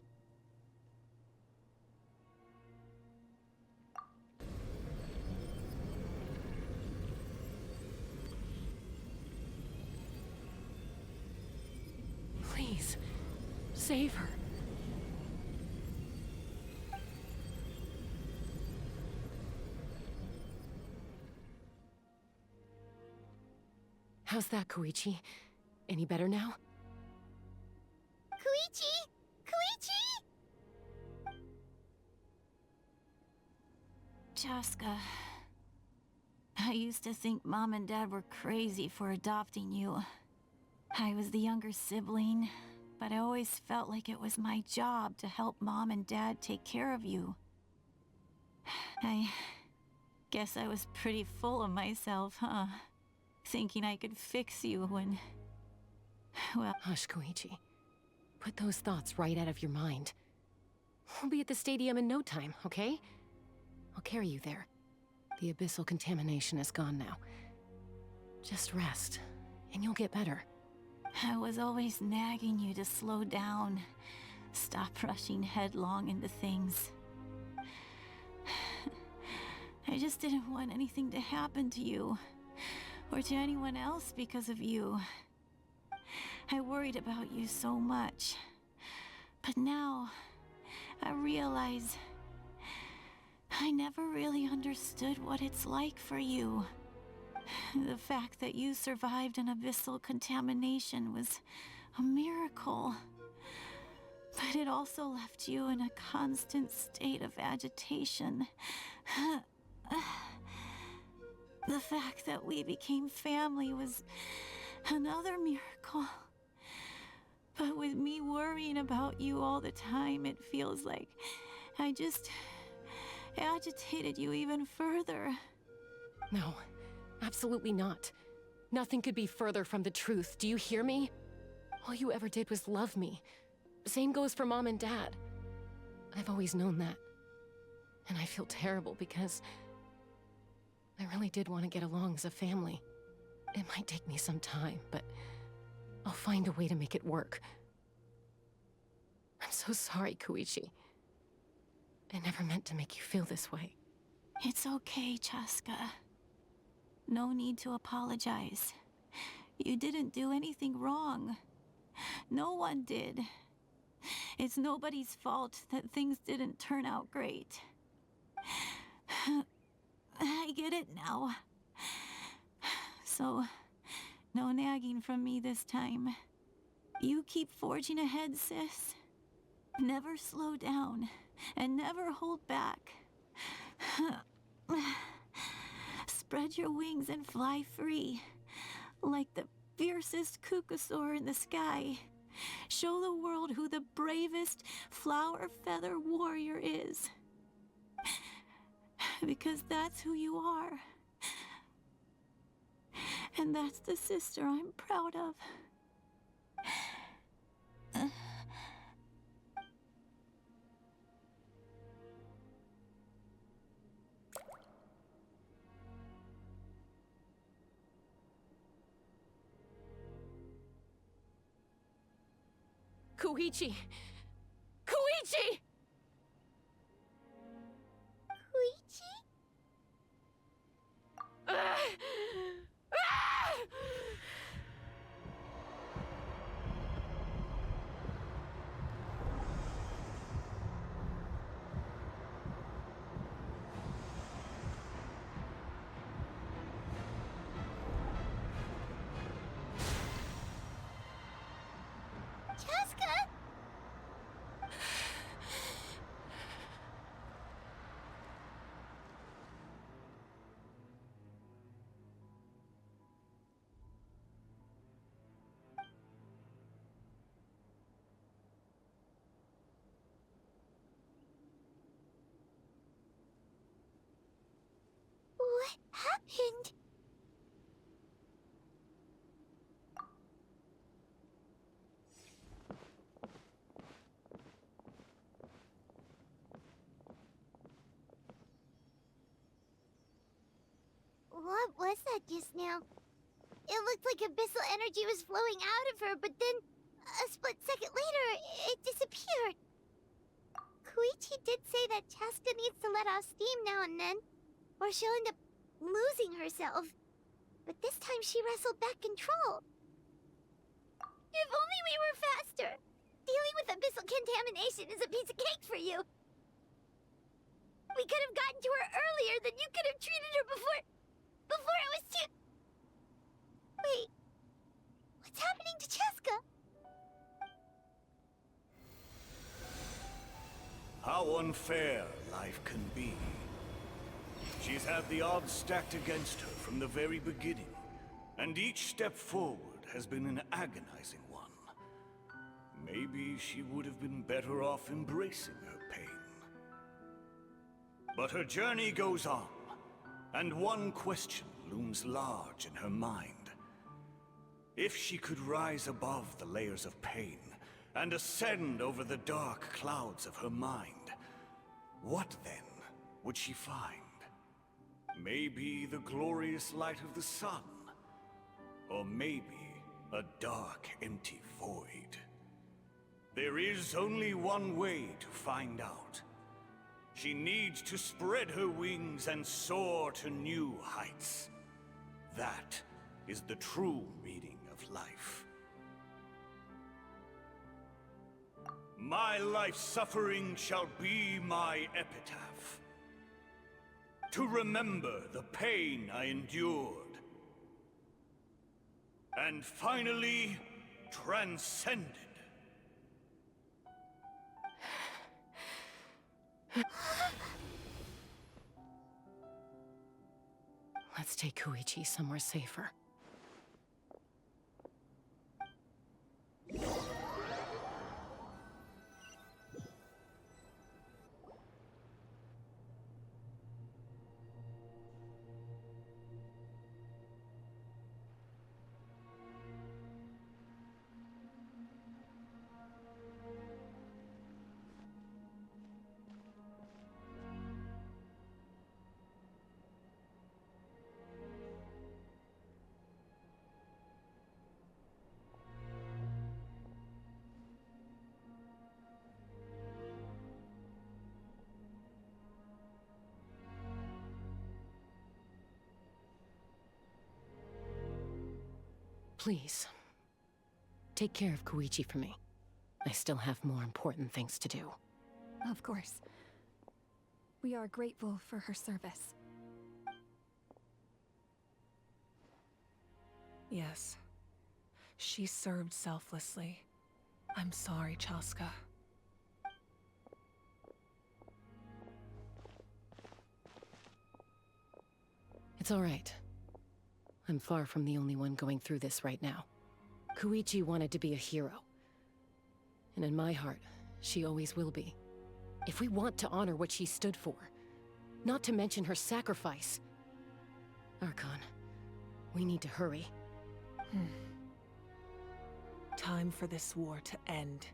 Please, save her. How's that, Koichi? Any better now?
Koichi! Koichi!
Chaska, I used to think Mom and Dad were crazy for adopting you. I was the younger sibling, but I always felt like it was my job to help Mom and Dad take care of you. I guess I was pretty full of myself, huh? Thinking I could fix you when... well...
Hush, Koichi. Put those thoughts right out of your mind. We'll be at the stadium in no time, okay? I'll carry you there. The abyssal contamination is gone now. Just rest, and you'll get better.
I was always nagging you to slow down. Stop rushing headlong into things. I just didn't want anything to happen to you, or to anyone else because of you. I worried about you so much. But now, I realize I never really understood what it's like for you. The fact that you survived an abyssal contamination was a miracle. But it also left you in a constant state of agitation. The fact that we became family was another miracle. But with me worrying about you all the time, it feels like I just agitated you even further.
No, absolutely not. Nothing could be further from the truth. Do you hear me? All you ever did was love me. Same goes for Mom and Dad. I've always known that. And I feel terrible because I really did want to get along as a family. It might take me some time, but I'll find a way to make it work. I'm so sorry, Koichi. I never meant to make you feel this way.
It's okay, Chaska. No need to apologize. You didn't do anything wrong. No one did. It's nobody's fault that things didn't turn out great. I get it now. So, no nagging from me this time. You keep forging ahead, sis. Never slow down, and never hold back. Spread your wings and fly free, like the fiercest kukasaur in the sky. Show the world who the bravest flower feather warrior is. Because that's who you are. And that's the sister I'm proud of.
Koichi! Koichi!
Koichi? happened? What was that just now? It looked like abyssal energy was flowing out of her, but then a split second later, it disappeared. Koichi did say that Chaska needs to let off steam now and then, or she'll end up losing herself. But this time she wrestled back control. If only we were faster! Dealing with abyssal contamination is a piece of cake for you! We could have gotten to her earlier, then you could have treated her before it was too... Wait, what's happening to Chaska?
How unfair life can be. She's had the odds stacked against her from the very beginning, and each step forward has been an agonizing one. Maybe she would have been better off embracing her pain. But her journey goes on, and one question looms large in her mind. If she could rise above the layers of pain and ascend over the dark clouds of her mind, what then would she find? Maybe the glorious light of the sun, or maybe a dark, empty void. There is only one way to find out. She needs to spread her wings and soar to new heights. That is the true meaning of life. My life's suffering shall be my epitaph. To remember the pain I endured. And finally, transcended.
Let's take Koichi somewhere safer. Please, take care of Koichi for me. I still have more important things to do.
Of course. We are grateful for her service.
Yes. She served selflessly. I'm sorry, Chaska.
It's all right. I'm far from the only one going through this right now. Koichi wanted to be a hero. And in my heart, she always will be. If we want to honor what she stood for, not to mention her sacrifice. Archon, we need to hurry.
Time for this war to end.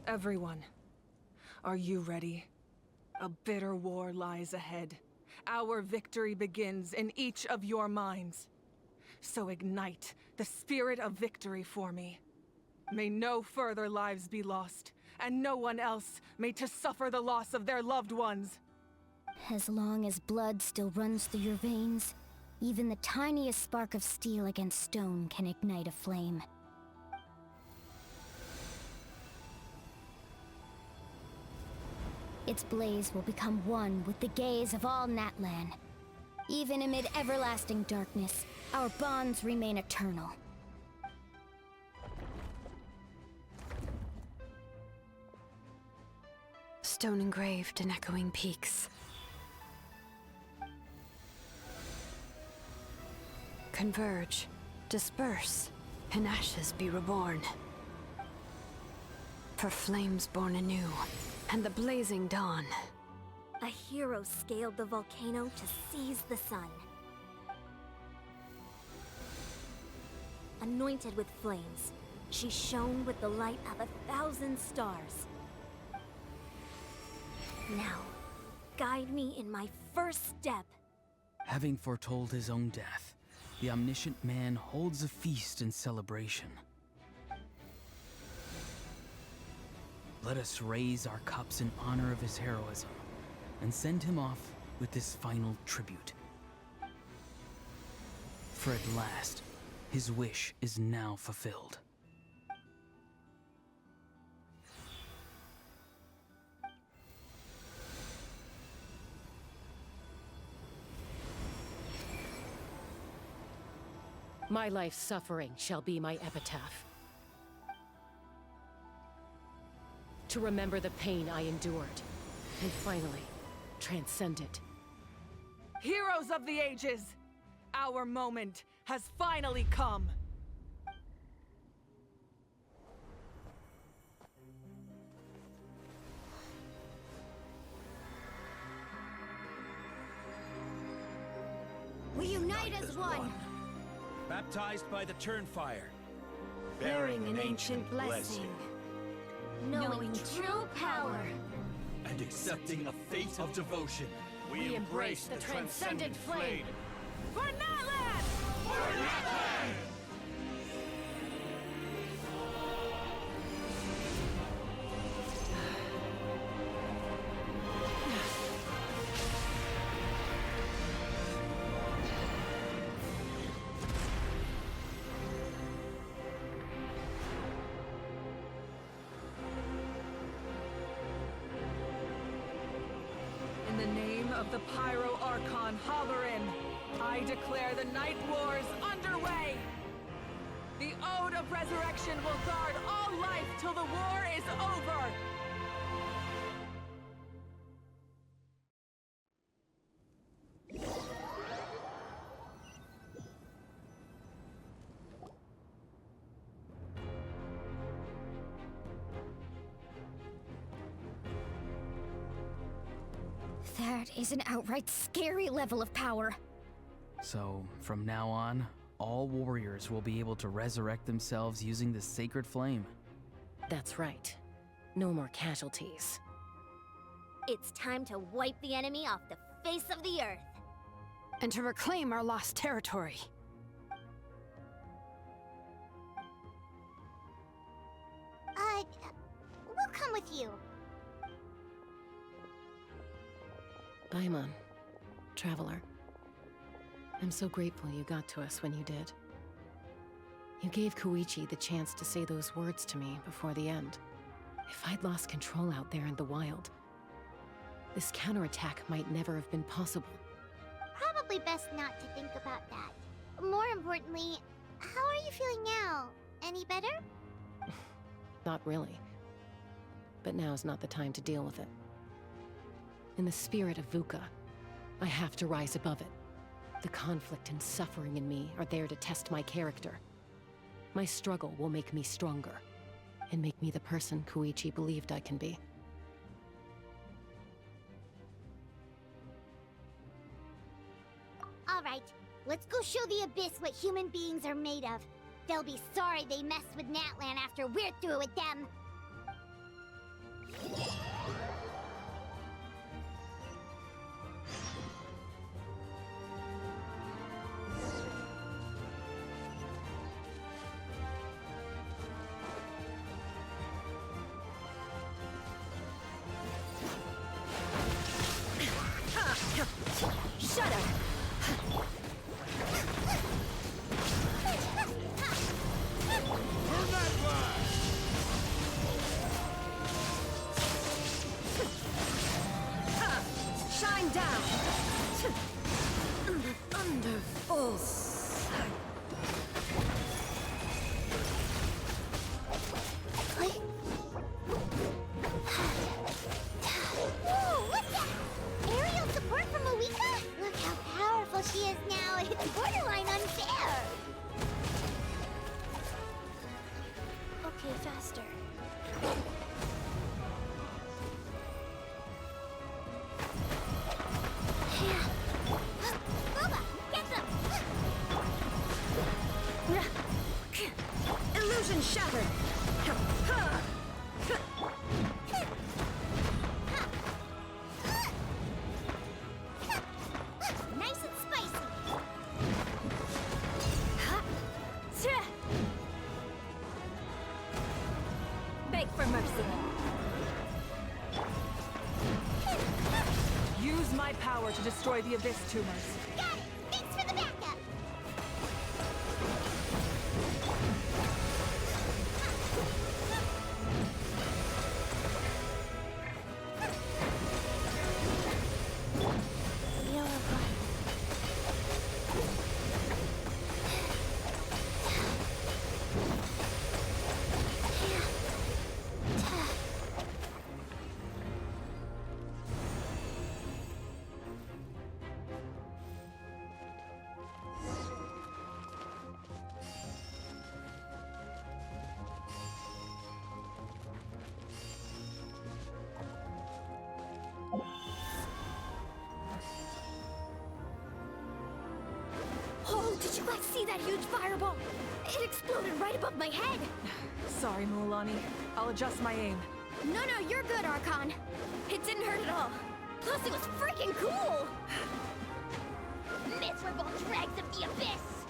Everyone, are you ready? A bitter war lies ahead, Our victory begins in each of your minds. So ignite the spirit of victory for me. May no further lives be lost, and no one else may to suffer the loss of their loved ones.
As long as blood still runs through your veins, even the tiniest spark of steel against stone can ignite a flame. Its blaze will become one with the gaze of all Natlan. Even amid everlasting darkness, our bonds remain eternal.
Stone engraved in echoing peaks. Converge, disperse, in ashes be reborn. For flames born anew, and the blazing dawn.
A hero scaled the volcano to seize the sun. Anointed with flames, she shone with the light of 1,000 stars. Now, guide me in my first step.
Having foretold his own death, the omniscient man holds a feast in celebration. Let us raise our cups in honor of his heroism, and send him off with this final tribute. For at last, his wish is now fulfilled.
My life's suffering shall be my epitaph. To remember the pain I endured, and finally, transcend it.
Heroes of the ages! Our moment has finally come!
We unite as one!
Baptized by the Turnfire,
Bearing an ancient blessing. Knowing true power.
and accepting a fate of devotion,
We embrace the transcendent flame.
For Natlan!
For Natlan!
In the name of the Pyro Archon Hoverin, I declare the Night Wars underway! The Ode of Resurrection will guard all life till the war is over!
That is an outright scary level of power.
So, from now on, all warriors will be able to resurrect themselves using the sacred flame.
That's right. No more casualties.
It's time to wipe the enemy off the face of the earth.
And to reclaim our lost territory.
We'll come with you.
Paimon, traveler. I'm so grateful you got to us when you did. You gave Koichi the chance to say those words to me before the end. If I'd lost control out there in the wild, this counterattack might never have been possible.
Probably best not to think about that. More importantly, how are you feeling now? Any better?
Not really. But now's not the time to deal with it. In the spirit of VUCA, I have to rise above it. The conflict and suffering in me are there to test my character. My struggle will make me stronger, and make me the person Koichi believed I can be.
Alright, let's go show the Abyss what human beings are made of. They'll be sorry they messed with Natlan after we're through with them.
down! The thunder falls.
Whoa, what's that? Aerial support from Moika? Look how powerful she is now. It's borderline unfair. Okay, faster. Boba, get them!
Illusion shattered!
Nice and spicy.
Beg for mercy. Use my power to destroy the Abyss tumors.
Got it! Thanks for the backup!
Oh, did you guys see that huge fireball? It exploded right above my head.
Sorry, Mualani. I'll adjust my aim.
No, you're good, Archon. It didn't hurt at all. Plus, it was freaking cool.
Miserable dregs of the Abyss!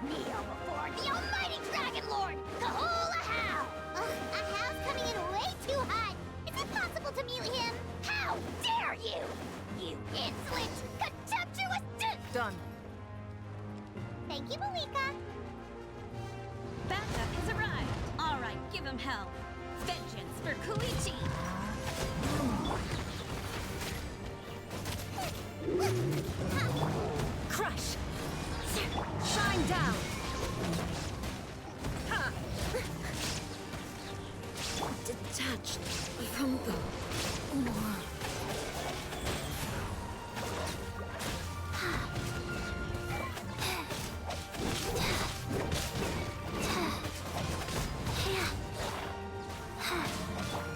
Kneel before the almighty Dragon Lord, the whole Ahau! Ahau's coming in way too hot! Is it possible to mute him? How dare you! You insolent, contemptuous
Done.
Thank you, Malika!
Backup has arrived. All right, give him hell. Vengeance for Koichi.
Crush! Shine down! Ha! Detached from the world.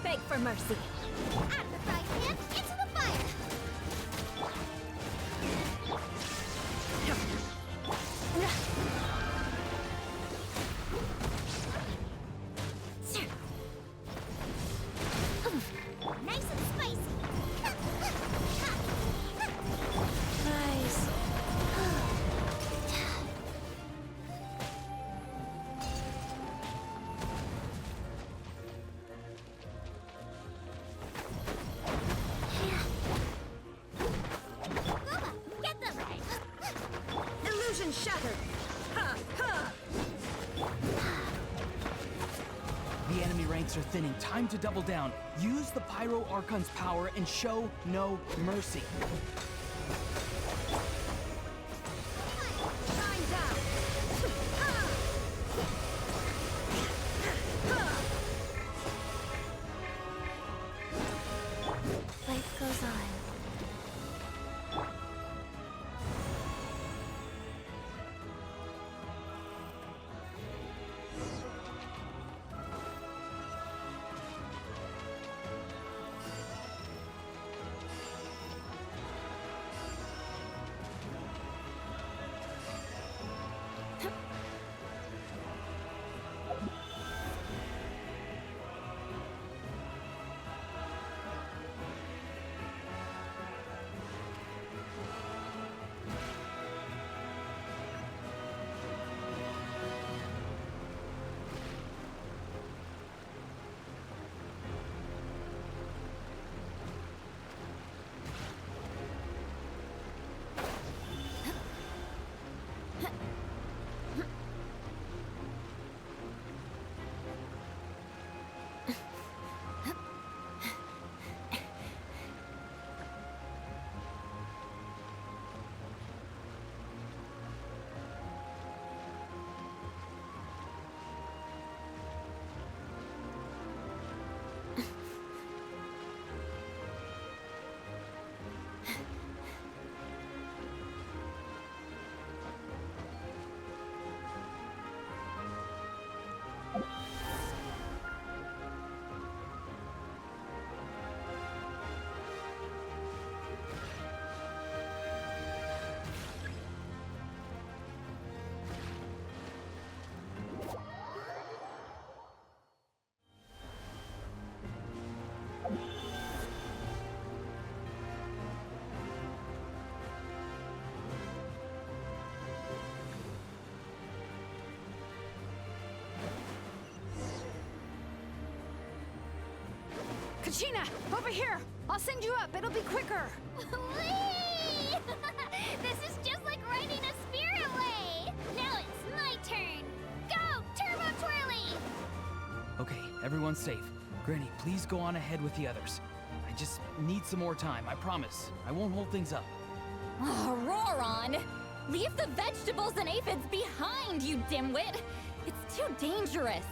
Beg for mercy.
Out of the frying pan, into the fire! Nice and spicy!
Nice.
Boba, get them!
Illusion shattered! Ha! Ha!
The enemy ranks are thinning. Time to double down. Use the Pyro Archon's power and show no mercy.
Shine down! Ha!
Life goes on.
Kachina, over here! I'll send you up, it'll be quicker!
Whee! This is just like riding a spirit way! Now it's my turn! Go, Turbo Twirly!
Okay, everyone's safe. Granny, please go on ahead with the others. I just need some more time, I promise. I won't hold things up.
Oh, Roron! Leave the vegetables and aphids behind, you dimwit! It's too dangerous!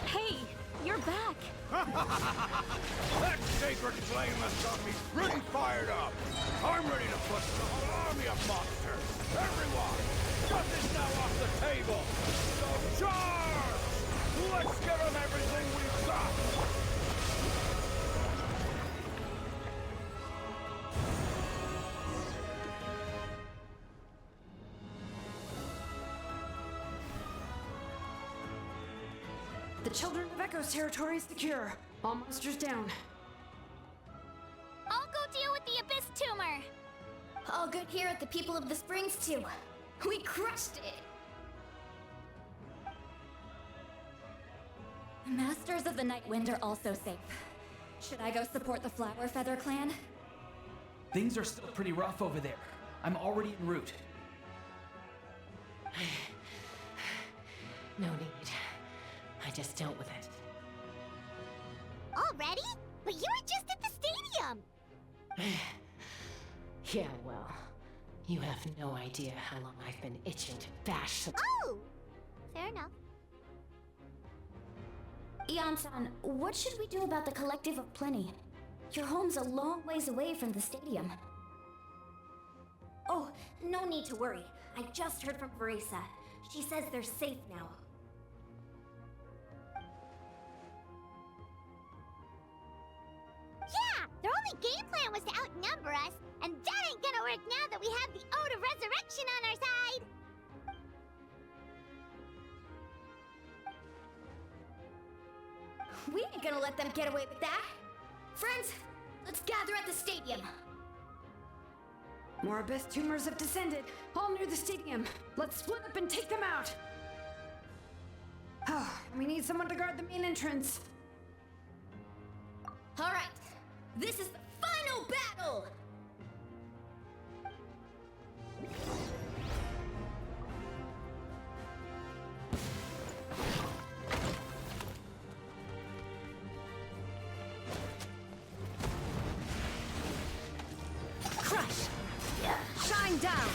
Hey, you're back.
That sacred flame has got me pretty fired up. I'm ready to put the whole army of monsters. Everyone, justice now off the table. So charge! Let's give them everything we've got.
The Children of Echo's territory is secure. All monsters down.
I'll go deal with the Abyss Tumor.
All good here at the People of the Springs, too. We crushed it!
The Masters of the Night Wind are also safe. Should I go support the Flower Feather clan?
Things are still pretty rough over there. I'm already en route.
No need. I just dealt with it.
Already? But you were just at the stadium!
Yeah, well, you have no idea how long I've been itching to bash some—
Oh! Fair enough.
Ian-san, what should we do about the Collective of Plenty? Your home's a long ways away from the stadium. Oh, no need to worry. I just heard from Veresa. She says they're safe now.
Yeah! Their only game plan was to outnumber us, and that ain't gonna work now that we have the Ode of Resurrection on our side!
We ain't gonna let them get away with that! Friends, let's gather at the stadium!
More Abyss tumors have descended, all near the stadium. Let's split up and take them out! We need someone to guard the main entrance.
Alright, this is the final battle!
Crush! Shine down!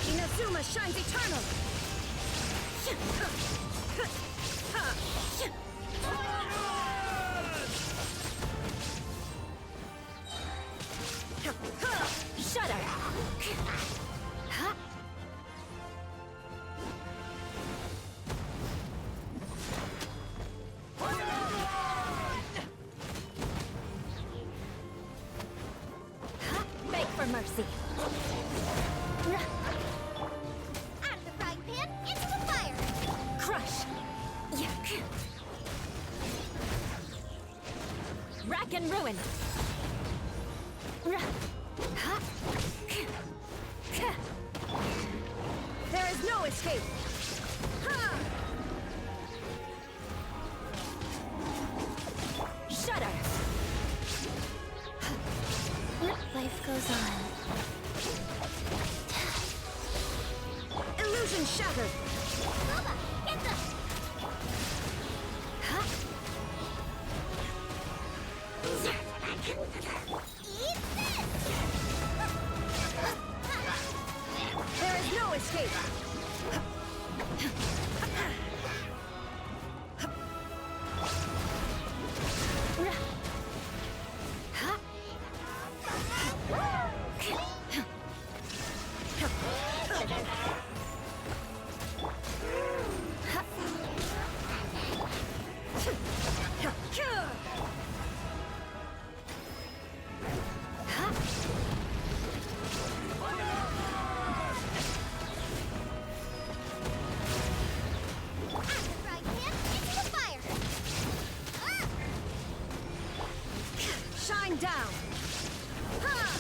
Inazuma shines eternal!
Shudder! Beg for mercy.
Out of the frying pan, into the fire!
Crush! Yuck! Rack and ruin! There is no escape! Shudder!
Life goes on.
Illusion shattered!
Boba, get them! Eat this!
There is no escape!
Bearing down! Ha!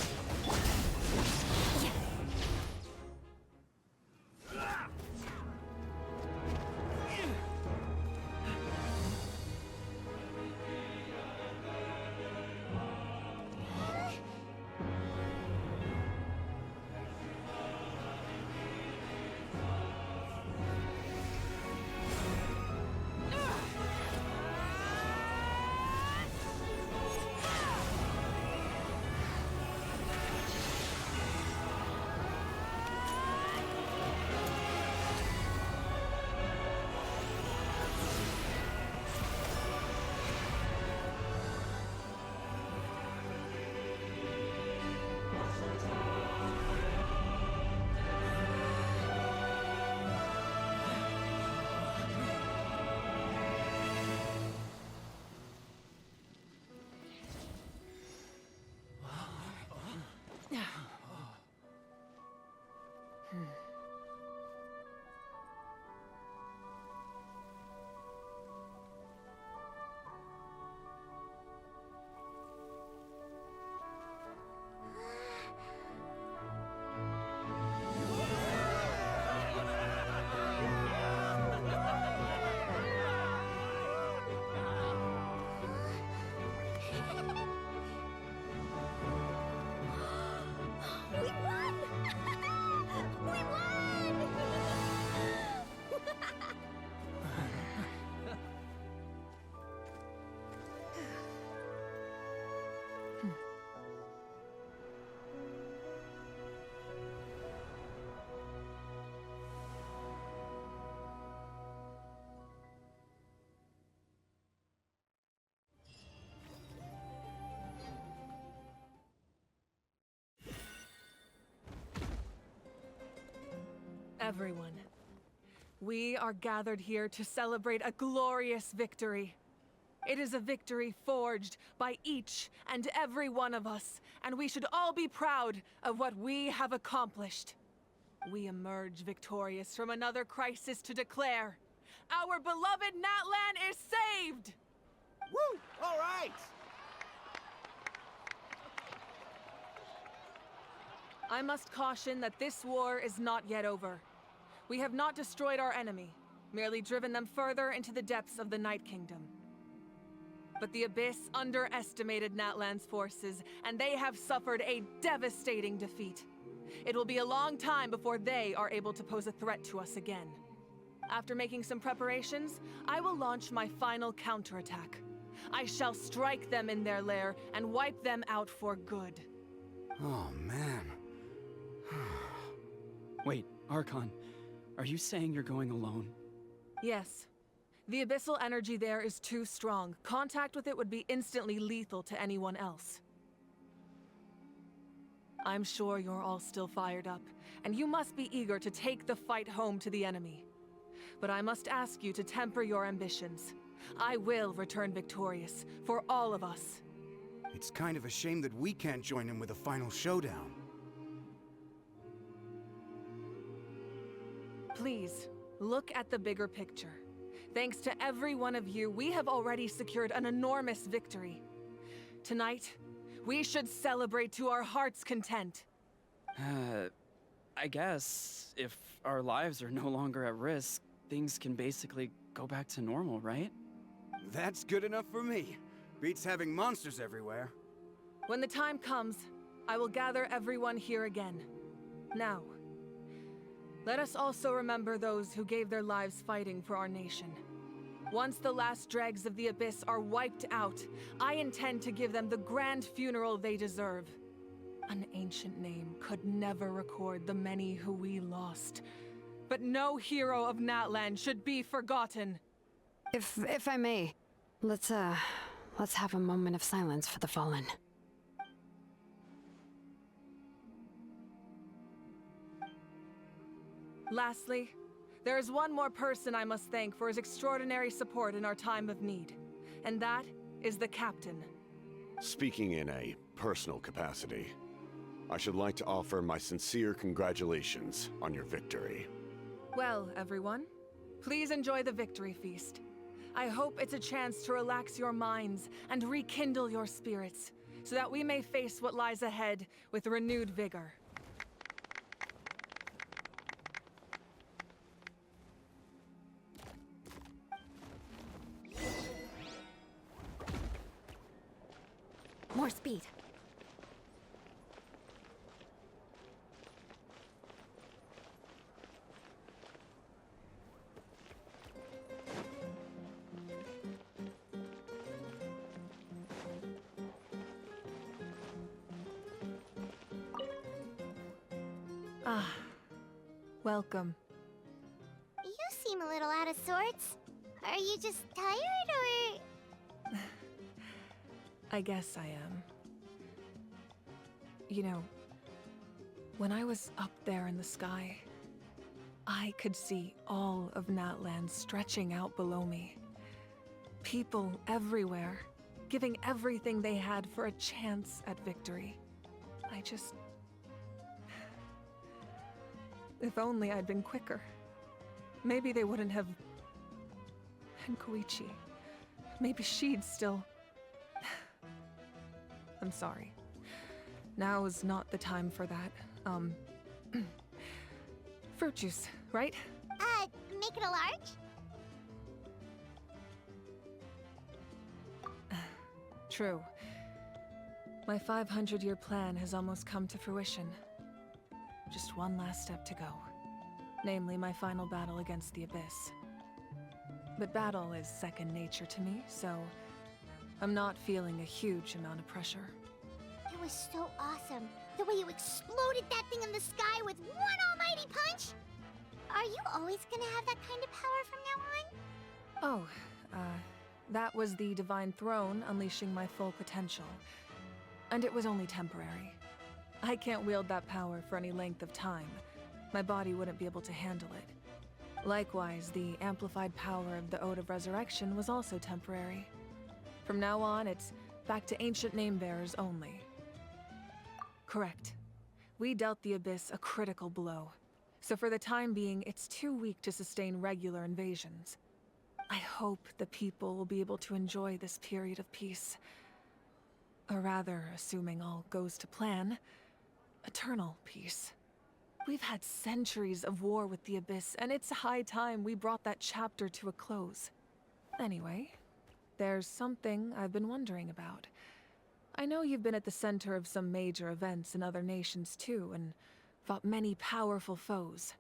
Everyone, we are gathered here to celebrate a glorious victory. It is a victory forged by each and every one of us, and we should all be proud of what we have accomplished. We emerge victorious from another crisis to declare, our beloved Natlan is saved!
Woo! All right!
I must caution that this war is not yet over. We have not destroyed our enemy, merely driven them further into the depths of the Night Kingdom. But the Abyss underestimated Natlan's forces, and they have suffered a devastating defeat. It will be a long time before they are able to pose a threat to us again. After making some preparations, I will launch my final counterattack. I shall strike them in their lair and wipe them out for good.
Oh, man.
Wait, Archon, are you saying you're going alone?
Yes. The abyssal energy there is too strong. Contact with it would be instantly lethal to anyone else. I'm sure you're all still fired up, and you must be eager to take the fight home to the enemy. But I must ask you to temper your ambitions. I will return victorious, for all of us.
It's kind of a shame that we can't join in with a final showdown.
Please, look at the bigger picture. Thanks to every one of you, we have already secured an enormous victory. Tonight, we should celebrate to our heart's content.
I guess if our lives are no longer at risk, things can basically go back to normal, right?
That's good enough for me. Beats having monsters everywhere.
When the time comes, I will gather everyone here again. Now, let us also remember those who gave their lives fighting for our nation. Once the last dregs of the Abyss are wiped out, I intend to give them the grand funeral they deserve. An ancient name could never record the many who we lost. But no hero of Natlan should be forgotten.
If I may, let's have a moment of silence for the fallen.
Lastly, there is one more person I must thank for his extraordinary support in our time of need, and that is the Captain.
Speaking in a personal capacity, I should like to offer my sincere congratulations on your victory.
Well, everyone, please enjoy the victory feast. I hope it's a chance to relax your minds and rekindle your spirits, so that we may face what lies ahead with renewed vigor.
More speed.
Ah, welcome.
You seem a little out of sorts. Are you just tired, or...?
I guess I am. You know, when I was up there in the sky, I could see all of Natlan stretching out below me. People everywhere, giving everything they had for a chance at victory. I just... If only I'd been quicker. Maybe they wouldn't have... And Koichi. Maybe she'd still... I'm sorry. Now is not the time for that. Fruit juice, right?
Make it a large?
True. My 500-year plan has almost come to fruition. Just one last step to go. Namely, my final battle against the Abyss. But battle is second nature to me, so I'm not feeling a huge amount of pressure.
It was so awesome. The way you exploded that thing in the sky with one almighty punch! Are you always gonna have that kind of power from now on?
Oh, that was the Divine Throne unleashing my full potential. And it was only temporary. I can't wield that power for any length of time. My body wouldn't be able to handle it. Likewise, the amplified power of the Ode of Resurrection was also temporary. From now on, it's back to ancient name-bearers only. Correct. We dealt the Abyss a critical blow. So for the time being, it's too weak to sustain regular invasions. I hope the people will be able to enjoy this period of peace. Or rather, assuming all goes to plan, eternal peace. We've had centuries of war with the Abyss, and it's high time we brought that chapter to a close. Anyway, there's something I've been wondering about. I know you've been at the center of some major events in other nations too, and fought many powerful foes.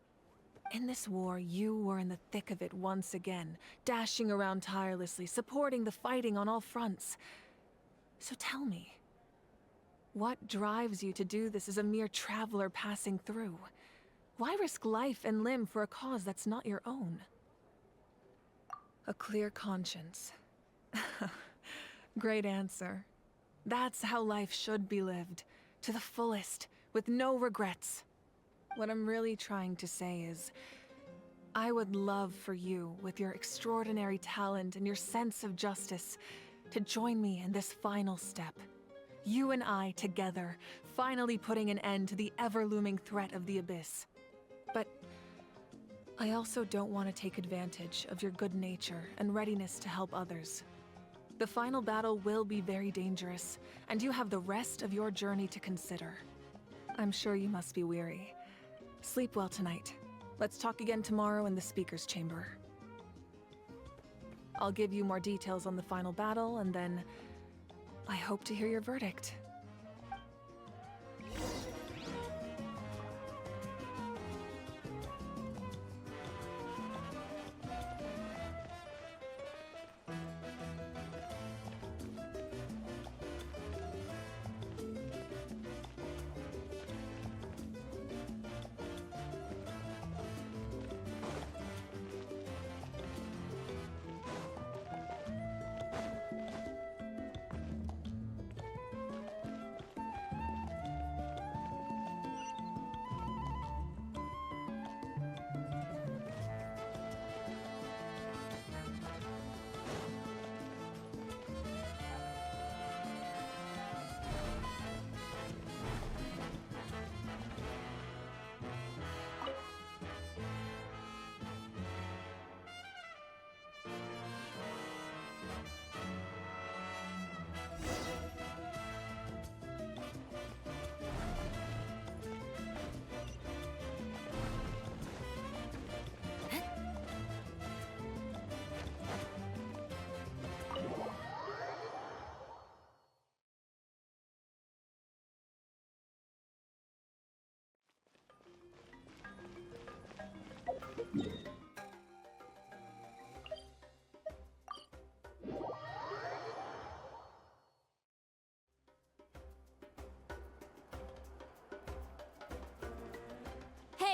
In this war, you were in the thick of it once again, dashing around tirelessly, supporting the fighting on all fronts. So tell me, what drives you to do this as a mere traveler passing through? Why risk life and limb for a cause that's not your own? A clear conscience. Great answer. That's how life should be lived, to the fullest, with no regrets. What I'm really trying to say is, I would love for you, with your extraordinary talent and your sense of justice, to join me in this final step. You and I together, finally putting an end to the ever-looming threat of the Abyss. But I also don't want to take advantage of your good nature and readiness to help others. The final battle will be very dangerous, and you have the rest of your journey to consider. I'm sure you must be weary. Sleep well tonight. Let's talk again tomorrow in the speaker's chamber. I'll give you more details on the final battle, and then I hope to hear your verdict.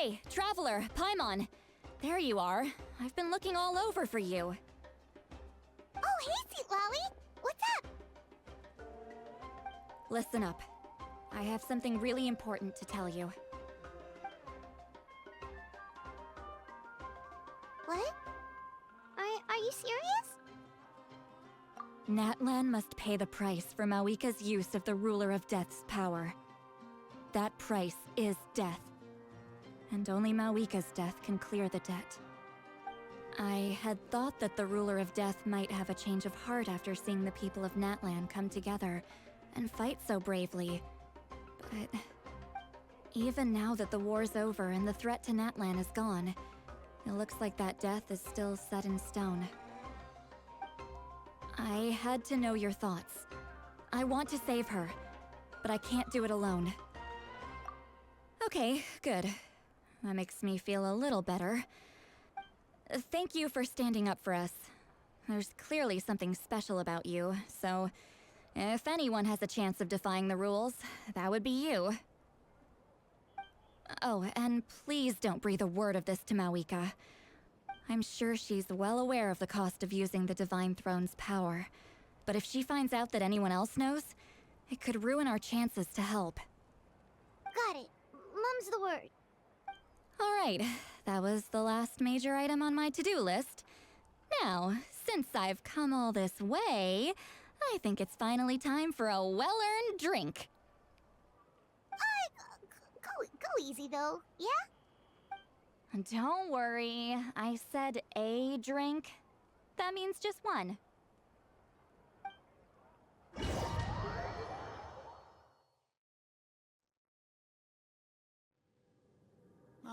Hey, Traveler, Paimon. There you are. I've been looking all over for you.
Oh, hey, Sweet Lolly! What's up?
Listen up. I have something really important to tell you.
What? Are you serious?
Natlan must pay the price for Mawika's use of the Ruler of Death's power. That price is death. And only Mawika's death can clear the debt. I had thought that the Ruler of Death might have a change of heart after seeing the people of Natlan come together and fight so bravely. But even now that the war's over and the threat to Natlan is gone, it looks like that death is still set in stone. I had to know your thoughts. I want to save her, but I can't do it alone. Okay, good. That makes me feel a little better. Thank you for standing up for us. There's clearly something special about you, so if anyone has a chance of defying the rules, that would be you. Oh, and please don't breathe a word of this to Mawika. I'm sure she's well aware of the cost of using the Divine Throne's power, but if she finds out that anyone else knows, it could ruin our chances to help.
Got it. Mum's the word.
Alright, that was the last major item on my to-do list. Now, since I've come all this way, I think it's finally time for a well-earned drink.
Go easy though, yeah?
Don't worry, I said a drink. That means just one.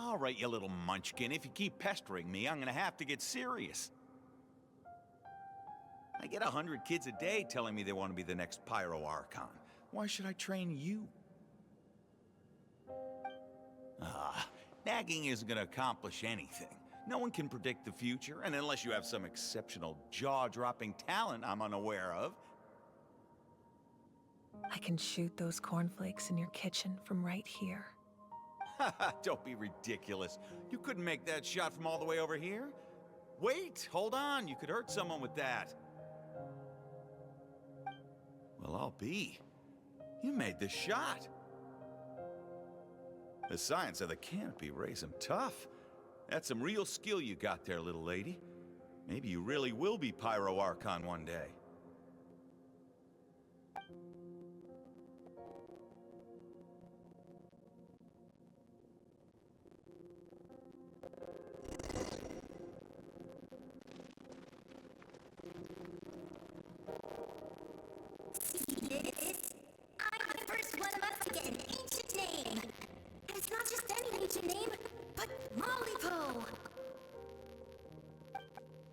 All right, you little munchkin. If you keep pestering me, I'm gonna have to get serious. I get 100 kids a day telling me they want to be the next Pyro Archon. Why should I train you? Nagging isn't gonna accomplish anything. No one can predict the future, and unless you have some exceptional jaw-dropping talent I'm unaware of.
I can shoot those cornflakes in your kitchen from right here.
Don't be ridiculous. You couldn't make that shot from all the way over here? Wait, hold on. You could hurt someone with that. Well, I'll be. You made the shot. The science of the canopy raised him tough. That's some real skill you got there, little lady. Maybe you really will be Pyro Archon one day.
I'm the first one of us to get an ancient name. And it's not just any ancient name, but Malipo.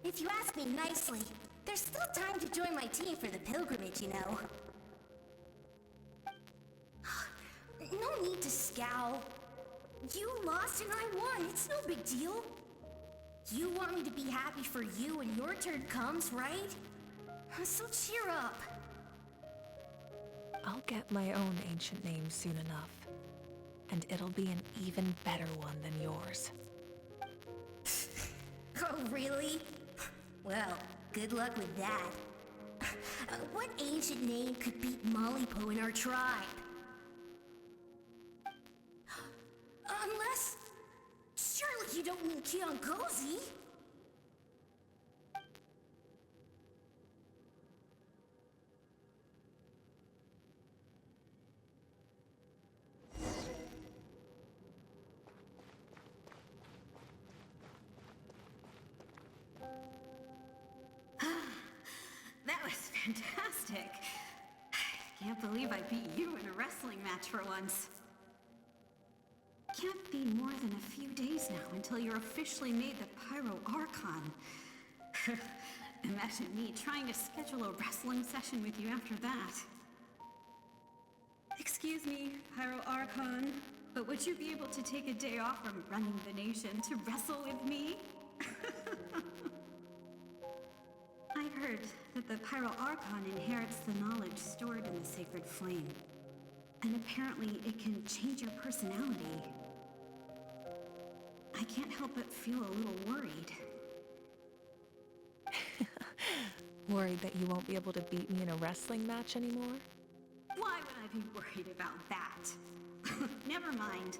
If you ask me nicely, there's still time to join my team for the pilgrimage, you know. No need to scowl. You lost and I won. It's no big deal. You want me to be happy for you when your turn comes, right? So cheer up.
I'll get my own ancient name soon enough. And it'll be an even better one than yours.
Oh, really? Well, good luck with that. What ancient name could beat Malipo in our tribe? Unless... surely you don't mean Kiangozi?
That was fantastic. Can't believe I beat you in a wrestling match for once. Can't be more than a few days now until you're officially made the Pyro Archon. Imagine me trying to schedule a wrestling session with you after that. Excuse me, Pyro Archon, but would you be able to take a day off from running the nation to wrestle with me? I heard that the Pyro Archon inherits the knowledge stored in the sacred flame. And apparently it can change your personality. I can't help but feel a little worried.
Worried that you won't be able to beat me in a wrestling match anymore?
Why would I be worried about that? Never mind.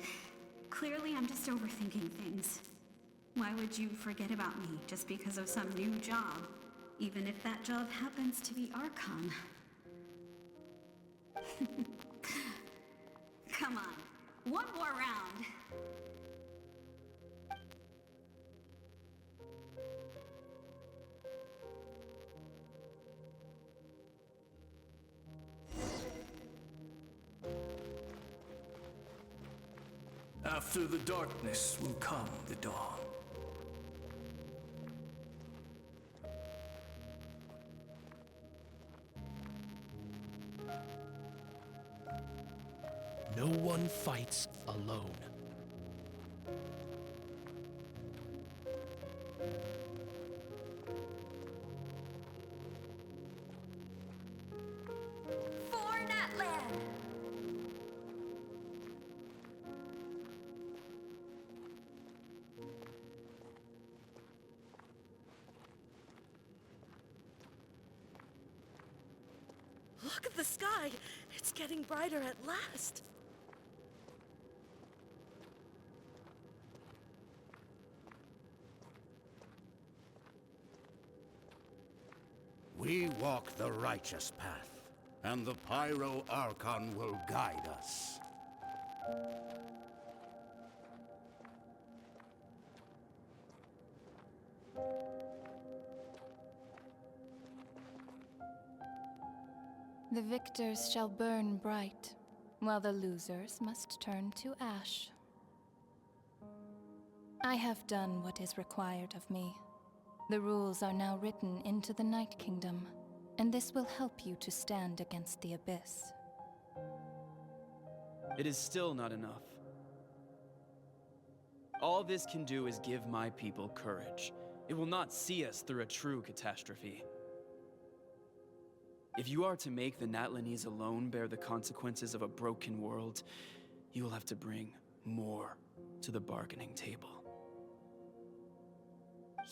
Clearly, I'm just overthinking things. Why would you forget about me just because of some new job? Even if that job happens to be Archon. Come on, one more round.
After the darkness will come the dawn. No one fights alone.
For Natlan!
Look at the sky! It's getting brighter at last!
We walk the righteous path, and the Pyro Archon will guide us.
The victors shall burn bright, while the losers must turn to ash. I have done what is required of me. The rules are now written into the Night Kingdom, and this will help you to stand against the Abyss.
It is still not enough. All this can do is give my people courage. It will not see us through a true catastrophe. If you are to make the Natlanese alone bear the consequences of a broken world, you will have to bring more to the bargaining table.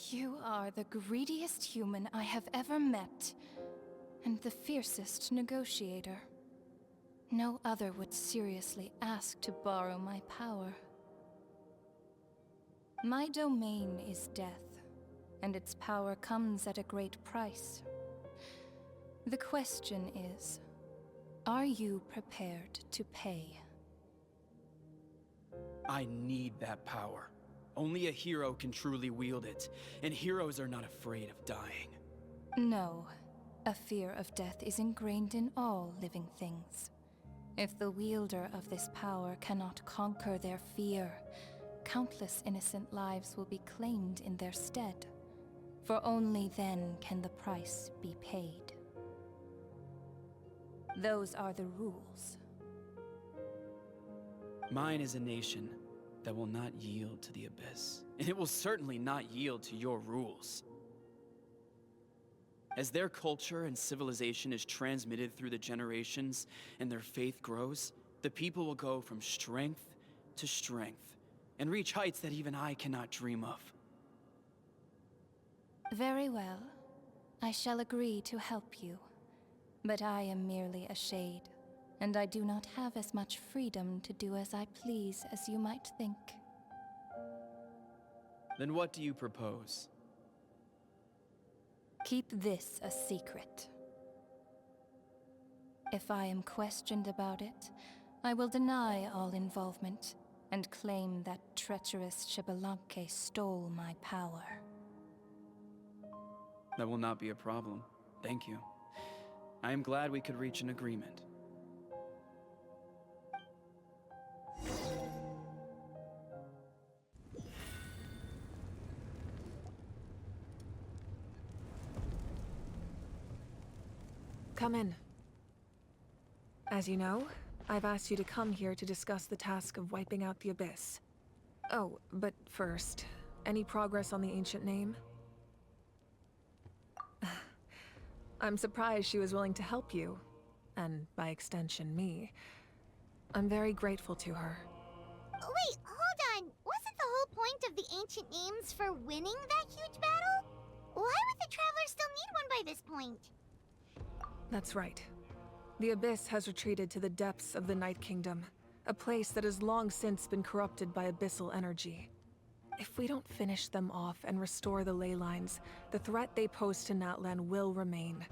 You are the greediest human I have ever met, and the fiercest negotiator. No other would seriously ask to borrow my power. My domain is death, and its power comes at a great price. The question is, are you prepared to pay?
I need that power. Only a hero can truly wield it, and heroes are not afraid of dying.
No, a fear of death is ingrained in all living things. If the wielder of this power cannot conquer their fear, countless innocent lives will be claimed in their stead, for only then can the price be paid. Those are the rules.
Mine is a nation that will not yield to the Abyss, and it will certainly not yield to your rules. As their culture and civilization is transmitted through the generations and their faith grows, the people will go from strength to strength and reach heights that even I cannot dream of.
Very well. I shall agree to help you. But I am merely a shade, and I do not have as much freedom to do as I please as you might think.
Then what do you propose?
Keep this a secret. If I am questioned about it, I will deny all involvement and claim that treacherous Xbalanque stole my power.
That will not be a problem. Thank you. I am glad we could reach an agreement.
Come in. As you know, I've asked you to come here to discuss the task of wiping out the Abyss. Oh, but first, any progress on the ancient name? I'm surprised she was willing to help you, and by extension, me. I'm very grateful to her.
Wait, hold on. Wasn't the whole point of the ancient names for winning that huge battle? Why would the Travelers still need one by this point?
That's right. The Abyss has retreated to the depths of the Night Kingdom, a place that has long since been corrupted by abyssal energy. If we don't finish them off and restore the ley lines, the threat they pose to Natlan will remain.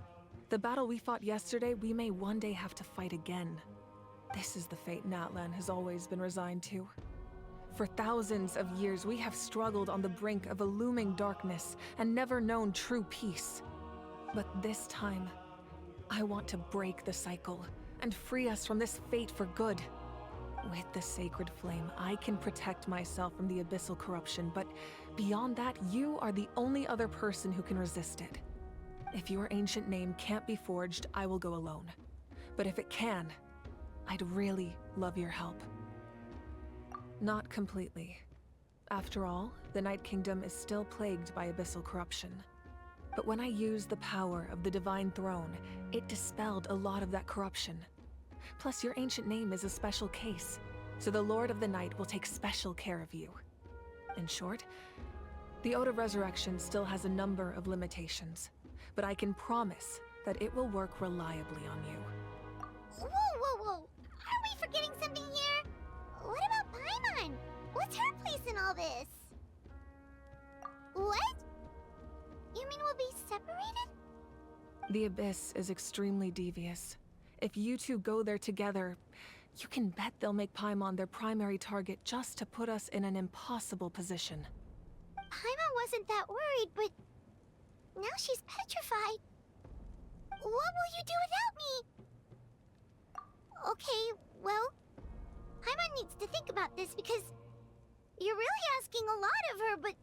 The battle we fought yesterday, we may one day have to fight again. This is the fate Natlan has always been resigned to. For thousands of years, we have struggled on the brink of a looming darkness and never known true peace. But this time, I want to break the cycle and free us from this fate for good. With the sacred flame, I can protect myself from the abyssal corruption, but beyond that, you are the only other person who can resist it. If your ancient name can't be forged, I will go alone. But if it can, I'd really love your help. Not completely. After all, the Night Kingdom is still plagued by abyssal corruption. But when I used the power of the Divine Throne, it dispelled a lot of that corruption. Plus, your ancient name is a special case, so the Lord of the Night will take special care of you. In short, the Ode of Resurrection still has a number of limitations, but I can promise that it will work reliably on you.
Whoa, whoa, whoa! Are we forgetting something here? What about Paimon? What's her place in all this? What? You mean we'll be separated?
The Abyss is extremely devious. If you two go there together, you can bet they'll make Paimon their primary target just to put us in an impossible position.
Paimon wasn't that worried, but now she's petrified. What will you do without me? Okay, well, Paimon needs to think about this because you're really asking a lot of her, but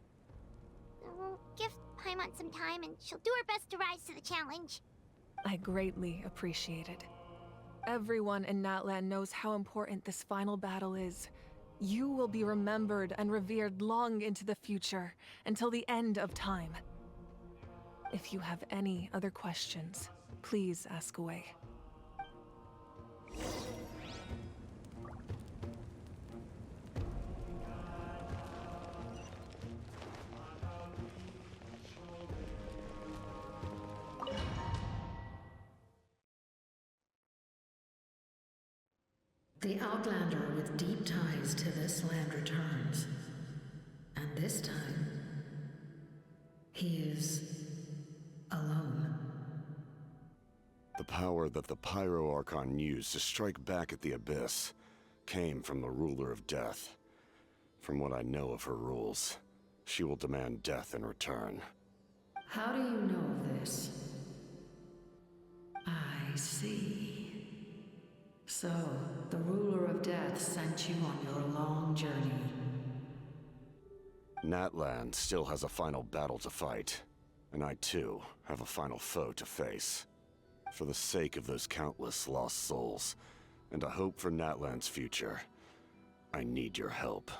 we'll give Paimon some time and she'll do her best to rise to the challenge.
I greatly appreciate it. Everyone in Natlan knows how important this final battle is. You will be remembered and revered long into the future, until the end of time. If you have any other questions, please ask away.
The Outlander with deep ties to this land returns. And this time, he is alone.
The power that the Pyro Archon used to strike back at the Abyss came from the Ruler of Death. From what I know of her rules, she will demand death in return.
How do you know this? I see. So, the Ruler of Death sent you on your long journey.
Natlan still has a final battle to fight, and I too have a final foe to face. For the sake of those countless lost souls, and a hope for Natlan's future, I need your help.